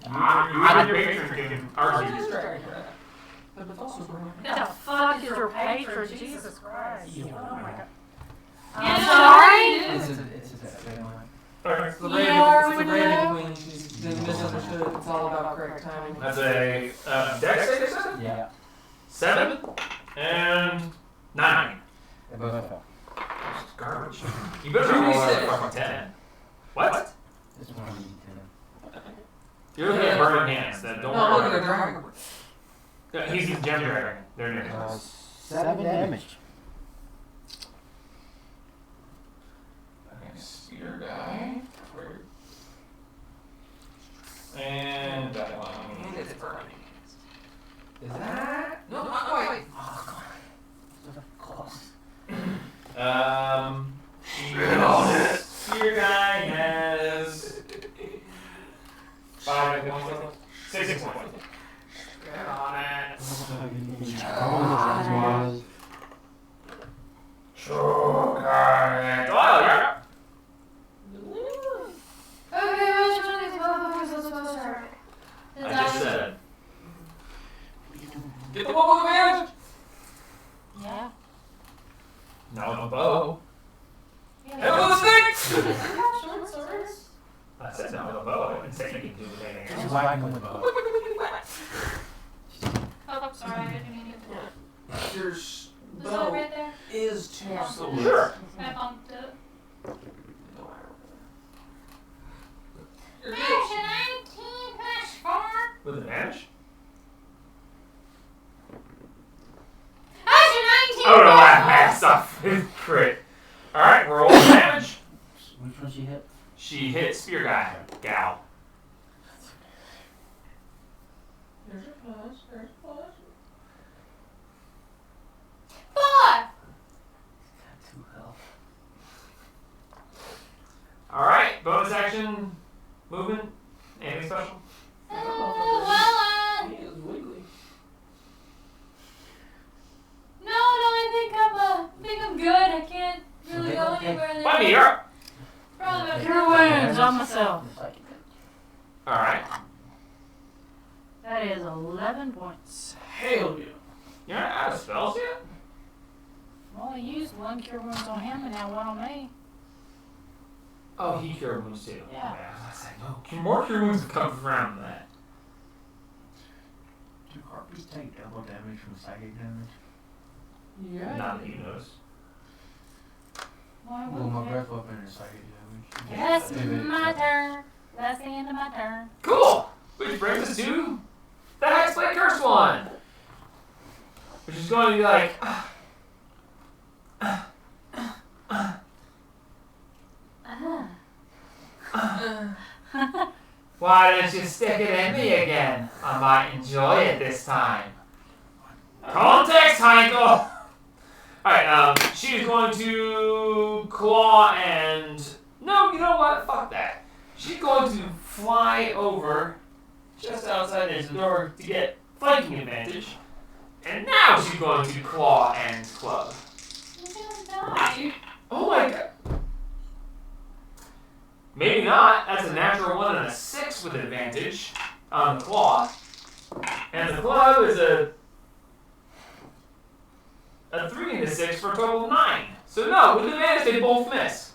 you and your patron can argue. But it's also wrong. What the fuck is your patron? Jesus Christ. Oh my God. Yeah, I'm sorry. It's a dex save. It's the You Raven, are it's the with Raven that? Queen. She's been misunderstood. It's all about correct timing. That's a dex save, you said? Yeah, 7 and 9. they both fell. This is garbage. You better roll a fucking 10. What? This one will be 10. You're looking at burning hands. That don't No, look at worry. the dragon. Yeah, he's a gem dragon. They're new. 7 damage. Okay, spear guy. And that one. And it's burning. Spear guy has 5 points left. 6 points. Get on it. Sugar. Oh, yeah. Okay, which one of these motherfuckers is supposed to hurt? I just said. Get the one with advantage. Yeah. No, a bow. Hit with a stick. You have short swords? I said no, a bow. I didn't say you can do anything Just else. whack him with a bow. Oh, sorry, I didn't mean to. Your Is that bow right there? is 2 Yeah. swords. Sure. I bumped it. You're good. Action 19 plus 4. With advantage? Action 19 Oh, no, plus that stuff. Crit. Alright, roll damage. Which one she hit? She hit Spear guy. Gal. There's your plus. There's your plus. 4. Got 2 health. Alright, bonus action. Movement. Anything special? Well, He is wiggly. no, I think I'm good. I can't really go anywhere there. Bunny, you're up. Probably about Cure wounds on myself. Alright. That is 11 points. Hell yeah. You're not out of spells yet? Well, I used 1 cure wounds on him and now 1 on me. Oh, he cured wounds too. Yeah. I was like, no. More cure wounds have come around than that. Do harpies take double damage from psychic damage? Yeah. Not that you notice. Why Well, my would breath weapon is psychic damage. That's If it- my turn. That's the end of my turn. Cool! Which brings us to the Hexblade Curse one. Which is going to be like, why don't you stick it in me again? I might enjoy it this time. Context, Heinkel! Alright, she's going to claw and... No, you know what? Fuck that. She's going to fly over just outside his door to get flanking advantage. And now she's going to claw and club. You're gonna die. Oh my god. Maybe not. That's a natural 1 and a 6 with advantage on the claw. And the club is a 3 and a 6 for a total of 9. So no, with advantage they both miss.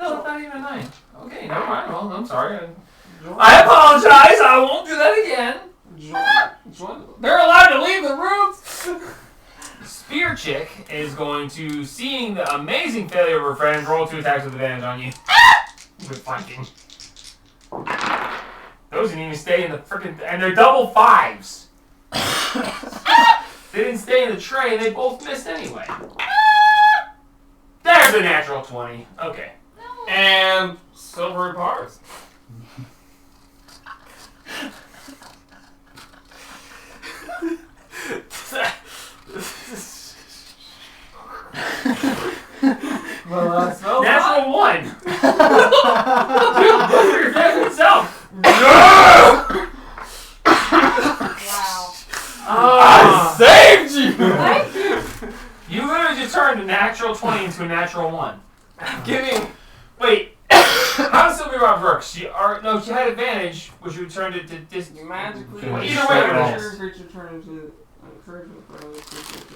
No, not even a 9. Okay, never mind. Well, I'm sorry. I apologize. I won't do that again. They're allowed to leave the room. Spear Chick is going to, seeing the amazing failure of her friend, roll 2 attacks with advantage on you. With flanking. Those didn't even stay in the frickin', and they're double 5s. They didn't stay in the tray, and they both missed anyway. There's a natural 20. Okay. No. And silvery parts. Well, that smells Natural 1. Dude, look at your face itself. Wow. I saved you! Thank you. You literally just turned a natural 20 into a natural 1. Giving. Wait, how does Sylvia Rob work? She had advantage, which would turn it to dis. Magically. Well, either way, it creature, is. creature turn into encouragement for another creature to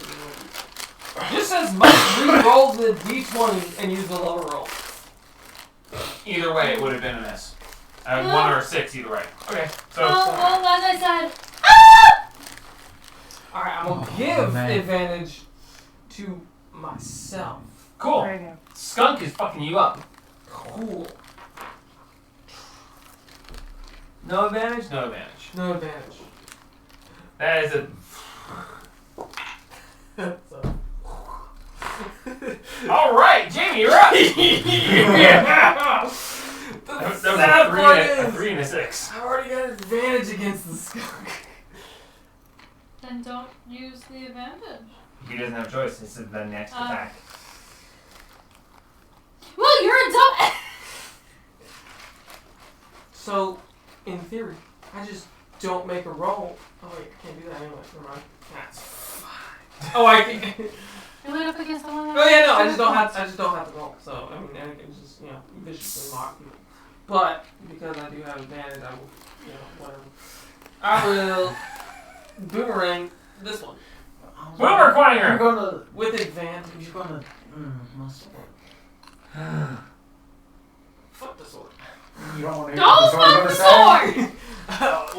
roll. This says must re-roll the d20 and use the lower roll. Either way, it would have been a miss. A 1 or a 6, either way. Okay, so Well, as I said, Alright, I'm gonna Oh, give man. advantage to myself. cool. There you go. Skunk is fucking you up. Cool. No advantage. No advantage. No advantage. That is a. All right, Jamie, you're up. Yeah. That was sad part a is, 3 and a 6. I've already got advantage against the skunk. then don't use the advantage. He doesn't have a choice. This is the next Uh. attack. theory. I just don't make a roll. Oh wait, I can't do that anyway. Never mind. That's fine. Oh, I can. You went up against the one. Oh yeah, no, I just don't have to roll. So I mean, I can just viciously mock people. But because I do have advantage, I will whatever. I will boomerang this one Boomer You're Quanger! gonna. with advantage. You're gonna. My sword. Fuck the sword. You don't want to. Don't fuck the sword!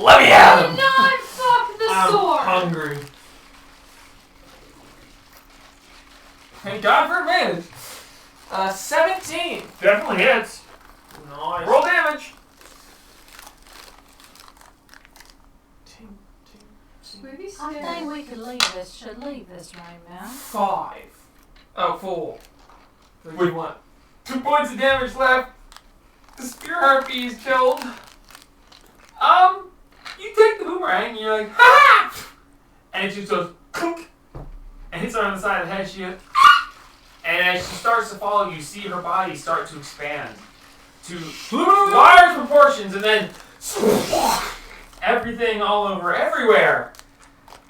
Let me have him! Do not fuck the I'm sword! hungry. Thank God for advantage. 17. Definitely hits. Nice. Roll damage. Ting, ting, ting. Maybe I think we should leave this room now. 5. Oh, 4. What do Wait. you want? 2 points of damage left. The spear harpy is killed. You take the boomerang and you're like, ha! And it just goes, clunk, and hits her on the side of the head. She goes, and as she starts to fall, you see her body start to expand to large proportions, and then everything all over, everywhere.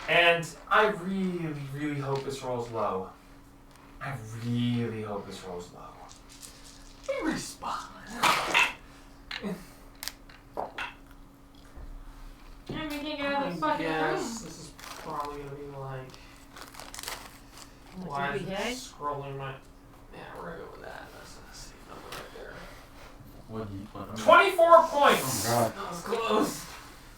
And I really, really hope this rolls low. I really hope this rolls low. We respawn. Yeah, we can't get out of the I fucking room. guess this is probably gonna be like. Why is it GBA? scrolling my? Yeah, we're gonna go with that. That's a safe number right there. What do you? What? 24 points. God. That was close.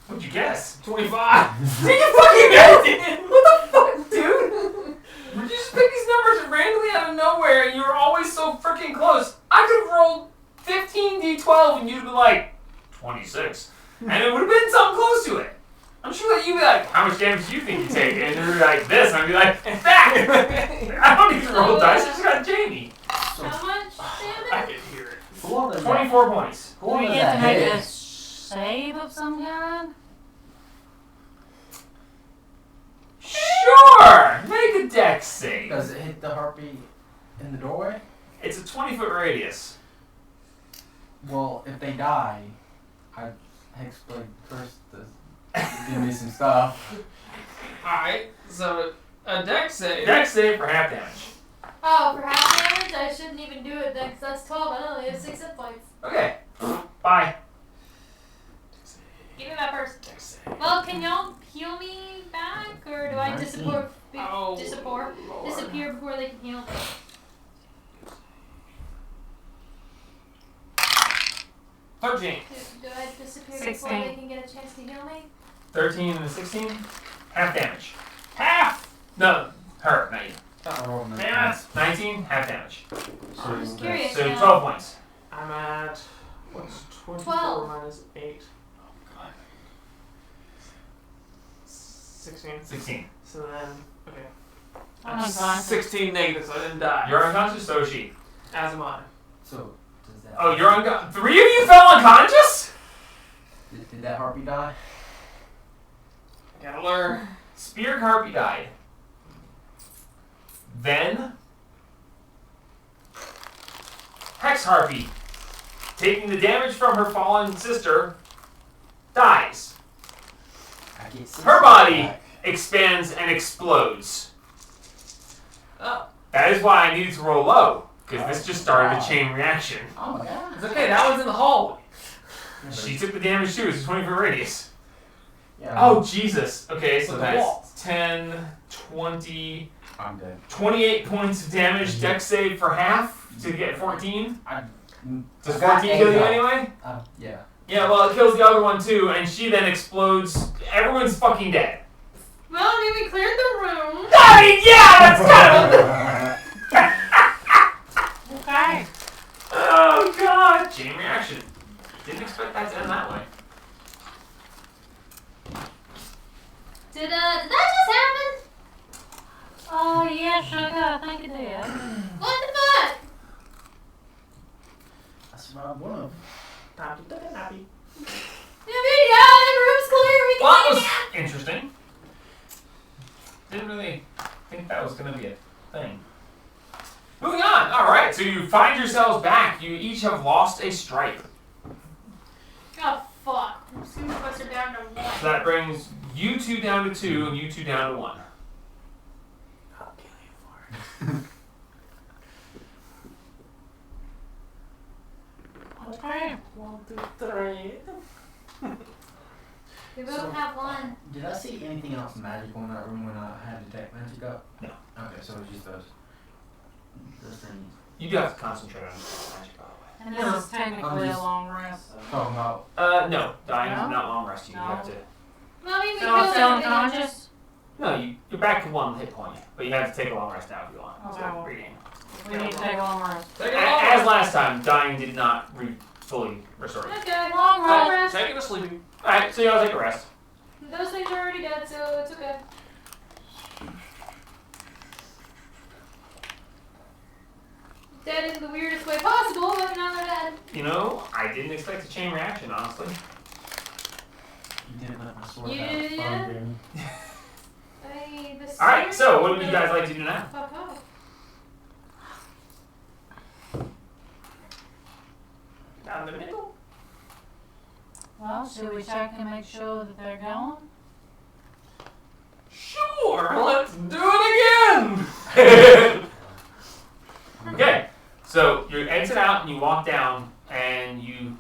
What'd you guess? 25. Did you fucking get it? What the fuck, dude? Would you just pick these numbers randomly out of nowhere and you were always so freaking close? I could have rolled 15d12 and you'd have been like, 26. And it would have been something close to it. I'm sure that you'd be like, how much damage do you think you take? And you'd be like, this. And I'd be like, that. I don't need to roll dice. I just got Jamie. How much I damage? can hear it. Who on does 24 points. Who Do on we does get to that make hit? a save of some kind? Sure. Make a dex save. Does it hit the harpy in the doorway? It's a 20-foot radius. Well, if they die, I Hexblade first to give me some stuff. Alright, so a dex save. Dex save for half damage. Oh, for half damage? I shouldn't even do it then, 'cause that's 12. I only have 6 hit points. Okay. Bye. Give me that first. Dex save. Well, can y'all heal me back, or do I 19. disappear Oh, before they can heal me? 13. Do I disappear 16. before they can get a chance to heal me? 13 and a 16. Half damage. Half! No, her, not you. I rolled an Damn it. 19, half damage. I'm just curious. So now. 12 points. I'm at. What's 24 12. minus 8? Oh, God. 16. 16. So then. Okay. I'm That's unconscious. 16 negative, so I didn't die. You're unconscious, so is she. As am I. So, does that... Oh, you're unconscious. 3 of you fell unconscious? Did that harpy die? Gotta learn. Spear Harpy died. Then, Hex Harpy, taking the damage from her fallen sister, dies. I get 6 Her body back. expands and explodes. Oh. That is why I needed to roll low, because this just started a chain reaction. Oh my god. It's okay, that one's in the hallway. She took the damage too, it's a 20-foot radius. Yeah. Oh, Jesus. Okay, so With the wall. that's 10, 20, I'm dead. 28 points of damage, dex save for half to get 14. Does I got 14 kill you egg anyway? Yeah. Yeah, well, it kills the other one too, and she then explodes. Everyone's fucking dead. Well, I mean, we cleared the room. I mean, yeah, that's kind of. Okay. Oh, God. Chain reaction. Didn't expect that to end that way. Did that just happen? Oh, yeah, sugar, I think it did. What the fuck? That's what I want. Happy. Yeah, the room's clear. We can Well, that take was a nap. interesting. Didn't really think that was going to be a thing. Moving on. All right, so you find yourselves back. You each have lost a stripe. Oh, fuck. Super Buster down to 1. So that brings you two down to 2 and you two down to 1. I'll kill you for it. Okay. 1, 2, 3. We both So- have 1. Did I see anything else magical in that room when I had detect magic up? No. Okay, so it's just those things. You do have to concentrate on magic, by the way. And this is technically a long rest. So. Talking about. No, dying No? is not long rest. You No. have to. Well, I mean, we So I'm killed still everything. unconscious? No, you're back to 1 hit point, but you have to take a long rest now if you want. Okay, So, well. regain. We need to take a long rest. Take it As all. last time, dying did not fully restore you. Okay, Long long rest. rest. Take it to sleeping. Alright, so y'all take a rest. Those things are already dead, so it's okay. Dead in the weirdest way possible, but now they're dead. You know, I didn't expect a chain reaction, honestly. You didn't let my sword Yeah. out. Fun game. Hey, the Alright, so what would spirit you guys like to do now? Fuck off. Down the middle. Well, should we check and make sure that they're gone? Sure, let's do it again. Okay, so you exit out and you walk down and you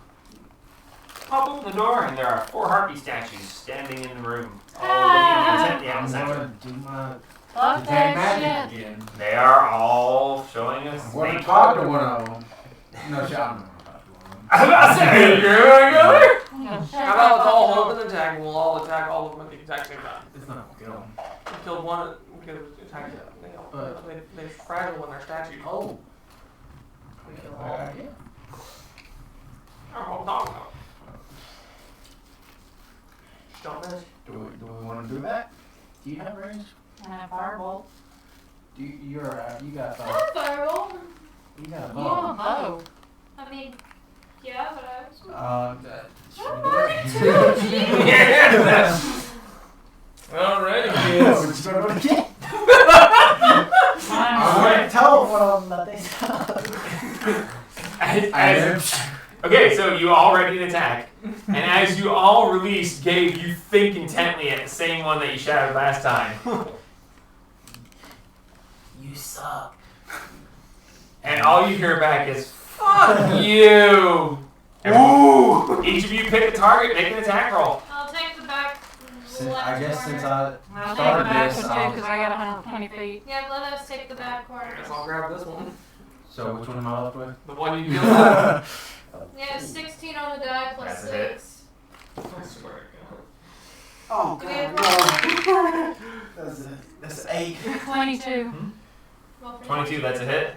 pop open the door and there are 4 harpy statues standing in the room, all looking intently at the I'm center. gonna do my Fuck detect that magic shit. again. They are all showing us. I'm going to talk to one of them. No, shit, I'm not going to talk to one of them. I'm about to say, you're gonna go there? How about let's all hold an attack and we'll all attack all of them at the exact same time. It's not going to kill them. We killed one, we could attack them. They're fragile when they're statues. Oh. We kill all. Yeah. Oh, dog. Don't miss. Do we want to do that? Do you have range? And a firebolt. Do you, you got Fireball. you got a You bow. want a bow. I mean, yeah, but I was. Should we I'm do already it? too, Alrighty, Yeah, kids. we're just gonna get. Mine I'm was gonna tell one of them that they Okay, so you all ready to attack, and as you all release, Gabe, you think intently at the same one that you shattered last time. You suck. And all you hear back is, fuck you! Ooh! Each of you pick a target, make an attack roll. I'll take the back. I guess since I I'll take the started back this, one too, because I got 120 feet. Yeah, let us take the back corner. Guess I'll grab this one. So which one am I left with? The one you killed. Yeah, 16 on the die plus That's a hit. 6. I swear to God. Oh Do we have That's 8. 22. Well, for 22, that's a hit.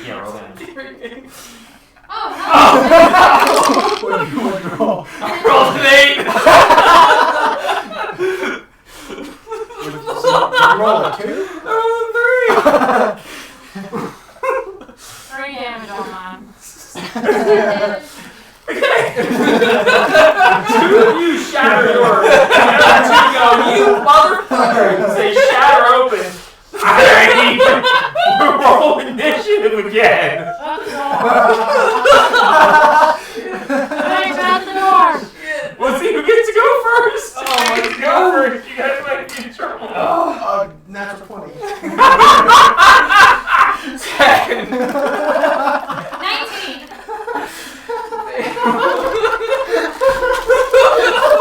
Yeah, roll damage. Oh, What do you want to roll? Roll an 8! So you roll a 2? Roll a 3 damage on mine. damage. Two of you shatter yours. The other two go, you motherfuckers! They shatter open. Alright, roll initiative again. Thanks out the door. We'll see who gets to go first. Oh my Let's go God. first. You guys might be in trouble. Natural 20. 19.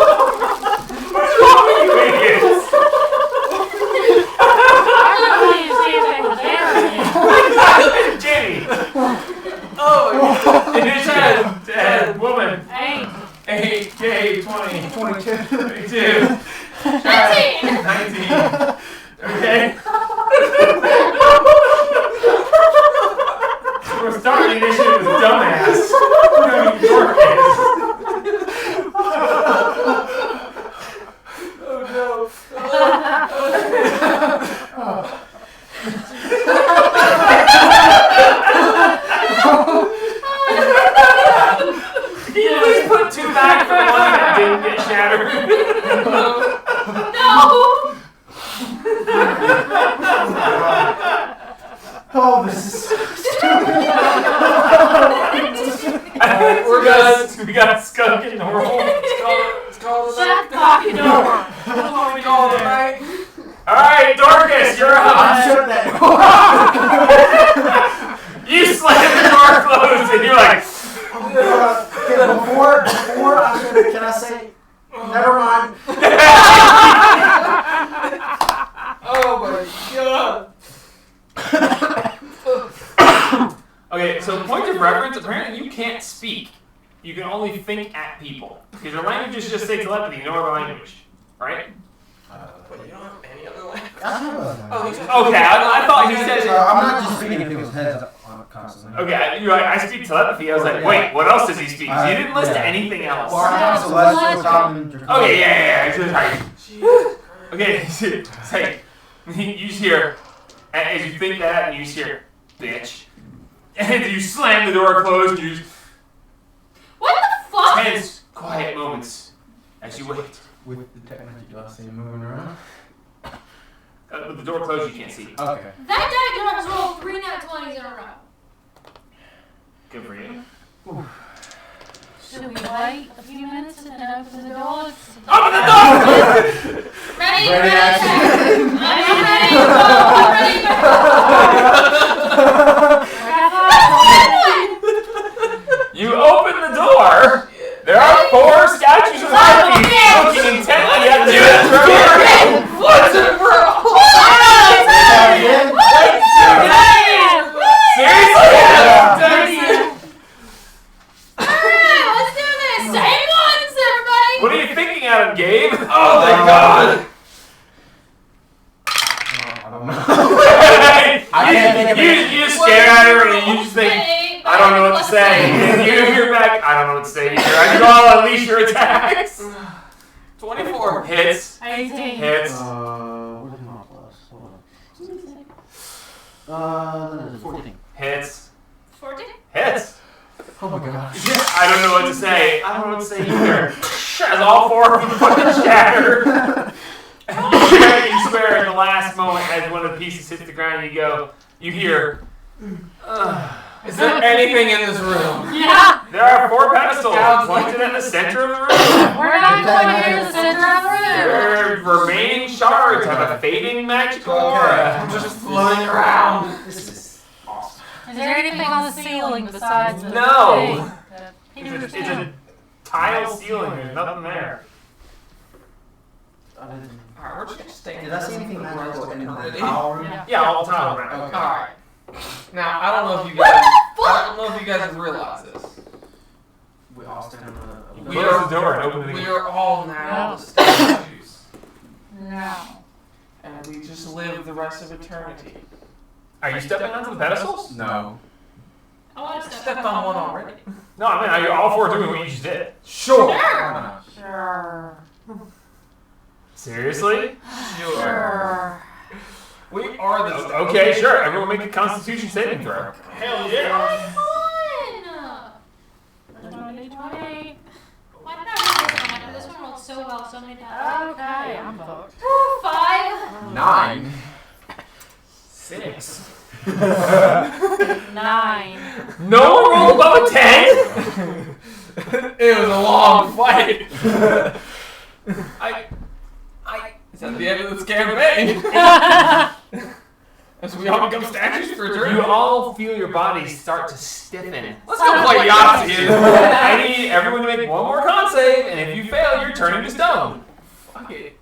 What's wrong with you idiots? I was going to see if they were there again. Jenny. Oh my God. Initiative. 10. Woman. 8. 8. Gabe. 20. 22. 22. 19. 19. Okay. We're starting initiative with dumbass. We're going to be your kids. Oh no. Can you please put 2 back for the one that didn't get shattered? No. Oh, this is so stupid. because we got a skunk in the room. it's called a Shut the night. fucking door. That's what we It's called a do. night. Alright, Dorcas, you're up. Shut that You slam the door closed and you're like, Before I'm gonna, can I say? Never mind. Oh my god. okay, so point of reference, apparently you can't speak. You can only think at people. Because your language is just say telepathy, no other language. Right? But you don't have any other language. Oh, Okay, I thought he said I'm not just speaking in people's heads constantly. okay, you're like, I speak telepathy. I was like, wait, what else does he speak? You didn't list anything else. Or I have celestial common. Okay, yeah. It's just like, okay, it's like, you just hear, as you think that, and you just hear, bitch. And you slam the door closed, and you just, What the fuck? tense, quiet moments as you wait. With the technology, do I see him moving around? With the door closed, you can't see. Okay. That guy just rolled 3 nat 20s in a row. Good for you. Should we wait a few minutes and then open the doors? Open the door! Ready? Ready, action. I'm ready to go. You open the door. There are 4 statues of monkeys looking intently at you. What's it, bro? Seriously? Alright, let's do this. Same ones, everybody. What are you thinking at him, Gabe? Oh my god. I don't know. I can't think of you just stare at her and you just think, I don't know what to say. And you hear back, I don't know what to say either. I go, I'll unleash your attacks. 24. Hits. 18. Hits. Where's my plus? Hold on. 14. Hits. 14? Hits. Oh my gosh. I don't know what to say. I don't know what to say either. As all 4 of them fucking shatter. You swear in the last moment as one of the pieces hits the ground, you hear, Is there anything in this room? Yeah. there are 4 pedestals pointed at the center of the room. We're not going near the center of the room. Their remaining shards have a fading magical aura. Just floating around. This is awesome. Is there anything on the ceiling besides the No. thing? It's a tile ceiling. There's nothing there. Alright, we're just gonna stay in Did I see anything magical in the Ready? towel room? Yeah. Yeah, all tile around. Okay. Alright. Now, I don't know if you guys realize this. We all stand on the. We Close are- the door and open We the are all now No. the statues. No. And we just live the rest of eternity. Are you stepping onto the pedestals? No. I want to I stepped on one already. No, I mean, are you all 4 doing what you just did? Sure. Sure. Sure. Seriously? Sure. We are the Okay, sure. Everyone make a Constitution saving throw. Hell yeah. Fun. 20. Why did I roll this one? This one rolled so well so many times. Okay, I'm fucked. 5. 9. 6. 9. No one rolled above a 10? It was a long fight. Is that the end of this campaign? As we all become statues for eternity. You all feel your bodies start to stiffen. Let's go play Yahtzee. I need everyone to make one more con save, and if you fail, you're turning to stone. Fuck it.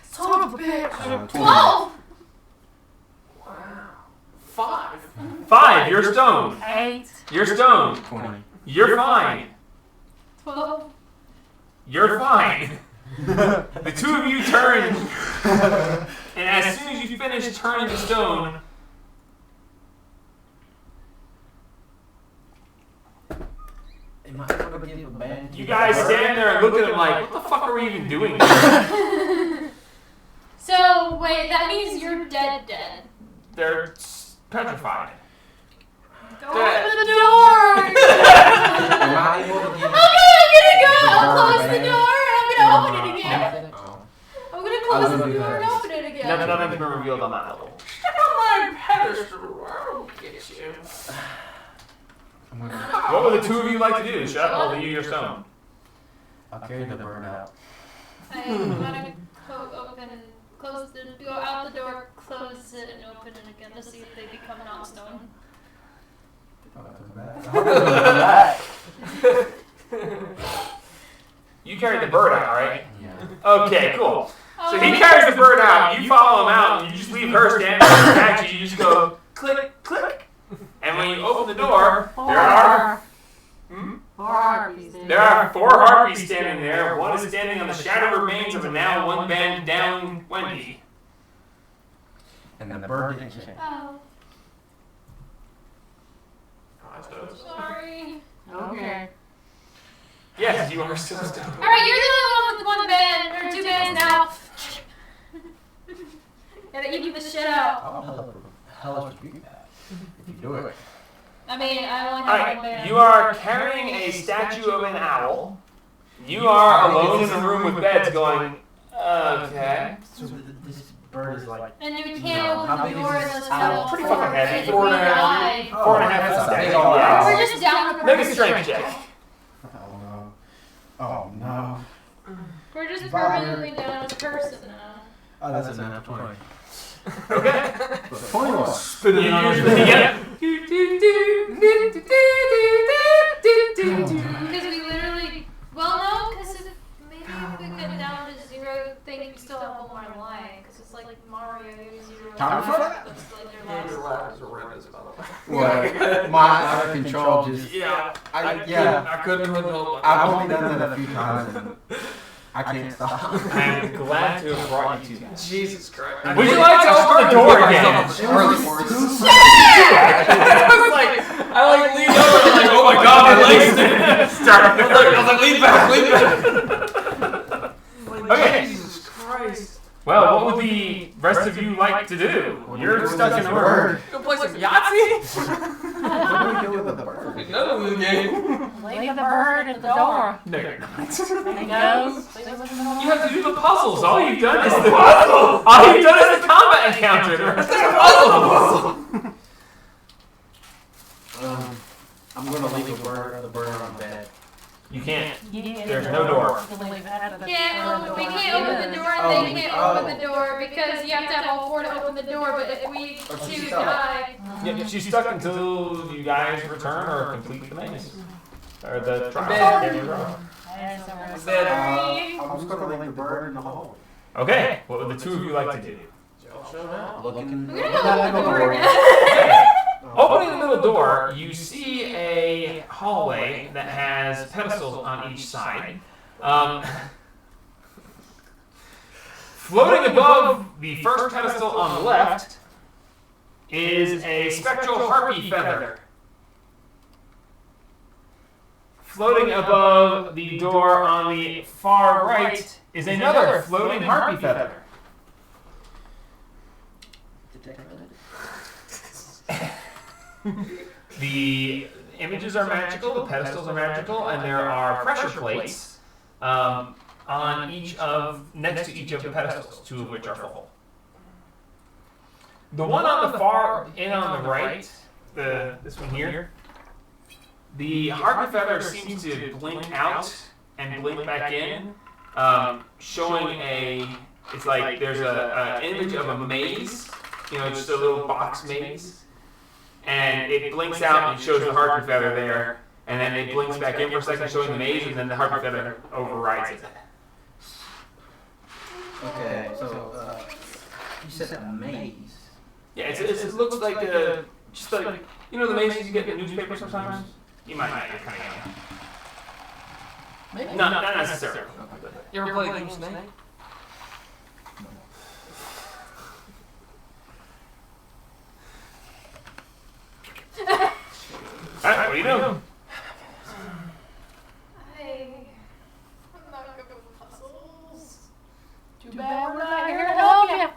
Son of a bitch. 12. Wow. 5. 5, you're stoned. 8. You're stoned. 20. You're fine. 12. You're fine. The 2 of you turn, and as soon as you finish turning to stone, Am I able to give a band? you guys stand there and look at him like, what the fuck are we even doing here? So, wait, that means you're dead. They're petrified. Go open the door! Am I able to give? Okay, I'm gonna go. I'll close the door and I'm gonna open it again. Oh. I'm gonna close the door and open it again. Nothing's been revealed on that level. Step on my pedestal. I'll get you. I'm gonna, What would the two of you like to do? Shut up, I'll leave you your stone. I'll carry the bird out. I'm gonna close the go out the door, close it, and open it again to see if they become non-stone. You carried the bird out, right? Yeah. Okay, cool. So he carries the bird out, you follow him out, and you just leave her standing there back, you just go click, click. And when you open the door, Four harpies. there are 4 harpies standing there. One is standing on the shattered remains of a now one band down Wendy. And the bird didn't change. Oh, sorry. Okay. Yes, you are still stoned. Alright, you're the one with one band, or 2 bands now. Gotta eat the shit out. I'll hellish beat that if you do it. I mean, I only have one Alright, band. you are carrying a statue of an owl. You are alone in a room with beds going, okay. So this bird is like And you can't how open big the is door this? unless Owl? it's Pretty fucking heavy. If 4.5. we die. 4.5 that's a statue. big old Yes. We're just down with Make a strength check. oh no. We're just permanently down as a person now. Oh, that's a nat 20. Okay. 21. Spin it on your yeah. Because we literally, well, no, because maybe if we get down to 0, they still have one more life. Because it's like Mario 0. Time for that? That's like their last. What? My out of control just. Yeah. I couldn't help. I've only done that a few times. And I can't stop. I'm glad to have brought you to that. Jesus Christ. Would you like to open the door again? I leaned over and like, oh my god, my legs start. I was like, lean back. Okay. Jesus Christ. Well, what would the rest of you like to do? You're stuck in a room. Go play some Yahtzee? What do we do with the bird? None of the game. Leave the bird at the door. No, you're not. There he goes. You have to do the puzzles. All you've done is the puzzle. All you've done is the combat encounter. The rest is the puzzle. I'm gonna leave the bird on the bed. You can't. There's There's no door. We can't open the door and they can't open the door because you have to have all 4 to open the door, but if we choose to die. Yeah, she's stuck until you guys return or complete the maze. Or the trial. Bed. There you go. Sorry. I'm just gonna leave the bird in the hole. Okay, what would the two of you like to do? Looking. We're gonna go open the door again. Opening the middle door, you see a hallway that has pedestals on each side. Floating above the first pedestal on the left is a spectral harpy feather. Floating above the door on the far right is another floating harpy feather. The images are magical, the pedestals are magical, and there are pressure plates on next to each of the pedestals, 2 of which are full. The one on the far end on the right, this one here, the harpy feather seems to blink out and blink back in, showing it's like there's an image of a maze, just a little box maze. And it blinks out and shows the harpy feather there, and then it blinks back in for a second, showing the maze, and then the harpy feather overrides it. Okay, so you said a maze. Yeah, it looks like just like the mazes you get in the newspaper sometimes. You might not. You're kind of young. Not necessarily. You ever played Loose Snake? Alright, what are you doing? I'm not good with puzzles. Too bad we're not here to help you.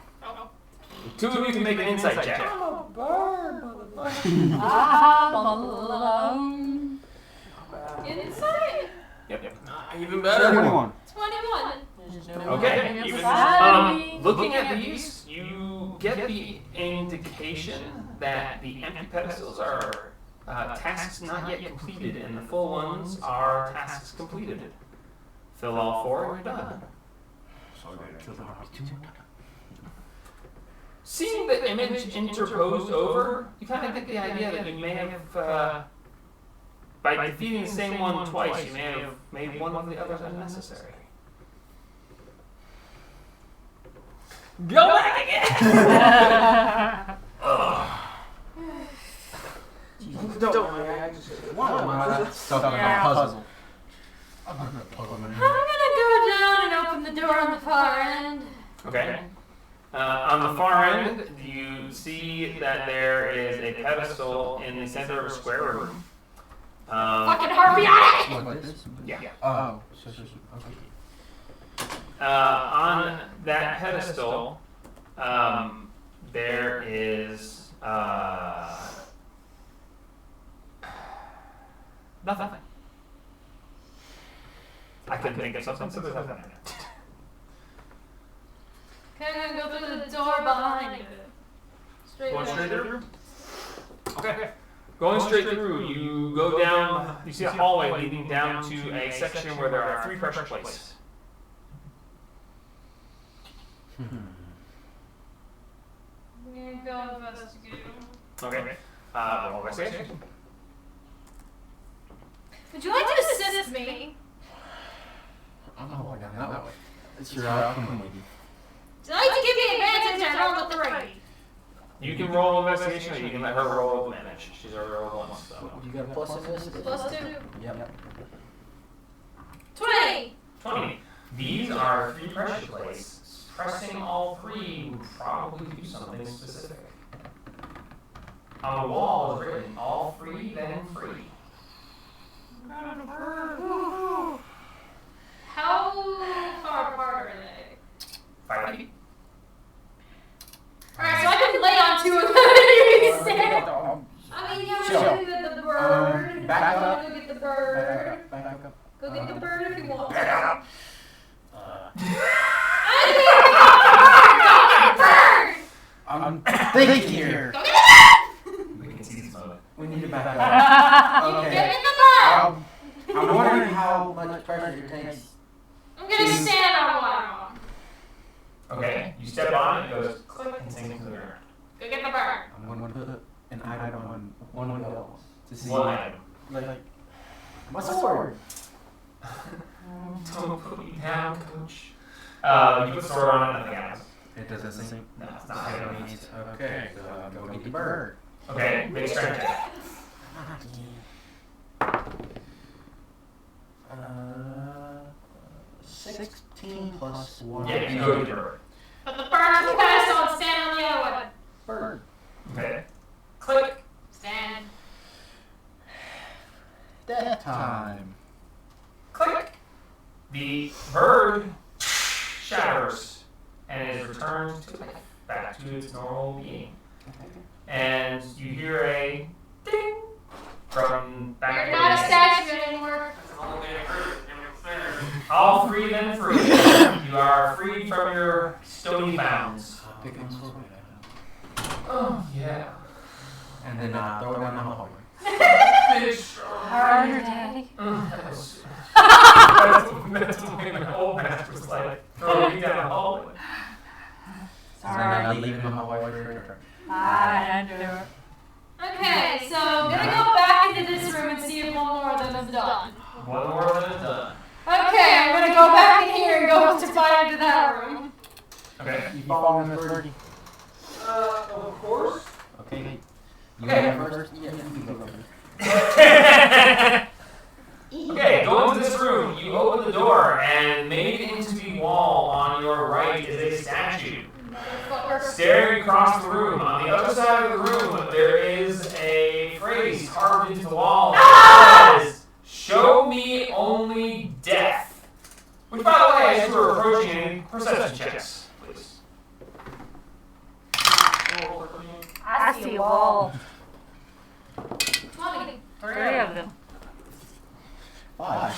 2 of you can make an insight check. I'm alone. Insight? Yep. Even better. 21. 21. Okay. Looking at these, you get the indication that the empty pedestals are tasks not yet completed, and the full ones are tasks completed. Fill all 4 and you're done. So I gotta kill the Harpy 2 more times. Seeing the image interposed over, you kind of get the idea that you may have, by defeating the same one twice, you may have made one of the others unnecessary. Go back again! Don't worry, I just Why? Stuck on a Yeah. puzzle. I'm not gonna puzzle man. I'm gonna go down and open the door on the far end. Okay. On the far end, you see that there is a pedestal in the center of a square room. Fucking harpy on it! What, this? Yeah. Oh, so, okay. On that pedestal, there is nothing. I couldn't think of something, so there's nothing there. Okay, I'm gonna go through the door behind it. Going straight through? Okay. Going straight through, you go down, you see a hallway leading down to a section where there are 3 pressure plates. I'm gonna go investigate them. Okay. Roll investigation. Would you like to assist me? I'm not going down that way. It's your outcome, lady. Would you like to give me advantage and roll with the 3? You can roll investigation, or you can let her roll manage. She's already rolled once, so. You got a plus in this? Plus 2. Yep. 20! 20. These are 3 pressure plates. Pressing all 3 would probably do something specific. On the wall is written, all free, then free. How far apart are they? 5 feet. Alright, so I can lay on 2 of them and you can stand. I mean, you Chill. want to go get the bird. Back up. Go get the bird. Back up. Go get the bird if you want. Back up. I'm thinking here. Go get the bird! We can see this moment. We need to back up. Get Okay. in the bird! I'm wondering how much pressure it takes. I'm gonna stand on one. Okay, you step on it, it goes click and sinks to the ground. Go get the bird. I'm going to put an item on one of those to see. One item. Like my sword. Don't put me down, coach. You put the sword on it, nothing happens. It doesn't sink. No, it's not happening. Okay, so go get the bird. Okay, make a strength check. 16 plus 1. Yeah, you go get the bird. Put the bird on the pedestal and stand on the other one. Bird. Okay. Click. Stand. Death time. Click. The bird shatters and is returned to life, back to its normal being. And you hear a ding from back. You're not a statue anymore. All free then free. You are freed from your stony bounds. Pick up sword. Oh yeah. And then Throw it down the hallway. Harder, Daddy. That's what my old master was like. Throw me down the hallway. And then I leave it in my hallway for her. I do it. Okay, so I'm gonna go back into this room and see if one more of them is done. One more than done. Okay, I'm gonna go back in here and go to fire into that room. Okay. You follow me, Miss Birdie? Of course. Okay. You Okay. go first? Yeah, you go first. Okay, go into this room. You open the door, and made into the wall on your right is a statue. Motherfucker. Staring across the room, on the other side of the room, there is a phrase carved into the wall that says, "Show me only death." Which, by the way, as you were approaching, perception checks, please. I see a wall. 20. 3 of them. 5.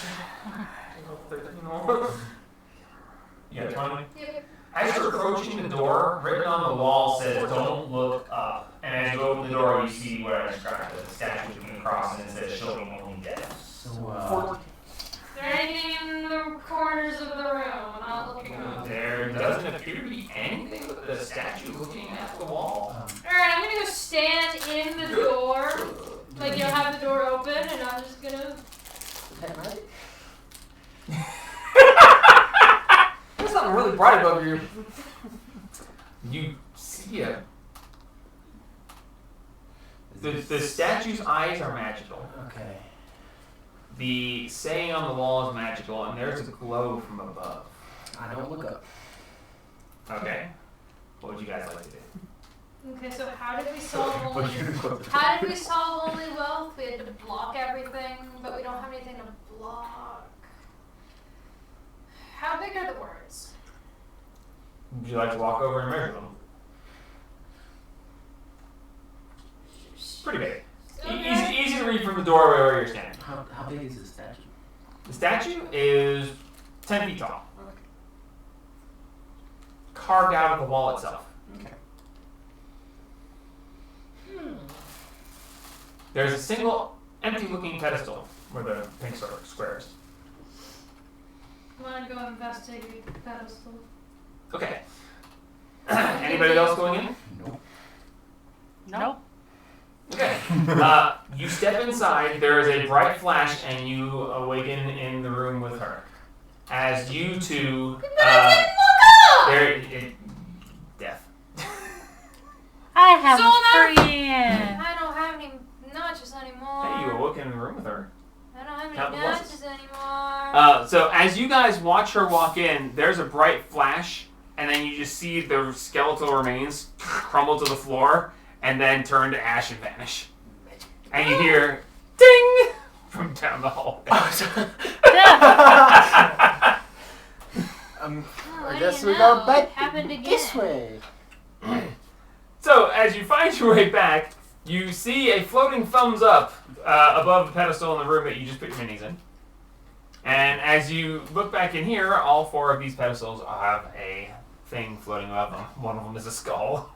You got 20? Yep. As you're approaching the door, written on the wall says, "Don't look up." And as you open the door, you see what I described as a statue of a unicorn. across and it says showing only death. So, 14. Is there anything in the corners of the room? I'm not looking up. There doesn't appear to be anything with the statue looking at the wall. Alright, I'm gonna go stand in the door. Like, you'll have the door open, and I'm just gonna. There's something really bright above you. You see the statue's eyes are magical. okay. The saying on the wall is magical, and there's a glow from above. I don't look up. Okay. What would you guys like to do? Okay, so how did we solve What only? you do? How did we solve only wealth? We had to block everything, but we don't have anything to block. How big are the words? Would you like to walk over and measure them? Pretty big. Okay. Easy to read from the doorway where you're standing. How big is the statue? The statue is 10 feet tall. Carved out of the wall itself. Okay. There's a single empty-looking pedestal where the pink square is. I want to go investigate the pedestal. Okay. Anybody else going in? Nope. Nope. Okay. You step inside, there is a bright flash, and you awaken in the room with her. As you two, death. I have So a friend. I don't have any notches anymore. Hey, you awoken in the room with her. I don't have Count any the notches losses. anymore. So as you guys watch her walk in, there's a bright flash, and then you just see the skeletal remains crumble to the floor, and then turn to ash and vanish. And you hear ding from down the hall. I guess do you we know? go back It happened again. this way. So as you find your way back, you see a floating thumbs up above the pedestal in the room that you just put your minis in. And as you look back in here, all four of these pedestals have a thing floating above them. One of them is a skull.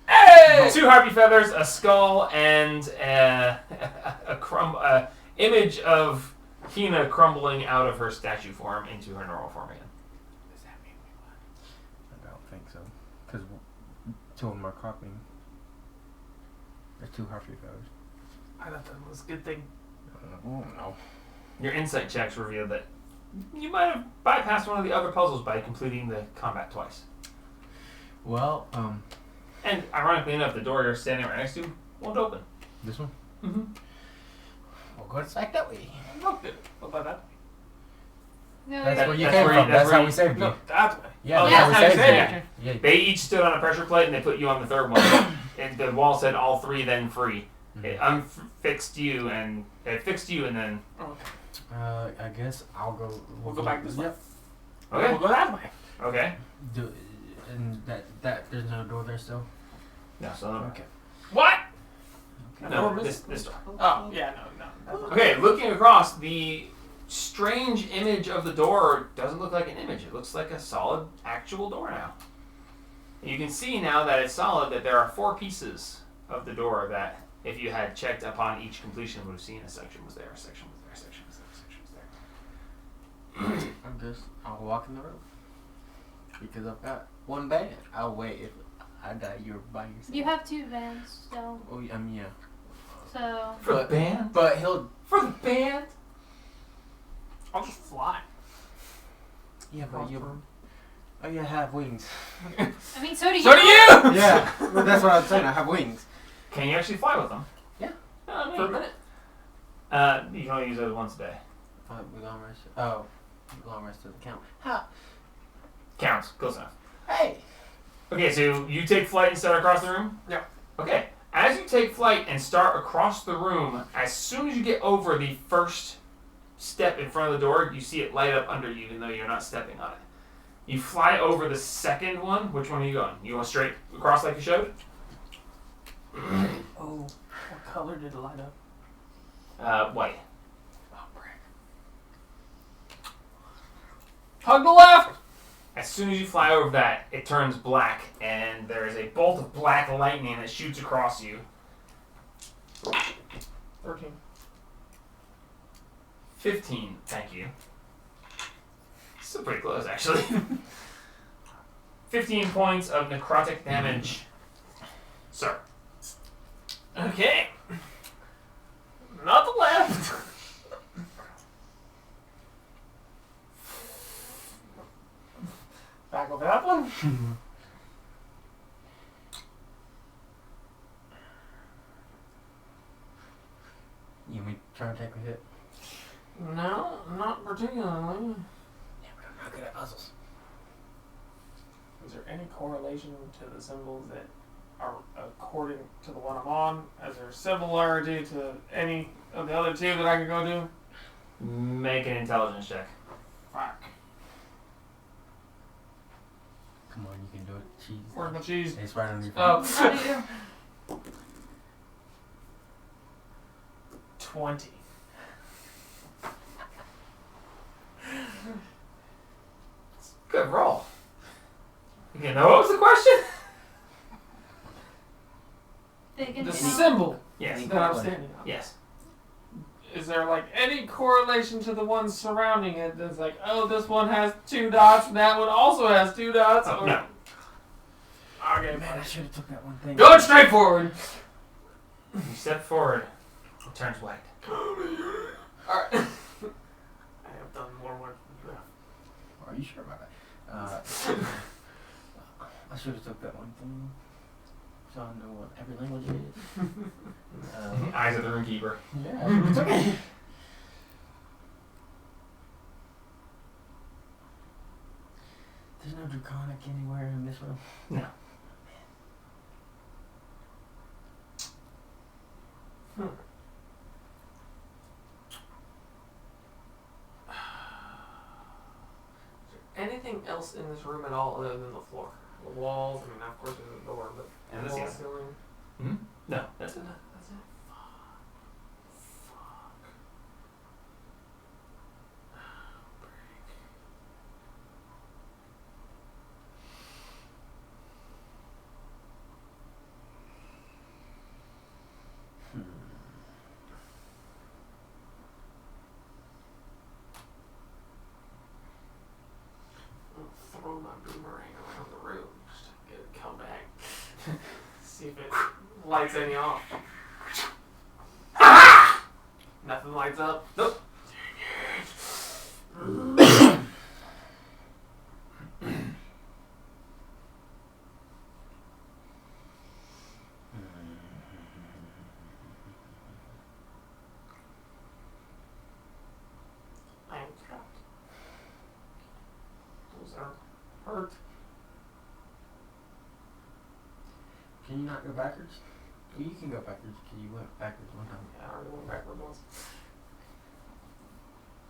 Hey! 2 harpy feathers, a skull, and a image of Hina crumbling out of her statue form into her normal form again. Does that mean we won? I don't think so. Because 2 of them are copying. There's 2 Harpy feathers. I thought that was a good thing. Oh, no. Your insight checks reveal that you might have bypassed one of the other puzzles by completing the combat twice. Well, And ironically enough, the door you're standing right next to won't open. this one? Mm-hmm. We'll go back that way. Look, what about that? No, That's That- where you that's came where from. you- That's that's how where we you- saved you. No, that way. Yeah, Oh, that's yeah, how we that's how you saved saved you. Yeah. They each stood on a pressure plate and they put you on the third one. And the wall said all 3 then free. It unfixed you and it fixed you and then Okay. I guess I'll go. We'll go back this way. Yep. okay. We'll go that way. Okay. And that there's no door there still. No, so Okay. What? no, this door. Oh, yeah, no. Okay, looking across, the strange image of the door doesn't look like an image. It looks like a solid, actual door now. You can see now that it's solid that there are 4 pieces of the door that, if you had checked upon each completion, would have seen a section was there, a section was there, a section was there, a section was there. I guess I'll walk in the room because I've got 1 band. I'll wait if I die. You're by yourself. You have 2 vans still, Oh, yeah. so. For the band? But he'll. For the band? I'll just fly. Yeah, but you. Oh, you have wings. I mean, so do you. So do you! Yeah, but that's what I'm saying. I have wings. Can you actually fly with them? Yeah. Oh, For a minute. you can only use it once a day. We're gonna rest. Oh, we're gonna rest of the count. Ha! Counts. Close enough. Hey! Okay, so you take flight and start across the room? Yeah. Okay. As you take flight and start across the room, as soon as you get over the first step in front of the door, you see it light up under you, even though you're not stepping on it. You fly over the second one. Which one are you going? You going straight across like you showed? Oh, what color did it light up? White. Oh, brick. Hug the left! As soon as you fly over that, it turns black, and there is a bolt of black lightning that shoots across you. 13. 15. Thank you. Still pretty close, actually. 15 points of necrotic damage. Sir. Okay. Not the left. Back over that one. You may try to take a hit. No, not particularly. Yeah, but I'm not good at puzzles. Is there any correlation to the symbols that are according to the one I'm on? Is there similarity to any of the other two that I can go do? Make an intelligence check. Fuck. Come on, you can do it. Cheese. Where's my cheese? It's right on your Oh. How do you? 20. Good roll. You know what was the question? They can The tell. symbol Yes. that I'm standing on. Yes. Is there like any correlation to the ones surrounding it that's like, oh, this one has 2 dots and that one also has 2 dots? Oh, or... no. Okay, Man, I should have took that one thing. going straight forward. You step forward. It turns white. Alright. I have done more work than you have. Are you sure about that? I should have took that one thing. So I know what every language is. Eyes of the Runekeeper. Yeah, it's okay. There's no draconic anywhere in this one. No. Anything else in this room at all other than the floor? The walls, I mean, of course there's a door, but And the wall, ceiling. ceiling. No, that's it. That's it. Fuck. I'll throw my boomerang around the room just to get it come back. See if it lights any off. Nothing lights up. Nope. I am trapped. Those are hurt. Can you not go backwards? Well, you can go backwards because you went backwards one time. Yeah, I already went backward once.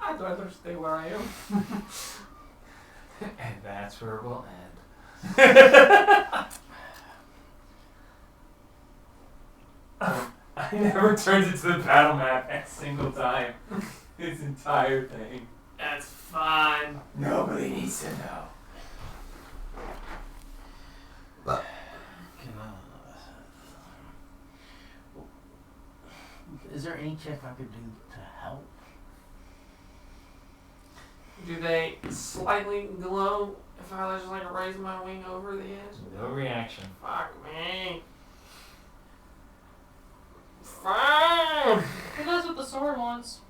I'd rather stay where I am. And that's where we'll end. I never turned it to the battle map a single time. This entire thing. That's fine. Nobody needs to know. Can is there any check I could do to help? Do they slightly glow if I just like raise my wing over the edge? No reaction. Fuck me. Fine. Who knows what the sword wants?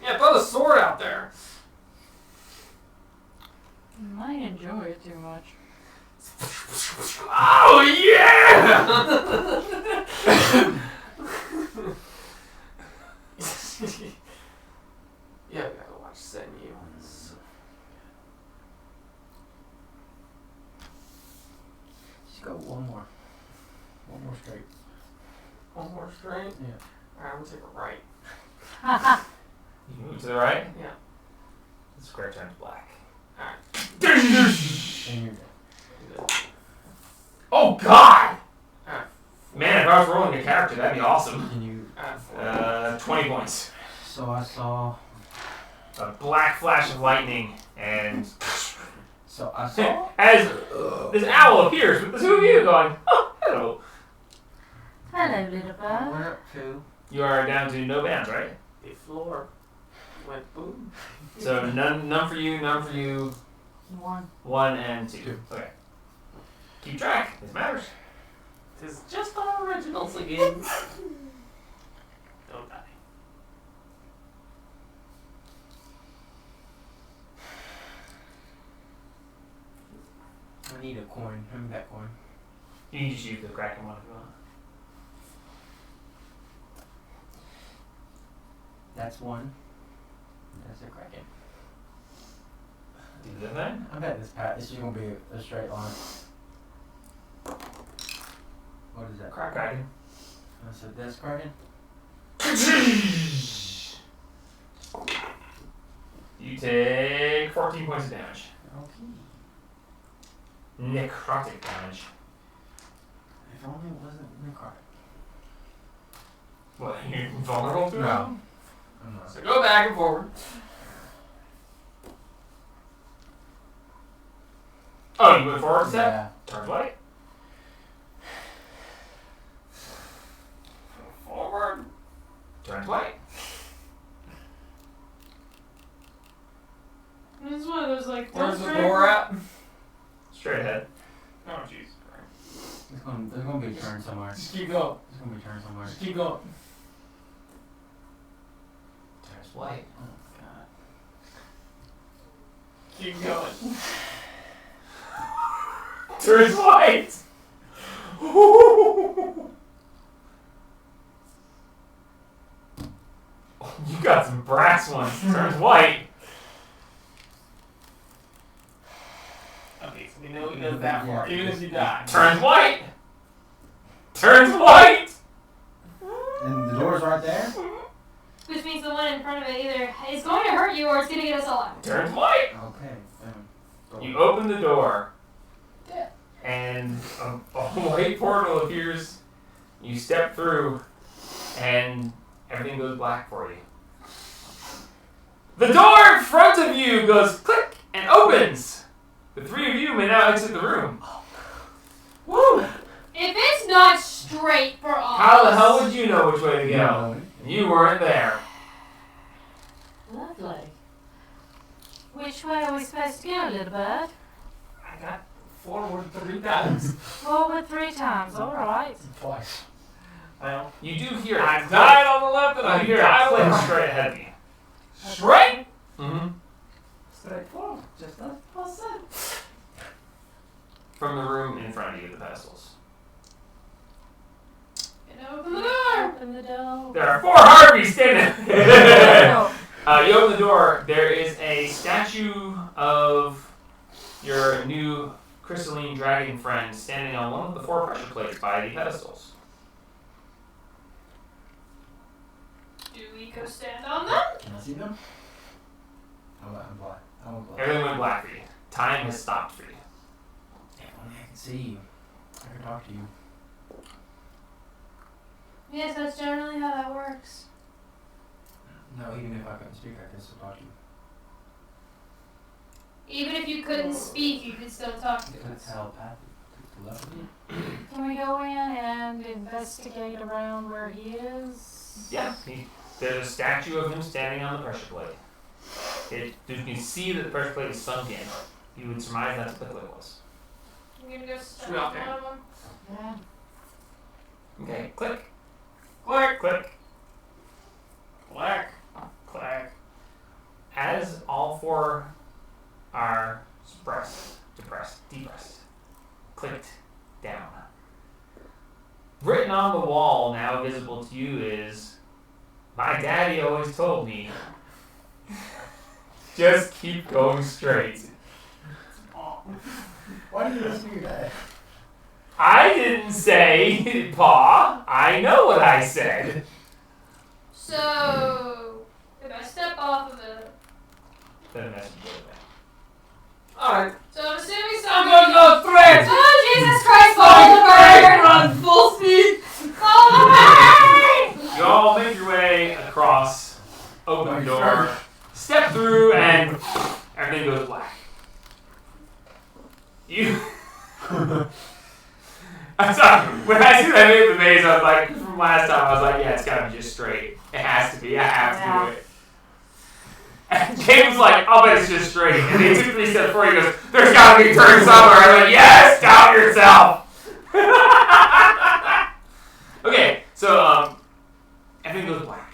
Yeah, throw the sword out there. I enjoy it too much. Oh yeah! Yeah, we gotta watch Senyu. Just go one more. One more straight. One more straight. Yeah. Alright, I'm gonna take a right. You move to the right. Yeah. The square turns black. Alright. And you're dead. Oh God! Alright. Man, if I was rolling a character, that'd be awesome. Can you? 20 points. So I saw. A black flash of lightning, and So I saw. as this owl appears with the two of you going, oh, hello. Hello, little bud. Went up 2. You are down to no bands, right? The floor went boom. So none for you, none for you. 1. 1 and 2. Two. Okay. Keep track. This matters. It's just our originals again. Don't die. I need a coin. Hand me that coin. You can just use the Kraken one if you want. That's 1. That's a Kraken. Do the thing. I bet this is gonna be a straight line. What is that? Kraken. I said that's Kraken. You take 14 points of damage. Okay. Necrotic damage. If only it wasn't necrotic. What, you're vulnerable to it? No. I'm not. So go back and forward. Oh, you went forward a step? Yeah. Turns white. Forward. Turns white. This is one of those like. Where's Where's the the door at? Straight ahead. Oh jeez. There's gonna be a turn somewhere. Just keep going. There's gonna be a turn somewhere. Just keep going. Turns white. Oh god. Keep going. Turns white! You got some brass ones. Turns white. Okay, so we know he goes that far, even if you die. Turns white. Turns white. And the door's right there? Which means the one in front of it either is going to hurt you or it's going to get us all out. Turns white. Okay. You open the door, and a white portal appears. You step through, and everything goes black for you. The door in front of you goes click and opens. The three of you may now exit the room. Woo! If it's not straight for us. How the hell would you know which way to go? No. You weren't there. Lovely. Which way are we supposed to go, little bird? I got forward 3 times. Forward 3 times, alright. Twice. Well, You do hear it. I died on the left and You I hear died it on the click right. straight ahead of you. Straight? Mm-hmm. Straight forward. Just as I said. From the room in front of you, the pedestals. Open the door. Open the door. There are 4 Harpies standing. Oh, You open the door. There is a statue of your new crystalline dragon friend standing on one of the 4 pressure plates by the pedestals. Do we go stand on them? Can I see them? I'm black. I want black. Everything went black for you. Time has stopped for you. Damn, only I can see you. I can talk to you. Yes, that's generally how that works. No, even if I couldn't speak, I can still talk to you. Even if you couldn't speak, you could still talk to It's us. telepathic. Telepathy. can we go in and investigate around where he is? Yeah. There's a statue of him standing on the pressure plate. You can see that the pressure plate is sunk in. You would surmise that's what the click was. I'm gonna go stand Shoot out on there. one of them. Yeah. Okay. Click. Click. Click. Clack. Clack. As all 4 are suppressed, depressed, clicked down. Written on the wall, now visible to you, is, "My daddy always told me, just keep going straight." Why do you listen to your dad? I didn't say, Pa. I know what I said. So, if I step off of it, Then the message goes back. Alright. so I'm assuming I'm somebody. gonna go thread. Oh Jesus Christ! Follow the bird! Run full speed. Follow the bird! You all make your way across, open the door, step through, and everything goes black. You. I'm sorry, when I as soon as I made the maze, I was like, from last time, I was like, yeah, it's gotta be just straight. It has to be. I have to do it. And James was like, I'll bet it's just straight. And he took 3 steps forward. He goes, there's gotta be a turn somewhere. I was like, yes, doubt yourself. Okay, so everything goes black.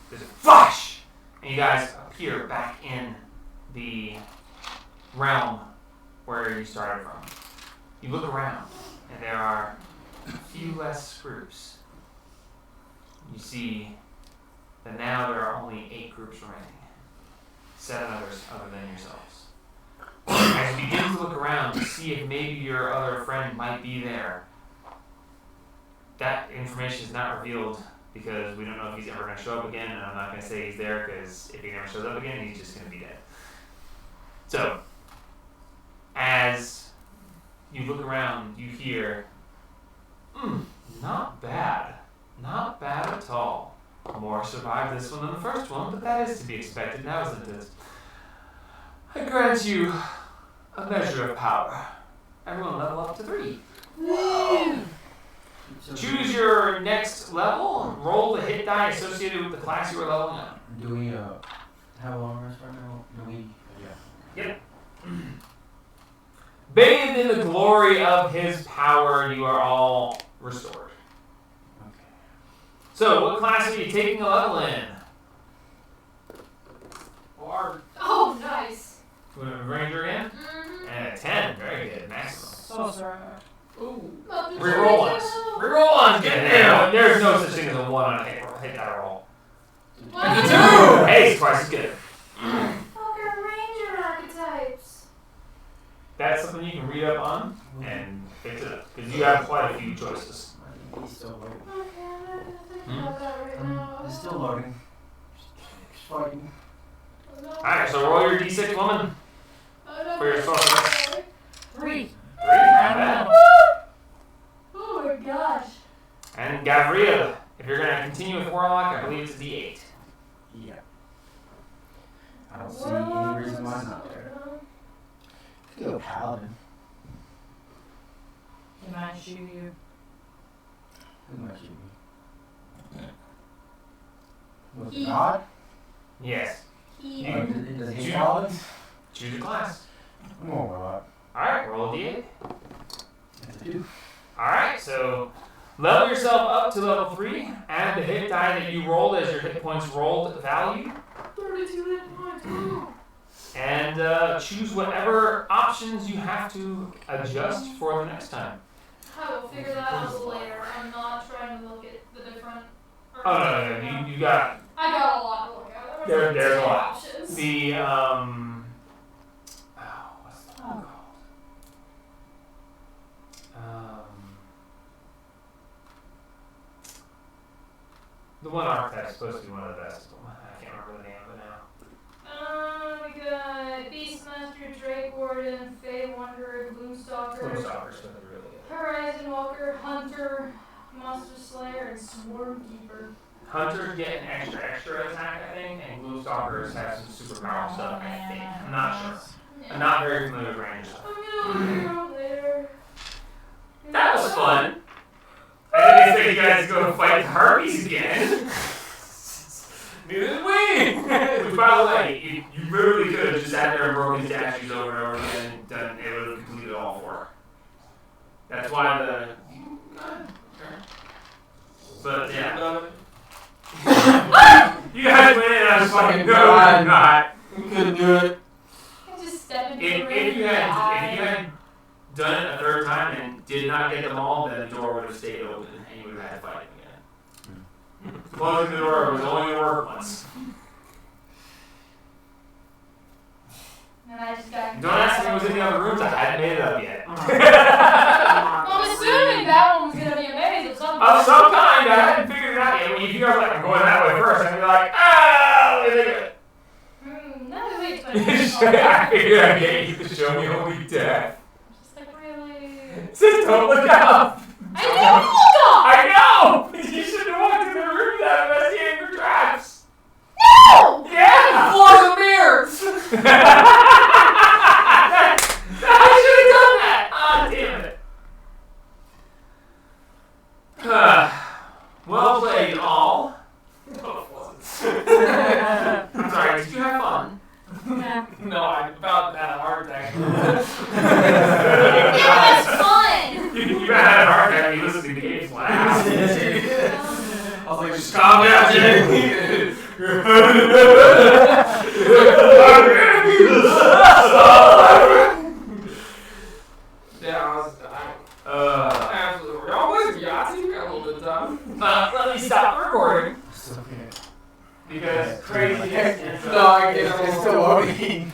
There's a flash, and you guys appear back in the realm where you started from. You look around, and there are a few less groups. You see that now there are only 8 groups remaining. 7 others other than yourselves. As you begin to look around to see if maybe your other friend might be there, that information is not revealed because we don't know if he's ever going to show up again, and I'm not going to say he's there because if he never shows up again, he's just going to be dead. So, as you look around, you hear, not bad. Not bad at all. More survived this one than the first one, but that is to be expected now, isn't it? I grant you a measure of power. Everyone level up to 3. Choose your next level and roll the hit die associated with the class you are leveling up. Do we have a long rest right now? Do we? Yeah. Yep. Bathed in the glory of his power, you are all restored. Okay. So, what class are you taking a level in? Or Oh, nice. Ranger again? Mm-hmm. And a 10. Very good. Maximum. Sorcerer. ooh. Reroll ones. Reroll ones. Get there. There's no such thing as a 1 on a hit die roll. What? 2! Hey, it's twice as good. Fucker ranger archetypes. That's something you can read up on and fix it up. Because you have quite a few choices. He's still loading. Okay, I'm not gonna think about that right now. It's still loading. Just fighting. Alright, so roll your d6, woman. For your sorcerer. 3. 3, not bad. Oh my gosh. And Gavriel, if you're going to continue with Warlock, I believe it's a d8. Yeah. I don't see any reason why not there. Go Paladin. He might shoot you. Who might shoot me? Was He- it God? Yes. He. You- Does he Choose- hate Paladins? Choose a class. I'm going with that. Alright, roll a d8. That's a 2. Alright, so level yourself up to level 3. Add the hit die that you rolled as your hit points rolled value. 32 hit points. And choose whatever options you have to adjust for the next time. I will figure that out later. I'm not trying to look at the different. Oh, no, you got I got a lot to look at. There's a lot. Options. the, what's that one called? The one archetype's supposed to be one of the best of them. I can't remember the name of it now. We got Beastmaster, Drake Warden, Fey Wanderer, Gloomstalker, Gloomstalker's supposed to be really good. Horizon Walker, Hunter, Monster Slayer, and Swarm Keeper. Hunters get an extra attack, I think, and Gloomstalkers have some super powerful stuff, I think. I'm not sure. I'm not very familiar with range stuff. I'm gonna look around later. That was fun. I didn't expect you guys to go fight Harpies again. Neither did we. Which, by the way, you literally could have just sat there and broken statues over and over again and done it would have completed all 4. That's why the. But yeah. You guys win and I was fucking no, I'm not. We couldn't do it. I just step into the If ring you and had done it a third time and did not get them all, then the door would have stayed open and you would have had to fight again. Closing the door was only going to work once. And I just got. Don't ask me what was in the other rooms, I hadn't made it up yet. I'm assuming that one was gonna be a maze of some Of some kind, I hadn't figured it out yet. When you guys are like, I'm going that way first, I'd be like, oh, let me do it. Now that we I figured I'd get you to show me only death. Just like, really? Just don't look up. I didn't look up! I know! You should have walked in the room without investigating for traps. No! Yeah! Floors and mirrors! I should have done that! Ah, damn it. because crazy is No, I get It's it. still loading.